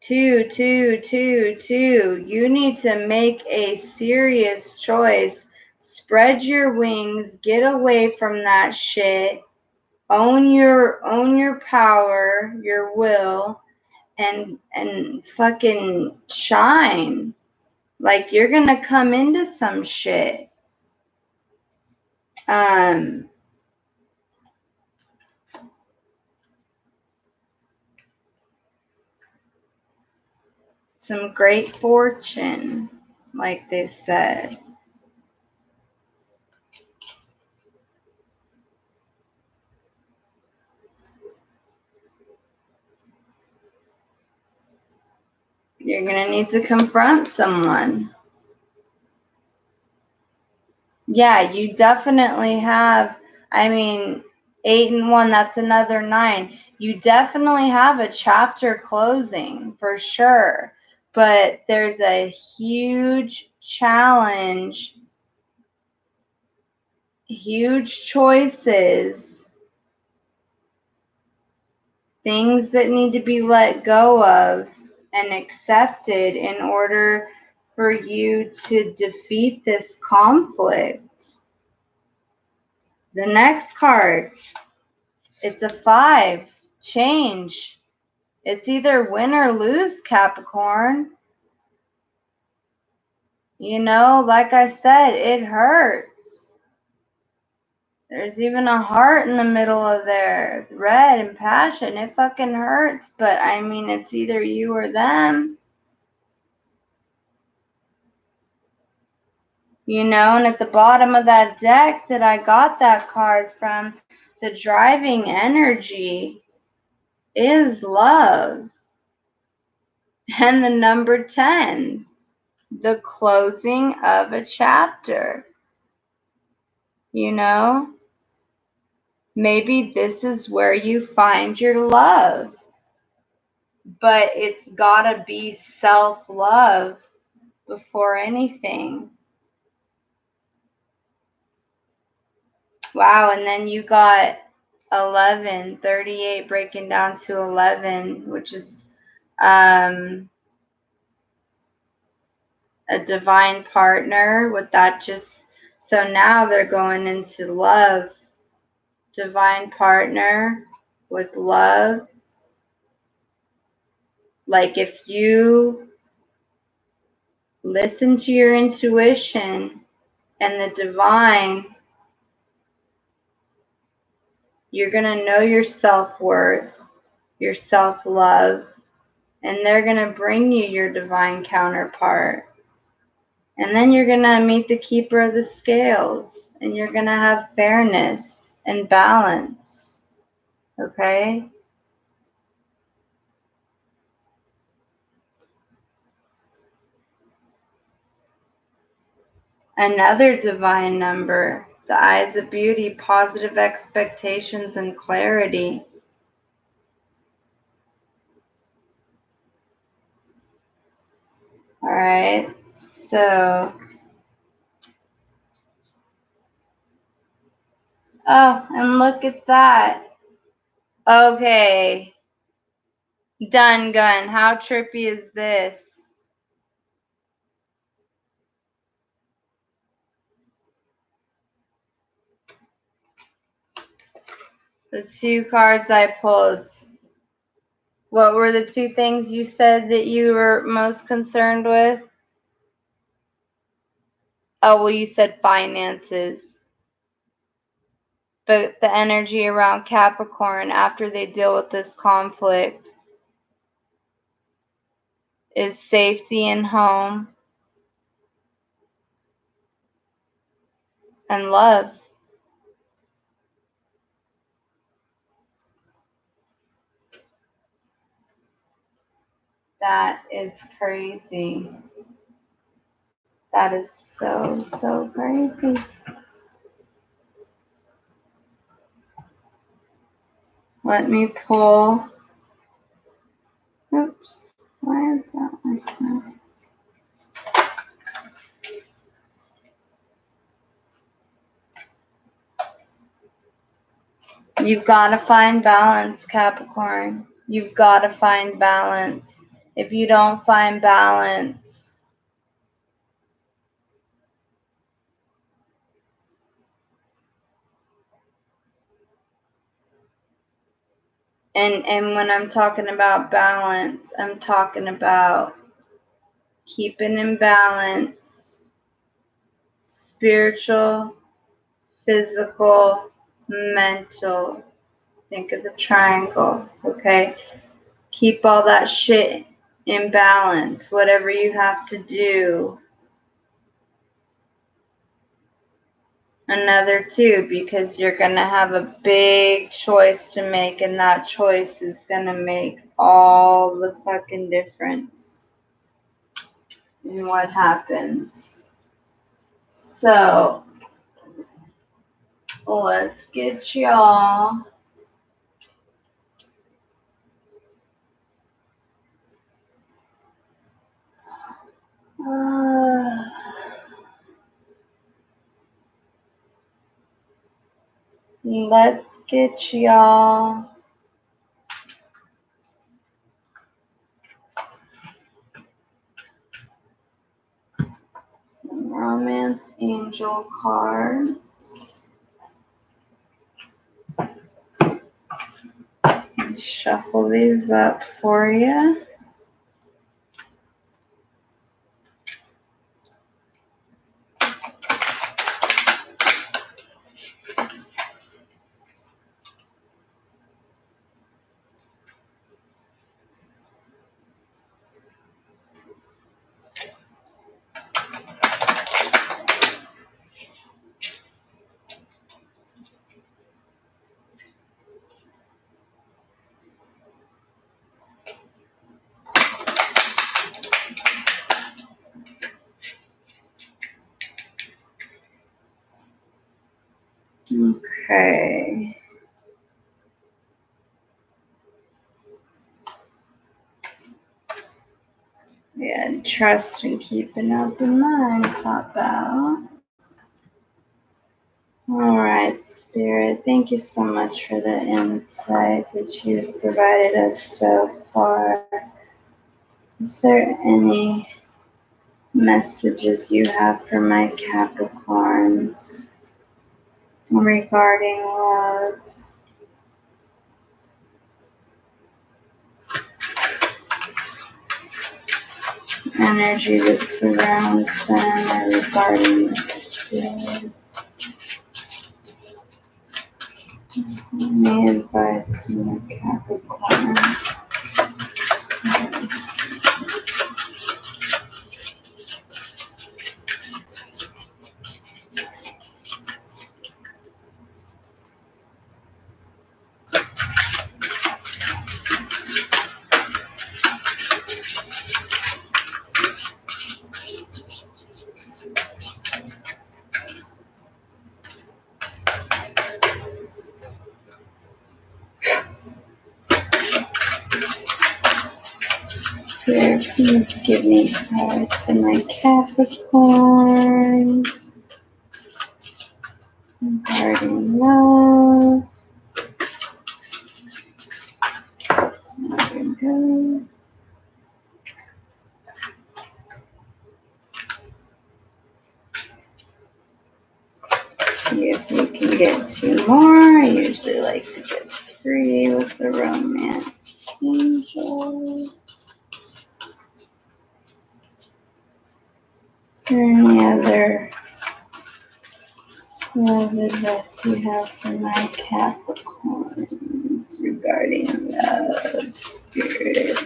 S1: 2, 2, 2, 2. You need to make a serious choice. Spread your wings. Get away from that shit. Own your power, your will, and fucking shine. Like, you're gonna come into some shit. Some great fortune, like they said. You're gonna need to confront someone. Yeah, you definitely have. I mean, 8 and 1, that's another 9. You definitely have a chapter closing for sure. But there's a huge challenge, huge choices, things that need to be let go of and accepted in order for you to defeat this conflict. The next card, it's a 5. Change. It's either win or lose, Capricorn. You know, like I said, it hurts. There's even a heart in the middle of there. It's red and passion. It fucking hurts. But, I mean, it's either you or them. You know, and at the bottom of that deck that I got that card from, the driving energy is love. And the number 10, the closing of a chapter. You know, maybe this is where you find your love. But it's gotta be self-love before anything. Wow, and then you got 11, 38 breaking down to 11, which is a divine partner. With that, just so now they're going into love. Divine partner with love. Like, if you listen to your intuition and the divine, you're going to know your self-worth, your self-love, and they're going to bring you your divine counterpart. And then you're going to meet the keeper of the scales, and you're going to have fairness and balance. Okay? Another divine number, the eyes of beauty, positive expectations and clarity. All right. So, oh, and look at that. Okay. Done gun. How trippy is this? The two cards I pulled. What were the two things you said that you were most concerned with? Oh, well, you said finances. But the energy around Capricorn after they deal with this conflict is safety and home and love. That is crazy. That is so, so crazy. Let me pull. Oops. Why is that like that? You've got to find balance, Capricorn. You've got to find balance. If you don't find balance, and when I'm talking about balance, I'm talking about keeping in balance spiritual, physical, mental. Think of the triangle, okay? Keep all that shit in balance, whatever you have to do. Another two, because you're going to have a big choice to make, and that choice is going to make all the fucking difference in what happens. So, let's get y'all let's get y'all some romance angel cards. And shuffle these up for you. Okay. Yeah, trust and keep an open mind pop out. All right, Spirit, thank you so much for the insights that you've provided us so far. Is there any messages you have for my Capricorns regarding love? Energy that surrounds them regarding the spirit. Any advice from the Capricorns? Here, please give me cards for my Capricorn. Guardian love. There we go. See if we can get 2 more. I usually like to get 3 with the romance angel. Any other love advice you have for my Capricorns regarding love, spirit?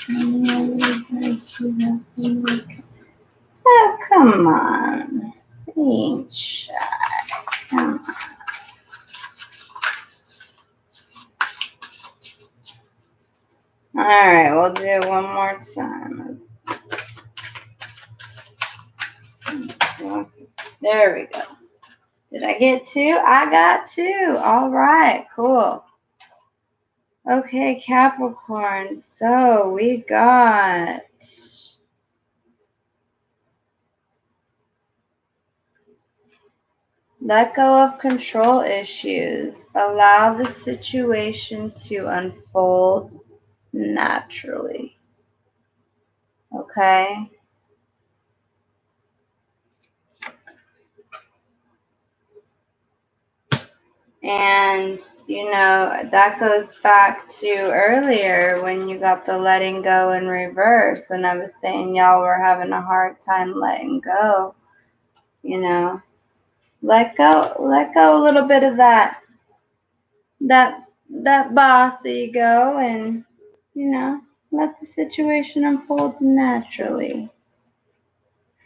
S1: Any other advice you have for my Capricorns? Oh, come on. Ain't shy. Come on. Alright, we'll do it one more time. There we go. Did I get 2? I got 2. Alright, cool. Okay, Capricorn. So we got let go of control issues. Allow the situation to unfold naturally. Okay? And, that goes back to earlier when you got the letting go in reverse. And I was saying y'all were having a hard time letting go. Let go a little bit of that boss ego and, let the situation unfold naturally.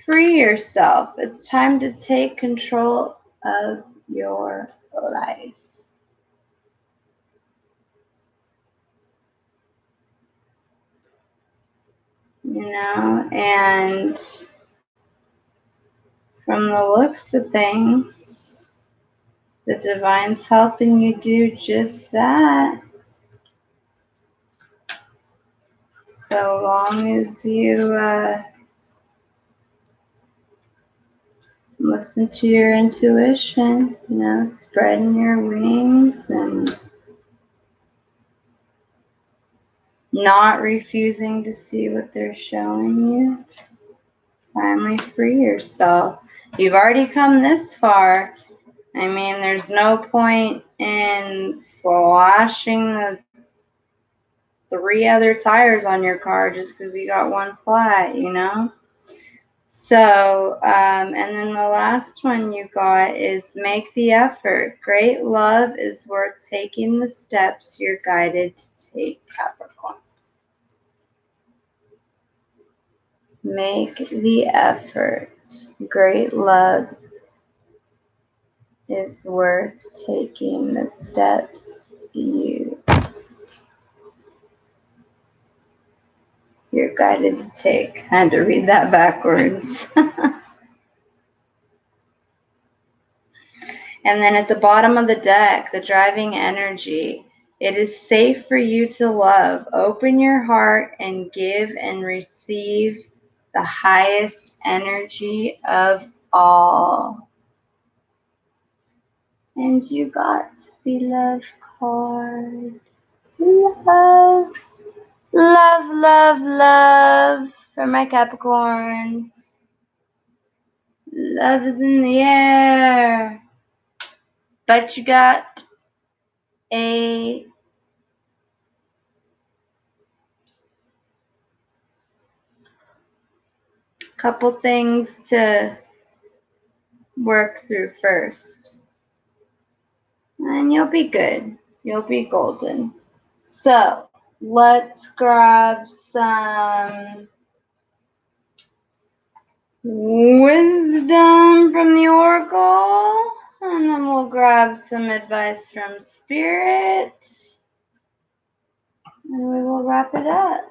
S1: Free yourself. It's time to take control of your life. And from the looks of things, the divine's helping you do just that. So long as you listen to your intuition, spreading your wings and not refusing to see what they're showing you. Finally free yourself. You've already come this far. I mean, there's no point in slashing the 3 other tires on your car just because you got one flat, So, and then the last one you got is make the effort. Great love is worth taking the steps you're guided to take, Capricorn. Make the effort. Great love is worth taking the steps you're guided to take. I had to read that backwards. And then at the bottom of the deck, the driving energy. It is safe for you to love. Open your heart and give and receive the highest energy of all. And you got the love card. Love, love, love, love for my Capricorns. Love is in the air. But you got a couple things to work through first. And you'll be good. You'll be golden. So, let's grab some wisdom from the oracle. And then we'll grab some advice from spirit. And we will wrap it up.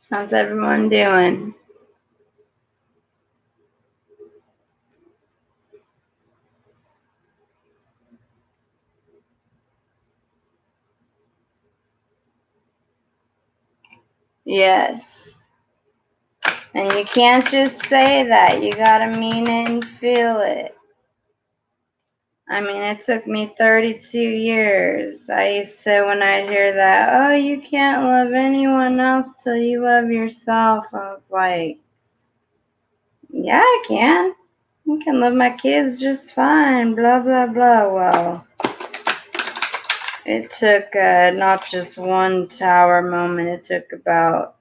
S1: How's everyone doing? Yes. And you can't just say that. You gotta mean it and feel it. I mean, it took me 32 years. I used to, when I'd hear that, oh, you can't love anyone else till you love yourself. I was like, yeah, I can. I can love my kids just fine, blah, blah, blah. Well, it took not just one tower moment. It took about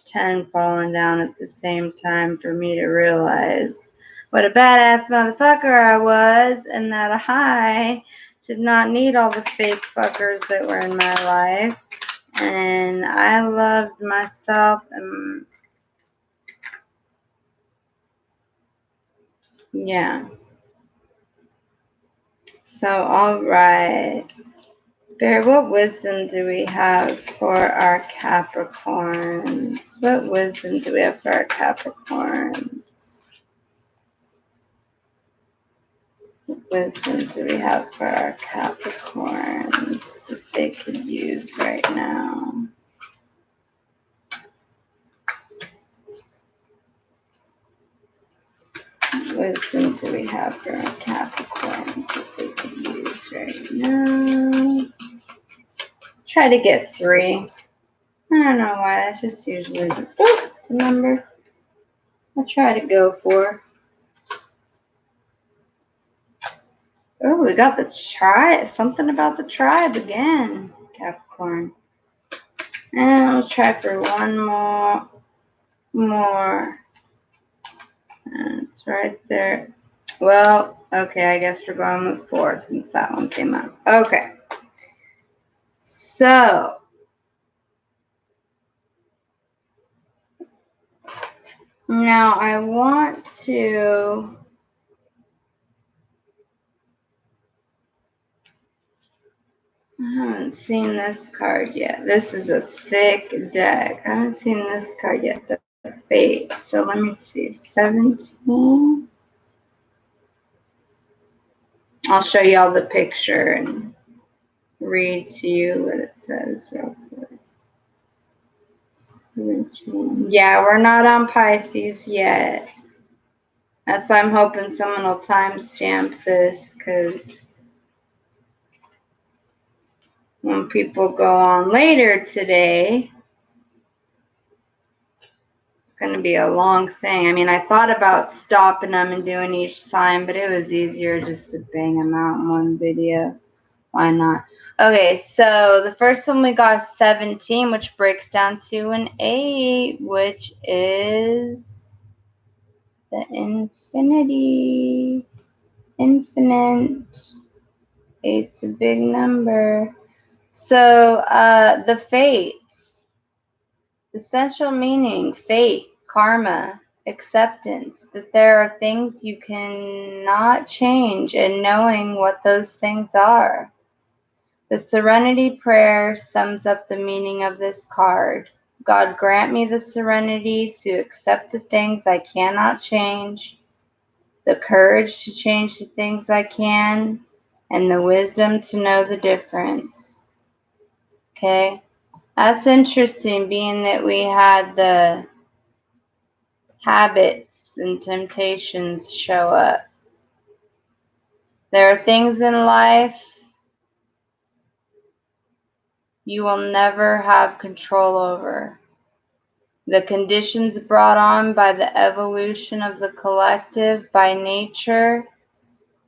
S1: 10 falling down at the same time for me to realize what a badass motherfucker I was, and that I did not need all the fake fuckers that were in my life, and I loved myself. And yeah, so all right, Spirit, what wisdom do we have for our Capricorns? What wisdom do we have for our Capricorns? Wisdom do we have for our Capricorns that they could use right now? Wisdom do we have for our Capricorns that they could use right now? Try to get 3. I don't know why, that's just usually the number I try to go for. Oh, we got the tribe. Something about the tribe again, Capricorn. And we'll try for one more. And it's right there. Well, okay, I guess we're going with 4 since that one came up. Okay. So, now I want to... I haven't seen this card yet. This is a thick deck. I haven't seen this card yet, the Fate. So let me see. 17. I'll show you all the picture and read to you what it says real quick. 17. Yeah, we're not on Pisces yet. That's why I'm hoping someone will timestamp this, because when people go on later today, it's going to be a long thing. I mean, I thought about stopping them and doing each sign, but it was easier just to bang them out in one video. Why not? Okay, so the first one we got 17, which breaks down to an 8, which is the infinity. Infinite. 8's a big number. So the fates, essential meaning, fate, karma, acceptance, that there are things you cannot change, and knowing what those things are. The Serenity Prayer sums up the meaning of this card. God, grant me the serenity to accept the things I cannot change, the courage to change the things I can, and the wisdom to know the difference. Okay? That's interesting, being that we had the habits and temptations show up. There are things in life you will never have control over. The conditions brought on by the evolution of the collective, by nature,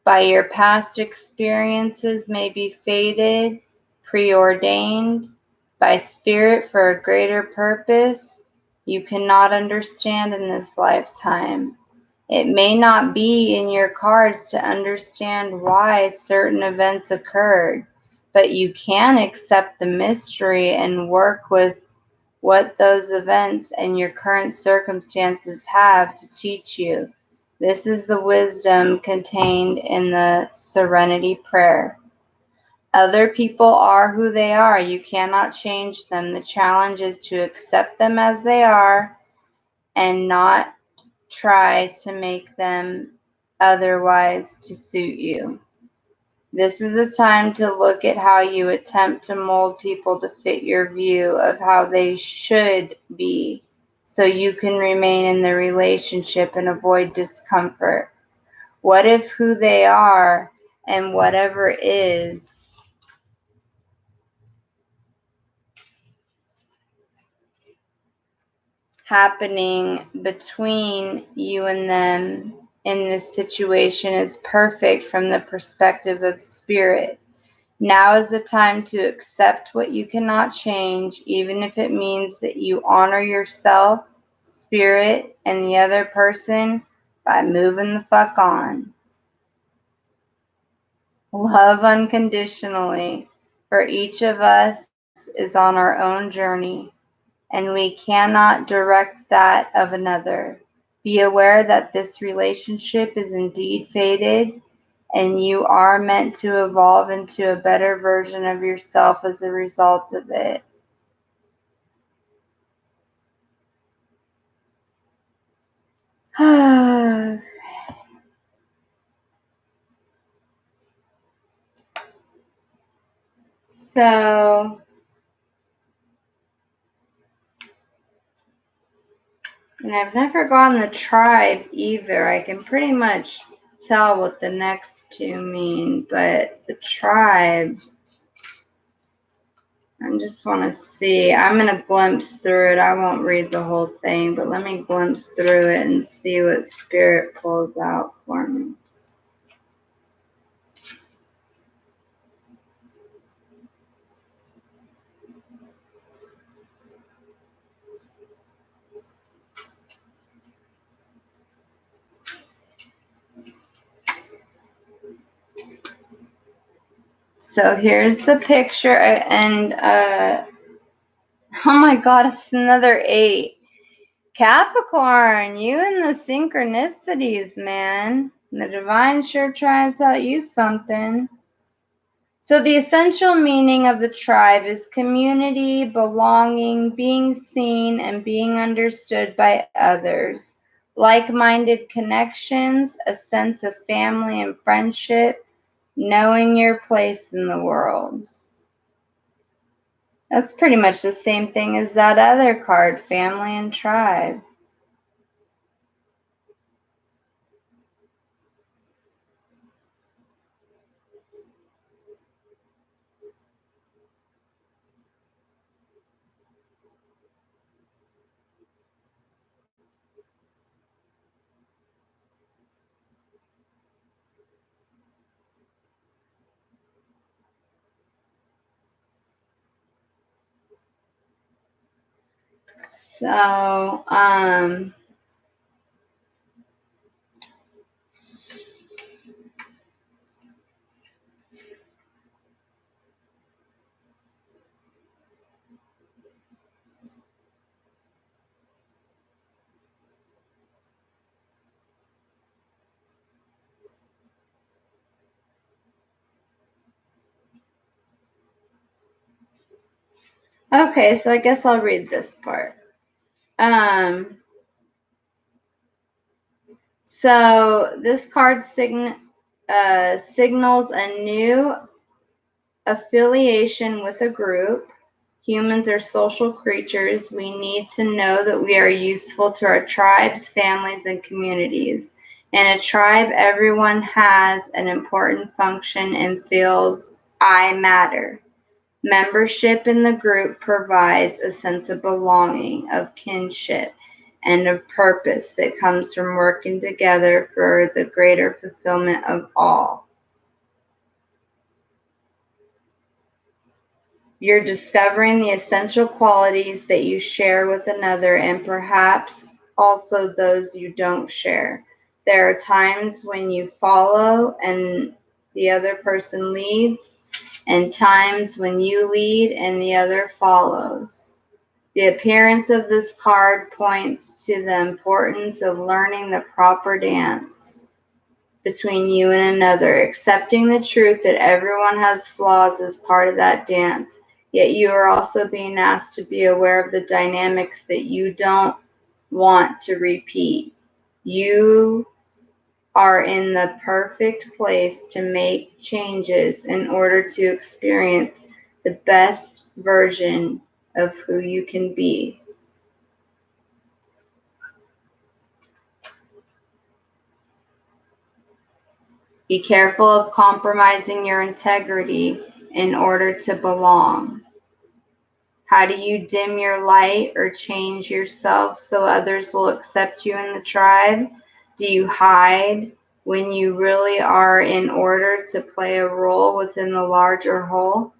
S1: by your past experiences may be fated, preordained, by spirit for a greater purpose you cannot understand in this lifetime. It may not be in your cards to understand why certain events occurred, but you can accept the mystery and work with what those events and your current circumstances have to teach you. This is the wisdom contained in the Serenity Prayer. Other people are who they are. You cannot change them. The challenge is to accept them as they are and not try to make them otherwise to suit you. This is a time to look at how you attempt to mold people to fit your view of how they should be so you can remain in the relationship and avoid discomfort. What if who they are and whatever is happening between you and them in this situation is perfect from the perspective of spirit? Now is the time to accept what you cannot change, even if it means that you honor yourself, spirit, and the other person by moving the fuck on. Love unconditionally, for each of us is on our own journey, and we cannot direct that of another. Be aware that this relationship is indeed fated, and you are meant to evolve into a better version of yourself as a result of it. So, and I've never gone the tribe either. I can pretty much tell what the next two mean, but the tribe, I just want to see. I'm going to glimpse through it. I won't read the whole thing, but let me glimpse through it and see what spirit pulls out for me. So here's the picture, and oh my god, it's another 8. Capricorn, you and the synchronicities, man. The divine sure trying to tell you something. So the essential meaning of the tribe is community, belonging, being seen, and being understood by others. Like-minded connections, a sense of family and friendship, knowing your place in the world. That's pretty much the same thing as that other card, family and tribe. So, okay, so I guess I'll read this part. So this card signals a new affiliation with a group. Humans are social creatures. We need to know that we are useful to our tribes, families, and communities. In a tribe, everyone has an important function and feels I matter. Membership in the group provides a sense of belonging, of kinship, and of purpose that comes from working together for the greater fulfillment of all. You're discovering the essential qualities that you share with another and perhaps also those you don't share. There are times when you follow and the other person leads, and times when you lead and the other follows. The appearance of this card points to the importance of learning the proper dance between you and another, accepting the truth that everyone has flaws as part of that dance. Yet you are also being asked to be aware of the dynamics that you don't want to repeat. You are in the perfect place to make changes in order to experience the best version of who you can be. Be careful of compromising your integrity in order to belong. How do you dim your light or change yourself so others will accept you in the tribe? Do you hide when you really are in order to play a role within the larger whole?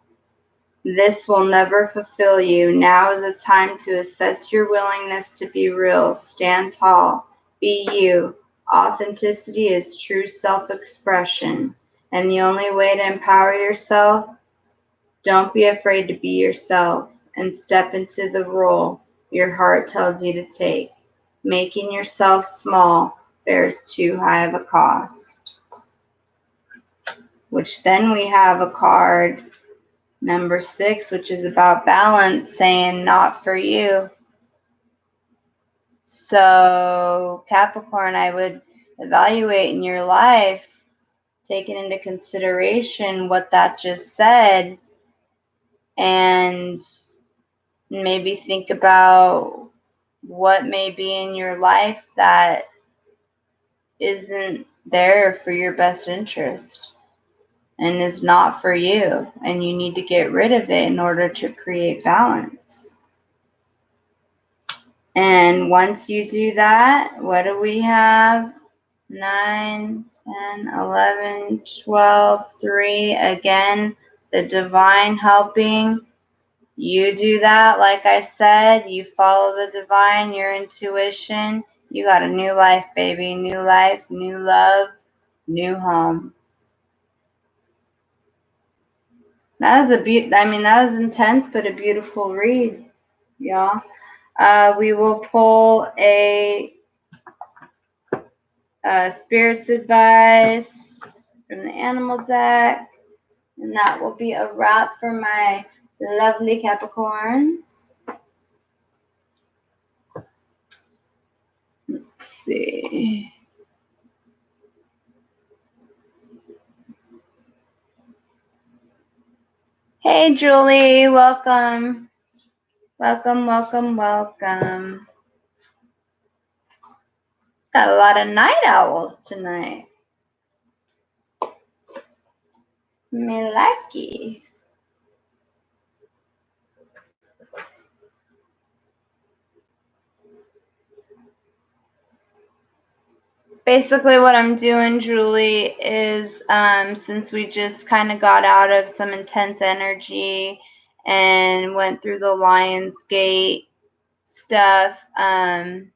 S1: This will never fulfill you. Now is a time to assess your willingness to be real. Stand tall. Be you. Authenticity is true self-expression. And the only way to empower yourself, don't be afraid to be yourself and step into the role your heart tells you to take. Making yourself small bears too high of a cost. Which then we have a card, number 6, which is about balance, saying not for you. So Capricorn, I would evaluate in your life, taking into consideration what that just said, and maybe think about what may be in your life that isn't there for your best interest and is not for you, and you need to get rid of it in order to create balance. And once you do that, what do we have? 9, 10, 11, 12, 3. Again, the divine helping. You do that, like I said, you follow the divine, your intuition. You got a new life, baby. New life, new love, new home. That was that was intense, but a beautiful read, y'all. We will pull a Spirit's Advice from the Animal deck, and that will be a wrap for my lovely Capricorns. Let's see. Hey, Julie, welcome. Welcome, welcome, welcome. Got a lot of night owls tonight. Me lucky. Basically what I'm doing, Julie, is since we just kind of got out of some intense energy and went through the Lion's Gate stuff, and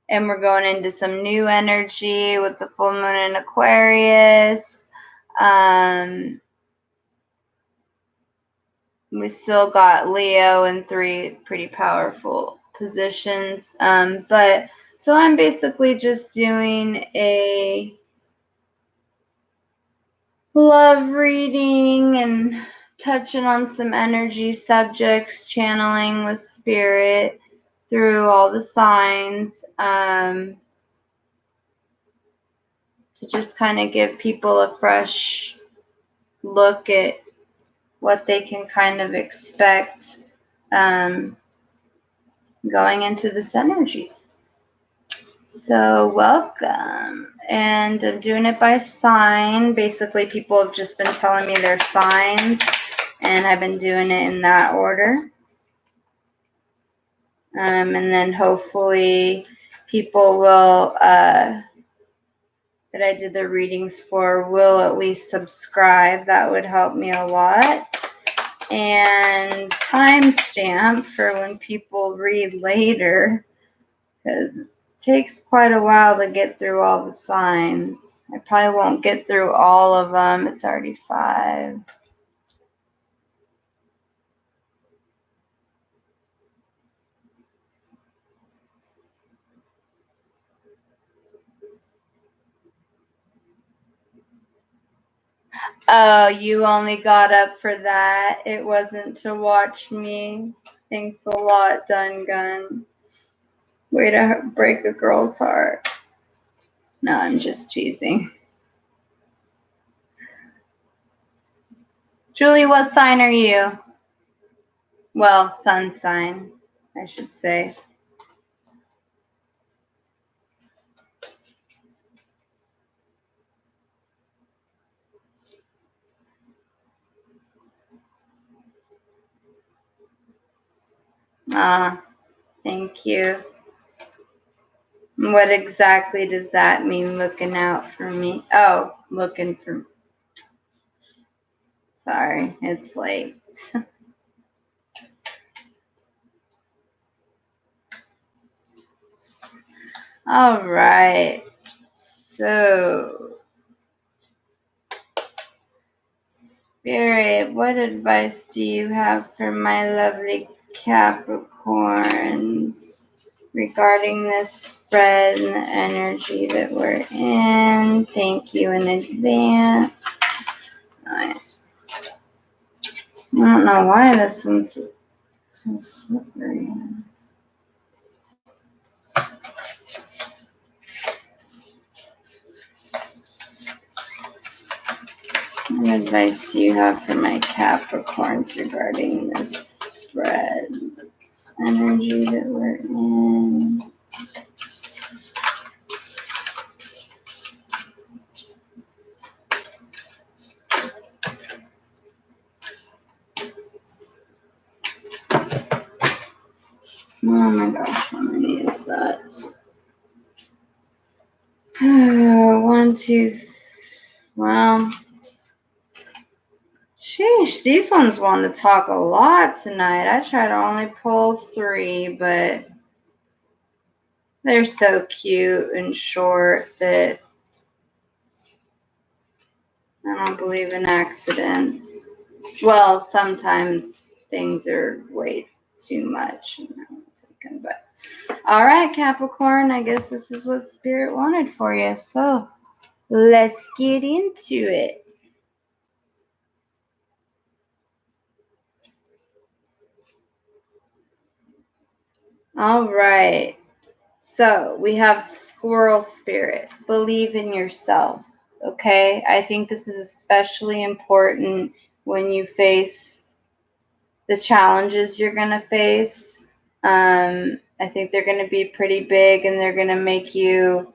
S1: we're going into some new energy with the full moon in Aquarius. We still got Leo in 3 pretty powerful positions, but so I'm basically just doing a love reading and touching on some energy subjects, channeling with spirit through all the signs, to just kind of give people a fresh look at what they can kind of expect going into this energy. So welcome. And I'm doing it by sign. Basically, people have just been telling me their signs, and I've been doing it in that order. And then hopefully people will, that I did the readings for, will at least subscribe. That would help me a lot. And timestamp for when people read later, because it takes quite a while to get through all the signs. I probably won't get through all of them. It's already 5. Oh, you only got up for that. It wasn't to watch me. Thanks a lot, Dun Gun. Way to break a girl's heart. No, I'm just teasing. Julie, what sign are you? Well, sun sign, I should say. Thank you. What exactly does that mean, looking out for me? Oh, looking for... Sorry, it's late. All right. So, Spirit, what advice do you have for my lovely Capricorns regarding this spread and the energy that we're in? Thank you in advance. I don't know why this one's so slippery. What advice do you have for my Capricorns regarding this spread energy that we're in? Oh my gosh, how many is that? 1, 2, well, sheesh, these ones want to talk a lot tonight. I try to only pull 3, but they're so cute and short that I don't believe in accidents. Well, sometimes things are way too much. But all right, Capricorn, I guess this is what Spirit wanted for you. So let's get into it. All right. So we have Squirrel Spirit. Believe in yourself. Okay. I think this is especially important when you face the challenges you're going to face. I think they're going to be pretty big and they're going to make you,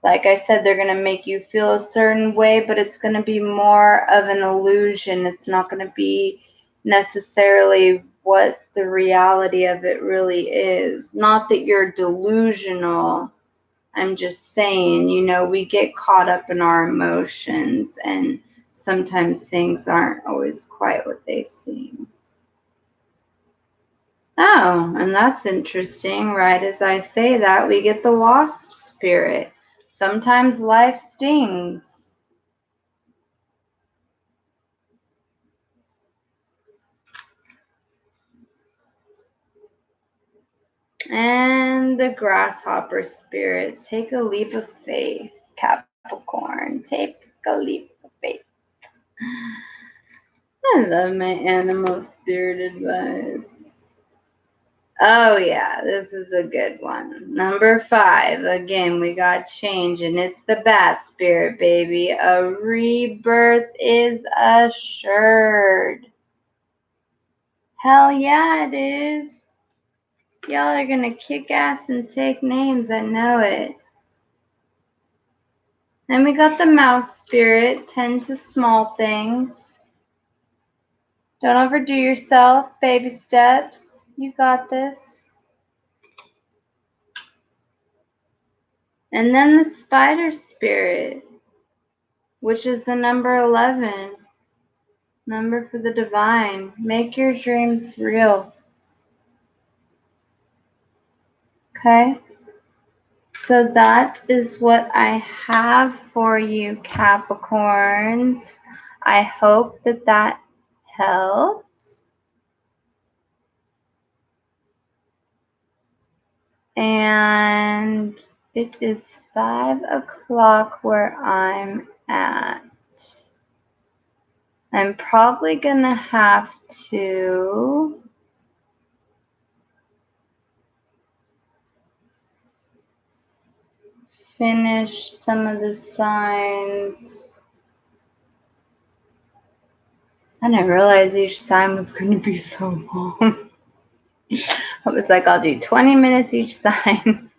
S1: like I said, they're going to make you feel a certain way, but it's going to be more of an illusion. It's not going to be necessarily what the reality of it really is. Not that you're delusional. I'm just saying, we get caught up in our emotions and sometimes things aren't always quite what they seem. Oh, and that's interesting. Right as I say that, we get the wasp spirit. Sometimes life stings. And the grasshopper spirit. Take a leap of faith, Capricorn. Take a leap of faith. I love my animal spirit advice. Oh, yeah, this is a good one. Number 5. Again, we got change, and it's the bat spirit, baby. A rebirth is assured. Hell yeah, it is. Y'all are going to kick ass and take names. I know it. Then we got the mouse spirit. Tend to small things. Don't overdo yourself. Baby steps. You got this. And then the spider spirit, which is the number 11, number for the divine. Make your dreams real. Okay? So that is what I have for you, Capricorns. I hope that helped. And it is 5 o'clock where I'm at. I'm probably gonna have to finish some of the signs. I didn't realize each sign was going to be so long. I was like, I'll do 20 minutes each sign.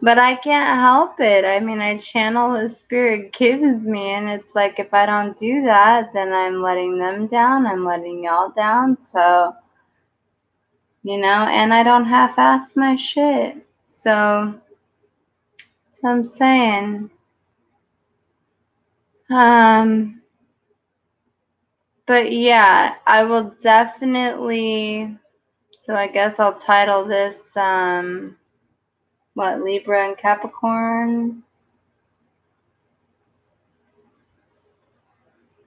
S1: But I can't help it. I mean, I channel what Spirit gives me, and it's like if I don't do that, then I'm letting them down. I'm letting y'all down. So, and I don't half-ass my shit. So, that's what I'm saying. But yeah, I will definitely. So I guess I'll title this, Libra and Capricorn.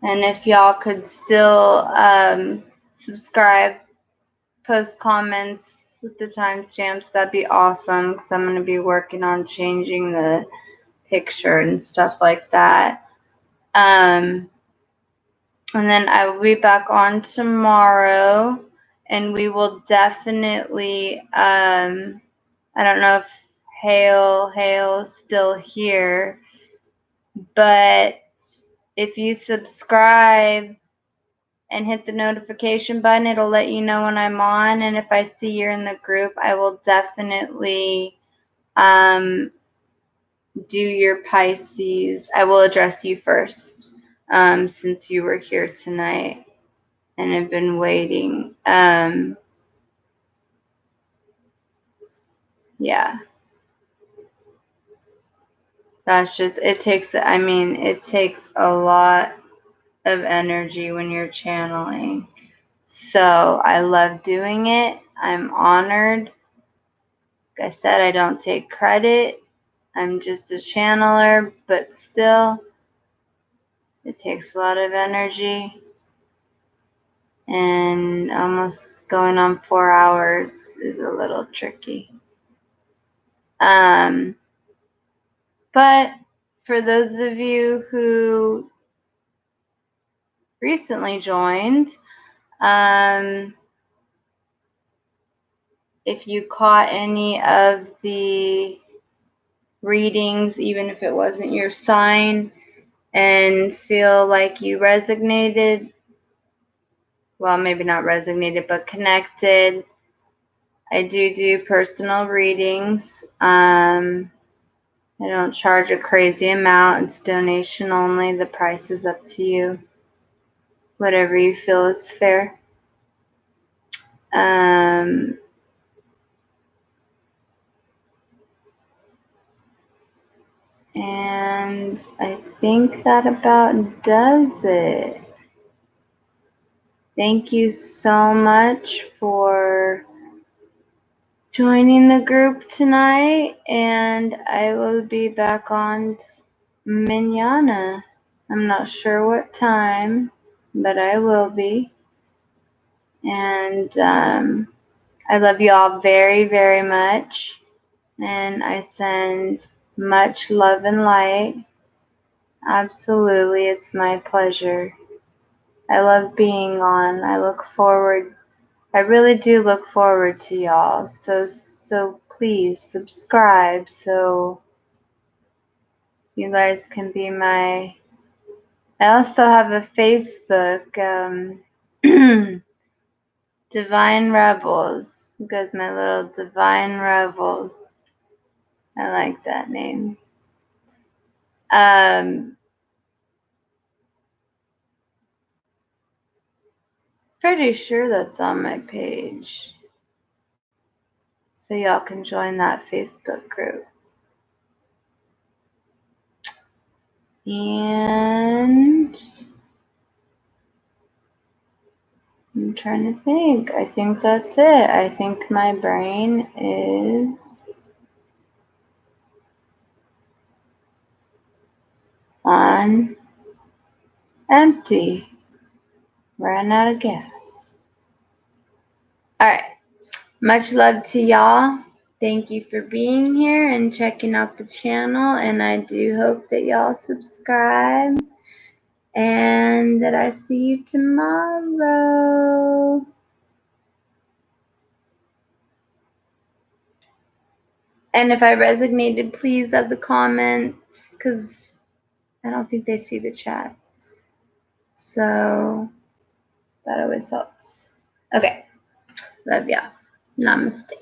S1: And if y'all could still subscribe, post comments with the timestamps, that'd be awesome, because I'm going to be working on changing the picture and stuff like that. And then I will be back on tomorrow, and we will definitely, I don't know if Hale is still here, but if you subscribe and hit the notification button, it'll let you know when I'm on. And if I see you're in the group, I will definitely do your Pisces. I will address you first, since you were here tonight and have been waiting. Yeah. That's just, it takes a lot of energy when you're channeling. So I love doing it. I'm honored. Like I said, I don't take credit. I'm just a channeler, but still, it takes a lot of energy. And almost going on 4 hours is a little tricky. But for those of you who recently joined, if you caught any of the readings, even if it wasn't your sign, and feel like you resonated, well, maybe not resonated, but connected, I do personal readings. I don't charge a crazy amount. It's donation only. The price is up to you. Whatever you feel is fair. And I think that about does it. Thank you so much for joining the group tonight, and I will be back on mañana. I'm not sure what time, but I will be. And I love you all very, very much, and I send much love and light. Absolutely, it's my pleasure. I love being on. I really do look forward to y'all. So please subscribe so you guys can be my. I also have a Facebook, Divine Rebels. You guys, my little Divine Rebels. I like that name. Pretty sure that's on my page. So y'all can join that Facebook group. And I'm trying to think. I think that's it. I think my brain is on empty. Ran out of gas. Alright. Much love to y'all. Thank you for being here and checking out the channel. And I do hope that y'all subscribe. And that I see you tomorrow. And if I resonated, please add the comments, because I don't think they see the chats. So that always helps. Okay. Love ya. Namaste.